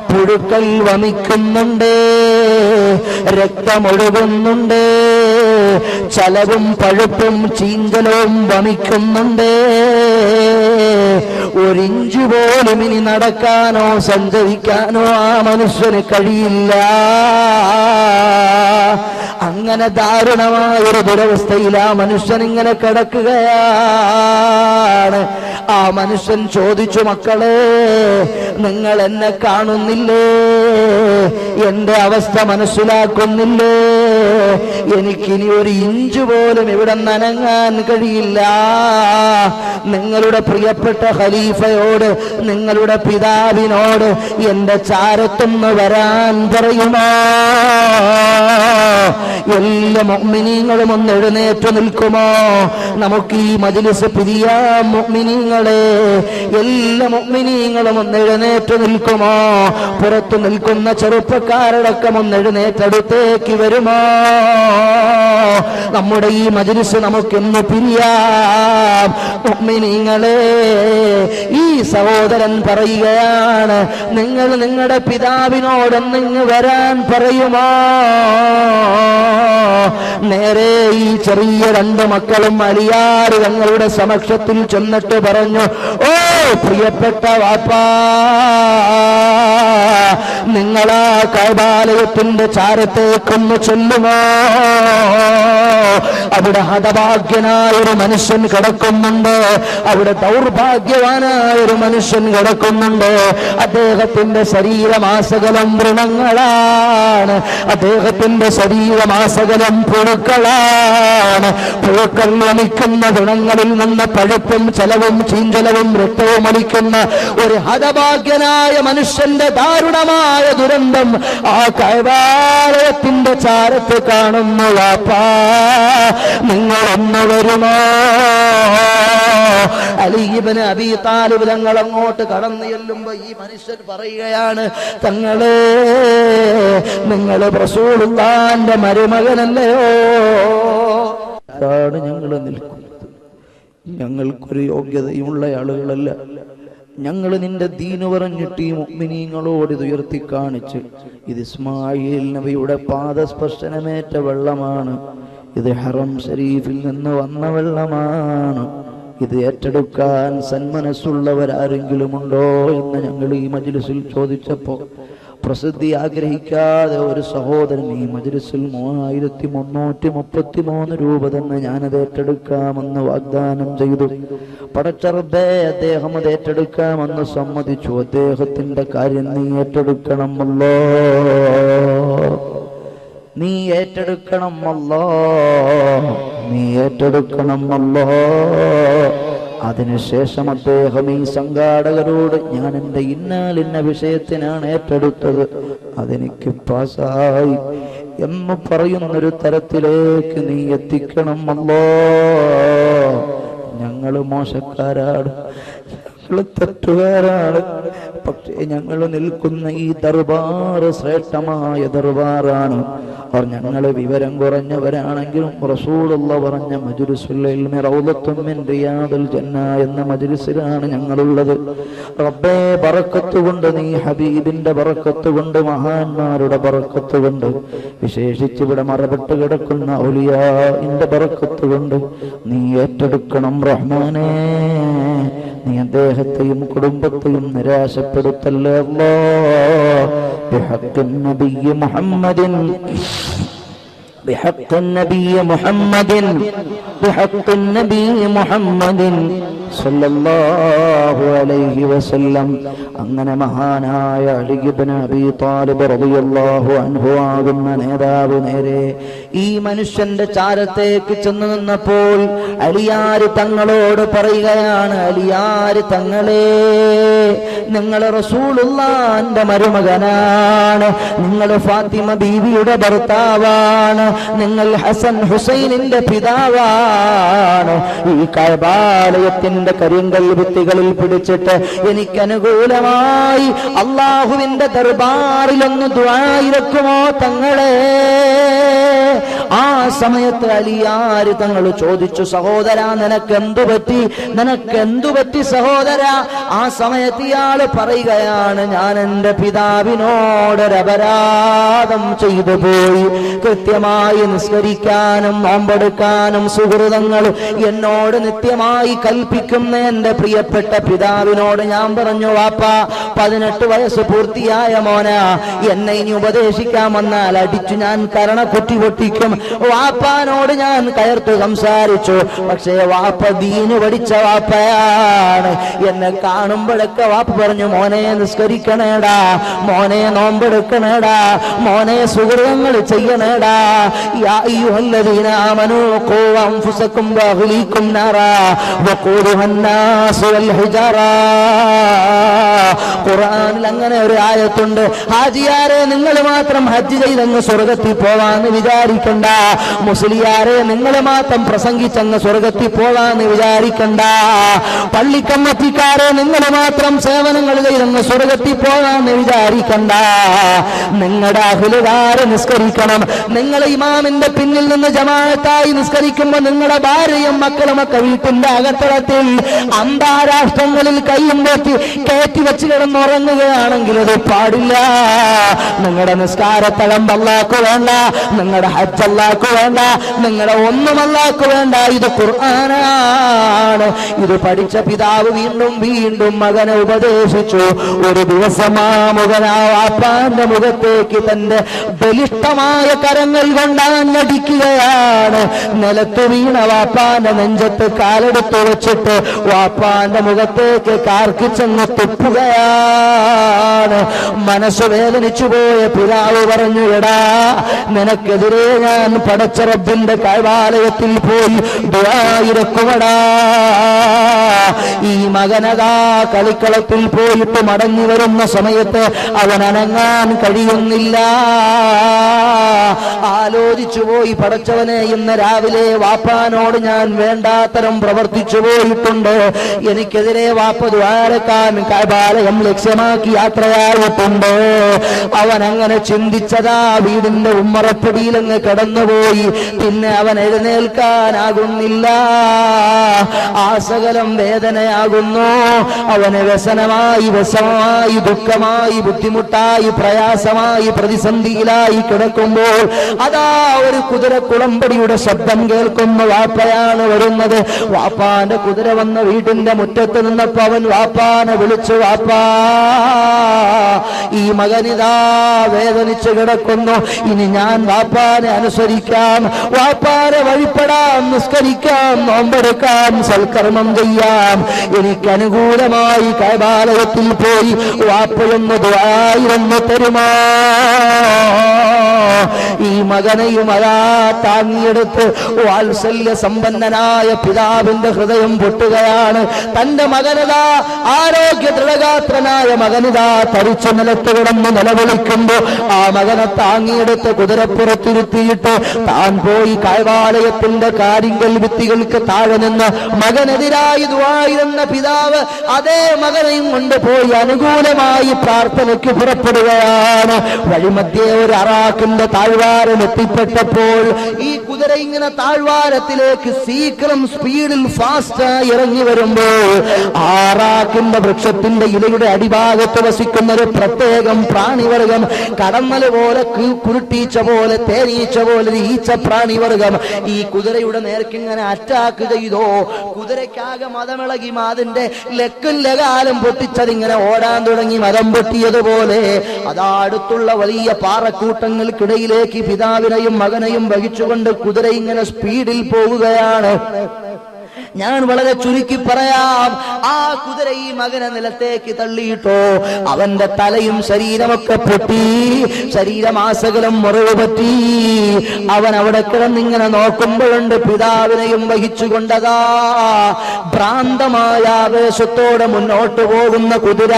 പുഴുക്കൾ വമിക്കുന്നുണ്ട്, രക്തമൊഴുകുന്നുണ്ട്, ചലവും പഴുപ്പും ചീഞ്ചലവും വമിക്കുന്നുണ്ട്. ഒരിഞ്ചു പോലും ഇനി നടക്കാനോ സഞ്ചരിക്കാനോ ആ മനുഷ്യന് കഴിയില്ല. അങ്ങനെ ദാരുണമായൊരു ദുരവസ്ഥയിൽ ആ മനുഷ്യൻ ഇങ്ങനെ കിടക്കുകയാണ്. ആ മനുഷ്യൻ ചോദിച്ചു, മക്കളെ, നിങ്ങൾ എന്നെ കാണുന്നില്ലേ? എന്റെ അവസ്ഥ മനസ്സിലാക്കുന്നില്ലേ? എനിക്കിനി ഒരു ഇഞ്ച് പോലും ഇവിടെ നനങ്ങാൻ കഴിയില്ല. നിങ്ങളുടെ പ്രിയപ്പെട്ട ഖലീഫയോട്, നിങ്ങളുടെ പിതാവിനോട് എന്റെ ചാരത്തൊന്ന് വരാൻ പറയുമോ? എല്ലാ മുഅ്മിനീങ്ങളും ഒന്ന് എഴുന്നേറ്റ് നിൽക്കുമോ? നമുക്ക് ഈ മജ്ലിസ് പിരിയാം മുഅ്മിനീങ്ങളെ. എല്ലാ മുഅ്മിനീങ്ങളും ഒന്ന് എഴുന്നേറ്റ് നിൽക്കുമോ? പുറത്തു നിൽക്കുന്ന ചെറുപ്പക്കാരടക്കം ഒന്ന് എഴുന്നേറ്റടുത്തേക്ക് വരുമോ? നമ്മുടെ ഈ മജ്ലിസ് നമുക്കിന്ന് പിരിയാം മുഅ്മിനീങ്ങളെ. ഈ സഹോദരൻ പറയുകയാണ്, നിങ്ങൾ നിങ്ങളുടെ പിതാവിനോടൊന്നിങ്ങ് വരാൻ പറയുമോ? നേരെ ഈ ചെറിയ രണ്ട് മക്കളും അലിയാർ തങ്ങളുടെ സമക്ഷത്തിൽ ചെന്നിട്ട് പറഞ്ഞു, ഓ പ്രിയപ്പെട്ട വാപ്പാ, നിങ്ങളാ കഅബാലയത്തിന്റെ ചാരത്തേക്കൊന്ന് ചെല്ലുമോ? അവിടെ ഹതഭാഗ്യനായ ഒരു മനുഷ്യൻ കിടക്കുന്നുണ്ട്, അവിടെ ദൗർഭാഗ്യവാനായ ഒരു മനുഷ്യൻ കിടക്കുന്നുണ്ട്. അദ്ദേഹത്തിന്റെ ശരീരമാസകലം വ്രണങ്ങളാണ്, അദ്ദേഹത്തിന്റെ ശരീരമാസകലം പുഴുക്കളാണ്. പുഴുക്കൾ ഒലിക്കുന്ന വ്രണങ്ങളിൽ നിന്ന് പഴുപ്പും ചലവും ചീഞ്ചലവും രക്തവും ഒലിക്കുന്ന ഒരു ഹതഭാഗ്യനായ മനുഷ്യന്റെ ദാരുണമായ ദുരന്തം ആ കഅബാലയത്തിന്റെ ചാരത്ത് കാണുന്നു. വാപ്പാ, നിങ്ങളൊന്ന് വരുമോ? അലി ഇബ്നു അബീ താലിബ് തങ്ങൾ അങ്ങോട്ട് കടന്നു ചെല്ലുമ്പോ ഈ മനുഷ്യൻ പറയുകയാണ്, തങ്ങളെ, നിങ്ങൾ റസൂലുള്ളാഹിന്റെ മരുമകനല്ലയോ? ഞങ്ങൾ നിൽക്കുന്നത്, ഞങ്ങൾക്കൊരു യോഗ്യതയുമുള്ള ആളുകളല്ല. ഞങ്ങൾ നിന്റെ ദീന് പറഞ്ഞിട്ട് ഈ മുഅ്മിനീങ്ങളോട് ഇത് ഉയർത്തി കാണിച്ച്, ഇത് ഇസ്മായിൽ നബിയുടെ പാദസ്പർശനമേറ്റ വെള്ളമാണ്, ഇത് ഹറം ഷരീഫിൽ നിന്ന് വന്ന വെള്ളമാണ്, ഇത് ഏറ്റെടുക്കാൻ സന്മനസ്സുള്ളവരാരെങ്കിലും ഉണ്ടോ എന്ന് ഞങ്ങൾ ഈ മജ്ലിസിൽ ചോദിച്ചപ്പോ, പ്രസിദ്ധി ആഗ്രഹിക്കാതെ ഒരു സഹോദരൻ ഈ മജ്ലിസിൽ 3333 രൂപ തന്നെ ഞാനത് ഏറ്റെടുക്കാമെന്ന് വാഗ്ദാനം ചെയ്തു. പടച്ചറബേ, അദ്ദേഹം അത് ഏറ്റെടുക്കാമെന്ന് സമ്മതിച്ചു. അദ്ദേഹത്തിന്റെ കാര്യം നീ ഏറ്റെടുക്കണമല്ലോ, നീ ഏറ്റെടുക്കണമല്ലോ, നീ ഏറ്റെടുക്കണമല്ലോ. അതിനുശേഷം അദ്ദേഹം ഈ സംഘാടകരോട്, ഞാൻ എൻ്റെ ഇന്നാലിന്ന വിഷയത്തിനാണ് ഏറ്റെടുത്തത്, അതെനിക്ക് പാസായി എന്ന് പറയുന്നൊരു തരത്തിലേക്ക് നീ എത്തിക്കണമല്ലോ. ഞങ്ങൾ മോശക്കാരാണ്, ഞങ്ങൾ തെറ്റുകാരാണ്, പക്ഷേ ഞങ്ങൾ നിൽക്കുന്ന ഈ ദർബാർ ശ്രേഷ്ഠമായ ദർബാറാണ്. അവർ ഞങ്ങൾ വിവരം കുറഞ്ഞവരാണെങ്കിലും റസൂലുള്ള പറഞ്ഞ മജ്ലിസുൽ ഇൽമി റൗളത്തും മിൻ റിയാദിൽ ജന്ന എന്ന മജ്ലിസിലാണ് ഞങ്ങളുള്ളത്. റബ്ബേ, ബറക്കത്ത് കൊണ്ട്, നീ ഹബീബിന്റെ ബറക്കത്ത് കൊണ്ട്, മഹാന്മാരുടെ ബറക്കത്ത് കൊണ്ട്, വിശേഷിച്ച് ഇവിടെ മറപ്പെട്ട് കിടക്കുന്ന ഔലിയാഇന്റെ ബറക്കത്ത് കൊണ്ട് നീ ഏറ്റെടുക്കണം റഹ്മാനേ. നീ അദ്ദേഹത്തെയും കുടുംബത്തെയും നിരാശപ്പെടുത്തല്ലേ അല്ലാഹ്. ബിഹഖ്ഖിൻ നബിയ്യി മുഹമ്മദിൻ, بحق النبي محمد، بحق النبي محمد സല്ലല്ലാഹു അലൈഹി വസല്ലം. അങ്ങനെ മഹാനായ അലി ഇബ്നു അബീ താലിബ് റളിയല്ലാഹു അൻഹു ആകുന്ന നേതാവ് നേരെ ഈ മനുഷ്യന്റെ ചാരത്തേക്ക് ചെന്ന് നിന്നപ്പോൾ അലിയാർ തങ്ങളോട് പറയുകയാണ്, അലിയാർ തങ്ങളെ, നിങ്ങൾ റസൂലുള്ളാഹിന്റെ മരുമകനാണ്, നിങ്ങൾ ഫാത്തിമ ബീവിയുടെ ഭർത്താവാണ്, നിങ്ങൾ ഹസൻ ഹുസൈനിന്റെ പിതാവാണ്. ഈ കഅബാലയത്തിന്റെ കരിങ്കൽ ഭിത്തികളിൽ പിടിച്ചിട്ട് എനിക്ക് അനുകൂലമായി അള്ളാഹുവിന്റെ ദർബാറിലൊന്ന് ദുആ ഇറക്കുമോ തങ്ങളെ? ആ സമയത്ത് അലിയാർ തങ്ങൾ ചോദിച്ചു, സഹോദരാ, നിനക്കെന്തു പറ്റി, നിനക്കെന്തു പറ്റി സഹോദര? ആ സമയത്ത് ഇയാൾ പറയുകയാണ്, ഞാൻ എൻ്റെ പിതാവിനോടൊരപരാധം ചെയ്തു പോയി. കൃത്യമായി നിസ്കരിക്കാനും നോമ്പെടുക്കാനും സുഹൃതങ്ങൾ എന്നോട് നിത്യമായി കൽപ്പിക്കുന്ന എൻ്റെ പ്രിയപ്പെട്ട പിതാവിനോട് ഞാൻ പറഞ്ഞു, വാപ്പാ, 18 വയസ്സ് പൂർത്തിയായ മോന, എന്നെ ഇനി ഉപദേശിക്കാൻ വന്നാൽ അടിച്ചു ഞാൻ കരണക്കുറ്റി പൊട്ടിക്കും. വാപ്പാനോട് ഞാൻ കയർത്തു സംസാരിച്ചു, പക്ഷേ വാപ്പ ദീന് പഠിച്ച വാപ്പയാണ്. എന്നെ കാണുമ്പോഴൊക്കെ വാപ്പ പറഞ്ഞു, മോനെ നിസ്കരിക്കണേടാ, മോനെ നോമ്പെടുക്കണേടാ, മോനെ സുഹൃതങ്ങൾ ചെയ്യണേടാ. യാ അയ്യുഹല്ലദീന ആമനൂ ഖൂ അൻഫുസകും വഅഹ്ലീകും നാറാ വഖൂദുഹാ അന്നാസു വൽ ഹിജാറ. ഖുർആനിൽ അങ്ങനെ ഒരു ആയത്തുണ്ട്. ഹാജിയാരെ, നിങ്ങൾ മാത്രം ഹജ്ജ് ചെയ്തങ്ങ് സ്വർഗത്തിൽ പോവാന്ന് വിചാരിക്കും വിചാരിക്കണ്ട. മുസ്ലിയാരെ നിങ്ങൾ മാത്രം പ്രസംഗിച്ചങ്ങ് സ്വർഗത്തിൽ പോകാന്ന് വിചാരിക്കണ്ട. പള്ളിക്കമ്മറ്റിക്കാരെ നിങ്ങൾ മാത്രം സേവനങ്ങൾ ചെയ്തങ്ങ് സ്വർഗത്തിൽ പോകാന്ന് വിചാരിക്കണ്ട. നിങ്ങളുടെ അഹ്ലുകാരെ നിസ്കരിക്കണം. നിങ്ങൾ ഇമാമിന്റെ പിന്നിൽ നിന്ന് ജമാഅത്തായി നിസ്കരിക്കുമ്പോൾ നിങ്ങളുടെ ഭാര്യയും മക്കളുമൊക്കെ വീട്ടിന്റെ അകത്തളത്തിൽ അന്താരാഷ്ട്രങ്ങളിൽ കൈയും കയറ്റി വെച്ച് കിടന്നുറങ്ങുകയാണെങ്കിൽ അത് പാടില്ല. നിങ്ങളുടെ നിസ്കാരത്തളം അല്ലാഹ്ക്ക് വേണ്ട, നിങ്ങളുടെ ഹജ്ജ് അല്ലാഹ്ക്ക് വേണ്ട, നിങ്ങളുടെ ഒന്നും അല്ലാഹ്ക്ക് വേണ്ട. ഇത് ഖുർആനാണ്. ഇത് പഠിച്ച പിതാവ് വീണ്ടും വീണ്ടും മകനെ ഉപദേശിച്ചു. ഒരു ദിവസം ആ മകൻ ആ വാപ്പാന്റെ മുഖത്തേക്ക് തന്റെ ബലിഷ്ഠമായ കരങ്ങൾ കൊണ്ടാഞ്ഞടിക്കുകയാണ്. നിലത്ത് വീണ വാപ്പാന്റെ നെഞ്ചത്ത് കാലെടുത്ത് വെച്ചിട്ട് വാപ്പാന്റെ മുഖത്തേക്ക് കാർക്കിച്ചെന്ന് തുപ്പുകയാണ്. മനസ്സ് വേദനിച്ചു പോയ പിതാവ് പറഞ്ഞു, എടാ നിനക്കെതിരെ ഞാൻ പടച്ച റബ്ബിന്റെ കഅബാലയത്തിൽ പോയി ദുആയിരക്കുമടാ. ഈ മകനതാ കളിക്കളത്തിൽ പോയിട്ട് മടങ്ങി വരുന്ന സമയത്ത് അവൻ അനങ്ങാൻ കഴിയുന്നില്ല. ആലോചിച്ചു പോയി, പടച്ചവനെ ഇന്ന് രാവിലെ വാപ്പാനോട് ഞാൻ വേണ്ടാത്തരം പ്രവർത്തിച്ചു പോയിട്ടുണ്ട്. എനിക്കെതിരെ വാപ്പ ദ്വാരക്കാൻ കഅബാലയം ലക്ഷ്യമാക്കി യാത്രയായിട്ടുണ്ട്. അവൻ അങ്ങനെ ചിന്തിച്ചതാ വീടിന്റെ ഉമ്മറപ്പടിയിലങ്ങ് കടന്നുപോയി. പിന്നെ അവൻ എഴുന്നേൽക്കാനാകുന്നില്ല. ആസകലം വേദനയാകുന്നു. അവന് വ്യസനമായി, വിഷമമായി, ദുഃഖമായി, ബുദ്ധിമുട്ടായി, പ്രയാസമായി, പ്രതിസന്ധിയിലായി കിടക്കുമ്പോൾ അതാ ഒരു കുതിര കുളമ്പടിയുടെ ശബ്ദം കേൾക്കുന്ന വാപ്പയാണ് വരുന്നത്. വാപ്പാന്റെ കുതിര വന്ന വീടിന്റെ മുറ്റത്ത് നിന്നപ്പോ അവൻ വാപ്പാനെ വിളിച്ചു, വാപ്പാ ഈ മകനിതാ വേദനിച്ചു കിടക്കുന്നു. ഇനി ഞാൻ വാപ്പാനെ അനുസരിക്കാം, വാപ്പാനെ വഴിപ്പെടാം, നിസ്കരിക്കാം, നോമ്പെടുക്കാം, സൽക്കർമ്മം ചെയ്യാം. എനിക്ക് അനുകൂലമായി കഅബാലയത്തിൽ പോയി വാപ്പയൊന്ന് ദുആയിരൊന്ന് തരുമോ? ഈ മകനെയും അതാ താങ്ങിയെടുത്ത് വാത്സല്യ സമ്പന്നനായ പിതാവിന്റെ ഹൃദയം പൊട്ടുകയാണ്. തന്റെ മകനതാ ആരോഗ്യ ദൃഢഗാത്രനായ മകനിതാ തരിച്ചു നിലത്ത് കിടന്ന് നിലവിളിക്കുമ്പോ ആ മകനെ താങ്ങിയെടുത്ത് കുതിരപ്പുറത്തിരുത്തിയിട്ട് താൻ പോയി കഅബാലയത്തിന്റെ കാര്യങ്ങൾ ഭിത്തികൾക്ക് താഴെ നിന്ന് മകനെതിരായി ദുആയിരുന്ന പിതാവ് അതേ മകനെയും കൊണ്ടുപോയി അനുകൂലമായി പ്രാർത്ഥനയ്ക്ക് പുറപ്പെടുകയാണ്. വഴിമധ്യേ ഒരു അറാഖിന്റെ താഴ്വാരം എത്തിപ്പെട്ടപ്പോൾ ഈ കുതിര ഇങ്ങനെ താഴ്വാരത്തിലേക്ക് സീക്രം സ്പീഡിൽ ഫാസ്റ്റായി ഇറങ്ങി വരുമ്പോൾ ആറാക്കിന്റെ വൃക്ഷത്തിന്റെ ഇലയുടെ അടിഭാഗത്ത് വസിക്കുന്ന ഒരു പ്രത്യേകം പ്രാണിവർഗം, കടന്നൽ പോലെ, കുരുട്ടീച്ച പോലെ, തേനീച്ച പോലെ ഒരു ഈച്ച പ്രാണിവർഗം ഈ കുതിരയുടെ നേർക്കിങ്ങനെ അറ്റാക്ക് ചെയ്തോ. കുതിരയ്ക്കാകെ മതമിളകി, അതിന്റെ ലക്കും ലകാലം പൊട്ടിച്ചതിങ്ങനെ ഓടാൻ തുടങ്ങി. മതം പൊട്ടിയതുപോലെ അതാ അടുത്തുള്ള വലിയ പാറക്കൂട്ടങ്ങൾക്കിടയിലേക്ക് പിതാവിനെയും മകനെയും വഹിച്ചുകൊണ്ട് കുതിര ഇങ്ങനെ സ്പീഡിൽ പോവുകയാണ്. ഞാൻ വളരെ ചുരുക്കി പറയാം, ആ കുതിര ഈ മകനെ നിലത്തേക്ക് തള്ളിയിട്ടോ. അവന്റെ തലയും ശരീരമൊക്കെ പൊട്ടി, ശരീരമാസകലം മുറിവ് പറ്റി. അവൻ അവിടെ കിടന്നിങ്ങനെ നോക്കുമ്പോഴുണ്ട് പിതാവിനെയും വഹിച്ചുകൊണ്ടതാ ഭ്രാന്തമായ ആവേശത്തോടെ മുന്നോട്ട് പോകുന്ന കുതിര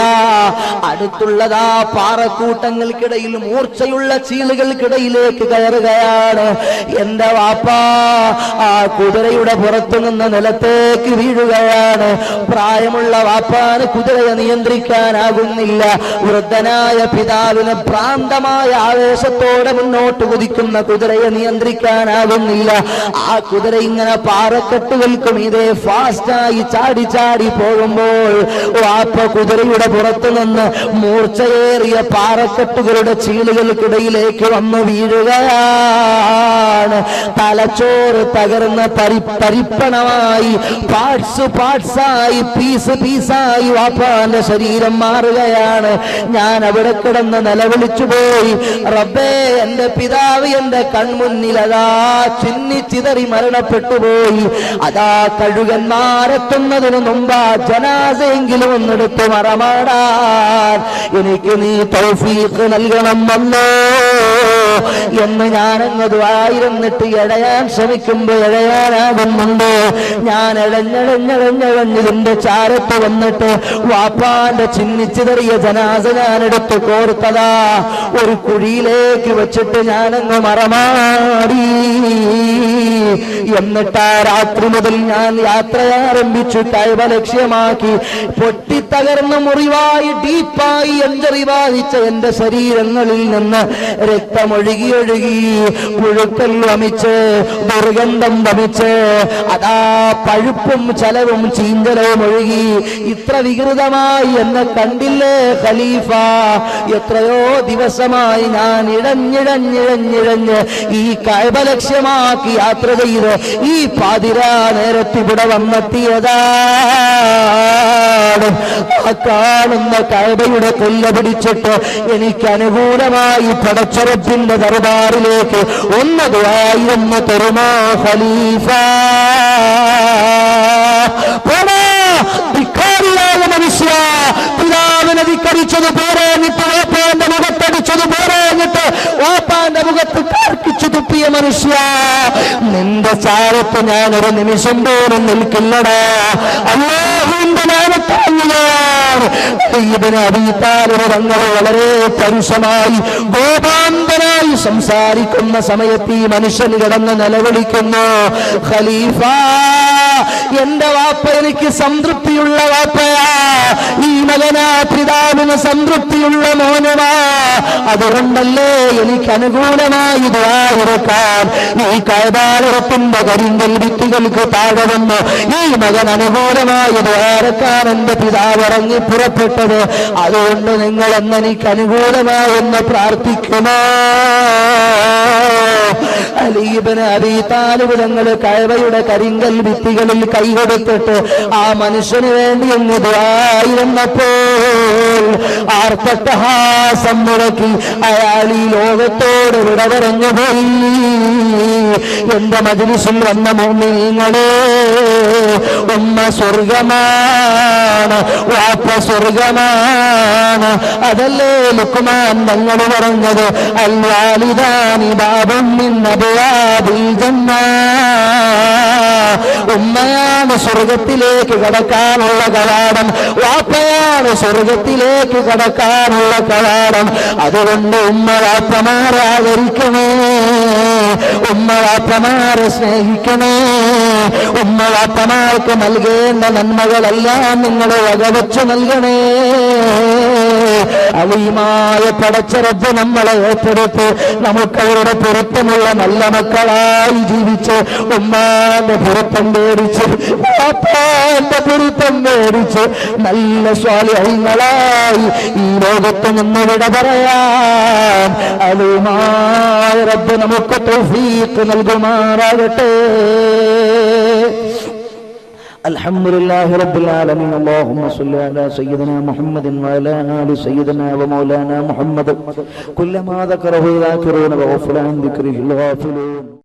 അടുത്തുള്ളതാ പാറക്കൂട്ടങ്ങൾക്കിടയിൽ മൂർച്ചയുള്ള ചീളുകൾക്കിടയിലേക്ക് കയറുകയാണ്. എന്റെ വാപ്പാ ആ കുതിരയുടെ പുറത്തു നിന്ന് നിലത്തേക്ക് വീഴുകയാണ്. പ്രായമുള്ള വാപ്പാന് കുതിരയെ നിയന്ത്രിക്കാനാകുന്നില്ല. വൃദ്ധനായ പിതാവിന് ഭ്രാന്തമായ ആവേശത്തോടെ മുന്നോട്ട് കുതിക്കുന്ന കുതിരയെ നിയന്ത്രിക്കാനാകുന്നില്ല. ആ കുതിര ഇങ്ങനെ പാറക്കെട്ടുകൾക്കും ഇതേ ഫാസ്റ്റായി ചാടി ചാടി പോകുമ്പോൾ വാപ്പ കുതിരയുടെ പുറത്തു നിന്ന് മൂർച്ചയേറിയ പാറക്കെട്ടുകളുടെ ചീളുകൾക്കിടയിലേക്ക് വന്നു വീഴുകയാണ്. തലച്ചോറ് തകർന്ന തരിപ്പണമായി, പാർട്സായി, പീസായി വാപ്പാന്റെ ശരീരം മാറുകയാണ്. ഞാൻ അവിടെ കിടന്ന് നിലവിളിച്ചു പോയി, റബ്ബേ എന്റെ പിതാവ് എന്റെ കൺമുന്നിലതാ ചിന്നിച്ചിതറി മരണപ്പെട്ടു പോയി. അതാ കഴുകന്മാരെത്തുന്നതിന് മുമ്പ് ജനാസയെങ്കിലും ഒന്നെടുത്ത് മറമാടാൻ എനിക്ക് നീ തൗഫീഖ് നൽകണം. വന്നോ എന്ന് ഞാനങ്ങ് ദുആയിരുന്നിട്ട് എഴയാൻ ശ്രമിക്കുമ്പോ എഴയാനാകുന്നുണ്ട്. ഞാൻ എഴഞ്ഞിതിന്റെ ചാരത്ത് വന്നിട്ട് വാപ്പാന്റെ ചിന്നിച്ചിതറിയ ജനാസ ഞാനെടുത്ത് കോർത്തതാ ഒരു കുഴിയിലേക്ക് വെച്ചിട്ട് ഞാനങ്ങ് മറമാടി. എന്നിട്ട് ആ രാത്രി മുതൽ ഞാൻ യാത്ര ആരംഭിച്ചു. കഅബ ലക്ഷ്യമാക്കി പൊട്ടിത്തകർന്ന മുറിവായി ഡീപ്പായി എഞ്ചറി ബാധിച്ച എന്റെ ശരീരങ്ങളിൽ നിന്ന് രക്തമൊഴുകി പുഴുക്കൽ വമിച്ച് ദുർഗന്ധം വമിച്ച് അതാ പഴുപ്പും ചലവും ചീഞ്ചലവും ഒഴുകി. ഇത്ര വികൃതമായി എന്നെ കണ്ടില്ലേ ഖലീഫ? എത്രയോ ദിവസമായി ഞാൻ ഇഴഞ്ഞിഴഞ്ഞ് ഈ കഅബ ലക്ഷ്യമാക്കി യാത്ര ചെയ്ത് ഈ പാതിരാ നേരത്ത് ഇവിടെ വന്നെത്തിയതാണ്. ആ കാണുന്ന കഅബയുടെ കൊല്ല പിടിച്ചിട്ട് എനിക്ക് അനുകൂലമായി പടച്ചറപ്പിന്റെ ദർബാറിലേക്ക് ഒന്ന് ദുആ തരുമോ ഖലീഫ? മനുഷ്യ പിതാവിനെ ധിക്കരിച്ചത് പോരാഞ്ഞിട്ട് വാപ്പാന്റെ മുഖത്തടിച്ചത് പോരാഞ്ഞിട്ട് വാപ്പാന്റെ മുഖത്ത് കാർക്കിച്ചു തുപ്പിയ മനുഷ്യ, നിന്റെ ചാരത്ത് ഞാനൊരു നിമിഷം പോലും നിൽക്കില്ലടാ. അല്ലാഹുവിന്റെ നാമത്താലാണ് തങ്ങൾ വളരെ പരുഷമായി ഗോപാന്തനായി സംസാരിക്കുന്ന സമയത്ത് ഈ മനുഷ്യൻ കിടന്ന് നിലവിളിക്കുന്നു, ഖലീഫ എന്റെ വാപ്പ എനിക്ക് സംതൃപ്തിയുള്ള വാപ്പയാ, ഈ മകനാ പിതാവിന് സംതൃപ്തിയുള്ള മോനമാ. അതുകൊണ്ടല്ലേ എനിക്ക് അനുകൂലമായി ദുആഇറക്കാൻ ഈ കഅബാലത്തിന്റെ കരിങ്കൽ ഭിത്തികൾക്ക് താഴെ വന്ന് ഈ മകൻ അനുകൂലമായി ദുആഇറക്കാൻ എന്റെ പിതാവ് ഇറങ്ങി പുറപ്പെട്ടത്. അതുകൊണ്ട് നിങ്ങൾ എന്നെനിക്ക് അനുകൂലമായെന്ന് പ്രാർത്ഥിക്കുമോ? അലി ഇബ്നു അബീ താലിബ് തങ്ങൾ കഅബയുടെ കരിങ്കൽ ഭിത്തികളിൽ കൈകൊടുത്തിട്ട് ആ മനുഷ്യന് വേണ്ടി എന്ന് ദുആയിരുന്നപ്പോൾ ആർത്തട്ടഹാസം മുഴക്കി അയാൾ ഈ ലോകത്തോട് വിട പറഞ്ഞു പോയി. എന്റെ മജ്‌ലിസിൽ വന്ന മുഅ്മിനീങ്ങളെ, ഉമ്മ സ്വർഗമാണ്, വാപ്പ സ്വർഗമാണ്. അതല്ലേ ലുക്മാൻ തങ്ങൾ പറഞ്ഞത്, അൽ വാലിദാനി ബാബുൻ മിൻ അബ്വാബിൽ ജന്ന. ഉമ്മയാണ് സ്വർഗത്തിലേക്ക് കടക്കാനുള്ള കവാടം, വാപ്പയാണ് സ്വർഗത്തിലേക്ക് കടക്കാനുള്ള കവാടം. അതുകൊണ്ട് ഉമ്മ വാപ്പമാരെ ആദരിക്കണേ, ഉമ്മ വാപ്പമാരെ സ്നേഹിക്കണേ. ഉമ്മ വാപ്പമാർക്ക് നൽകേണ്ട നന്മകളെല്ലാം നിങ്ങൾ വകവച്ചു നൽകണേ. അലീമായ പടച്ച റബ്ബ് നമ്മളെ ഏറ്റെടുത്ത് നമുക്കവരുടെ പൊരുത്തമുള്ള നല്ല മക്കളായി ജീവിച്ച് ഉമ്മാന്റെ പൊരുത്തം മേടിച്ച് പാപ്പാന്റെ പൊരുത്തം മേടിച്ച് നല്ല സ്വാലിഹീങ്ങളായി ഈ ലോകത്ത് നിന്ന് വിട പറയാൻ അലീമായ റബ്ബ് നമുക്ക് തൗഫീഖ് നൽകുമാറാകട്ടെ. الحمد لله رب العالمين. اللهم صل على سيدنا محمد وعلى آل سيدنا ومولانا محمد كلما ذكره الذاكرون وغفل عن ذكره الغافلون.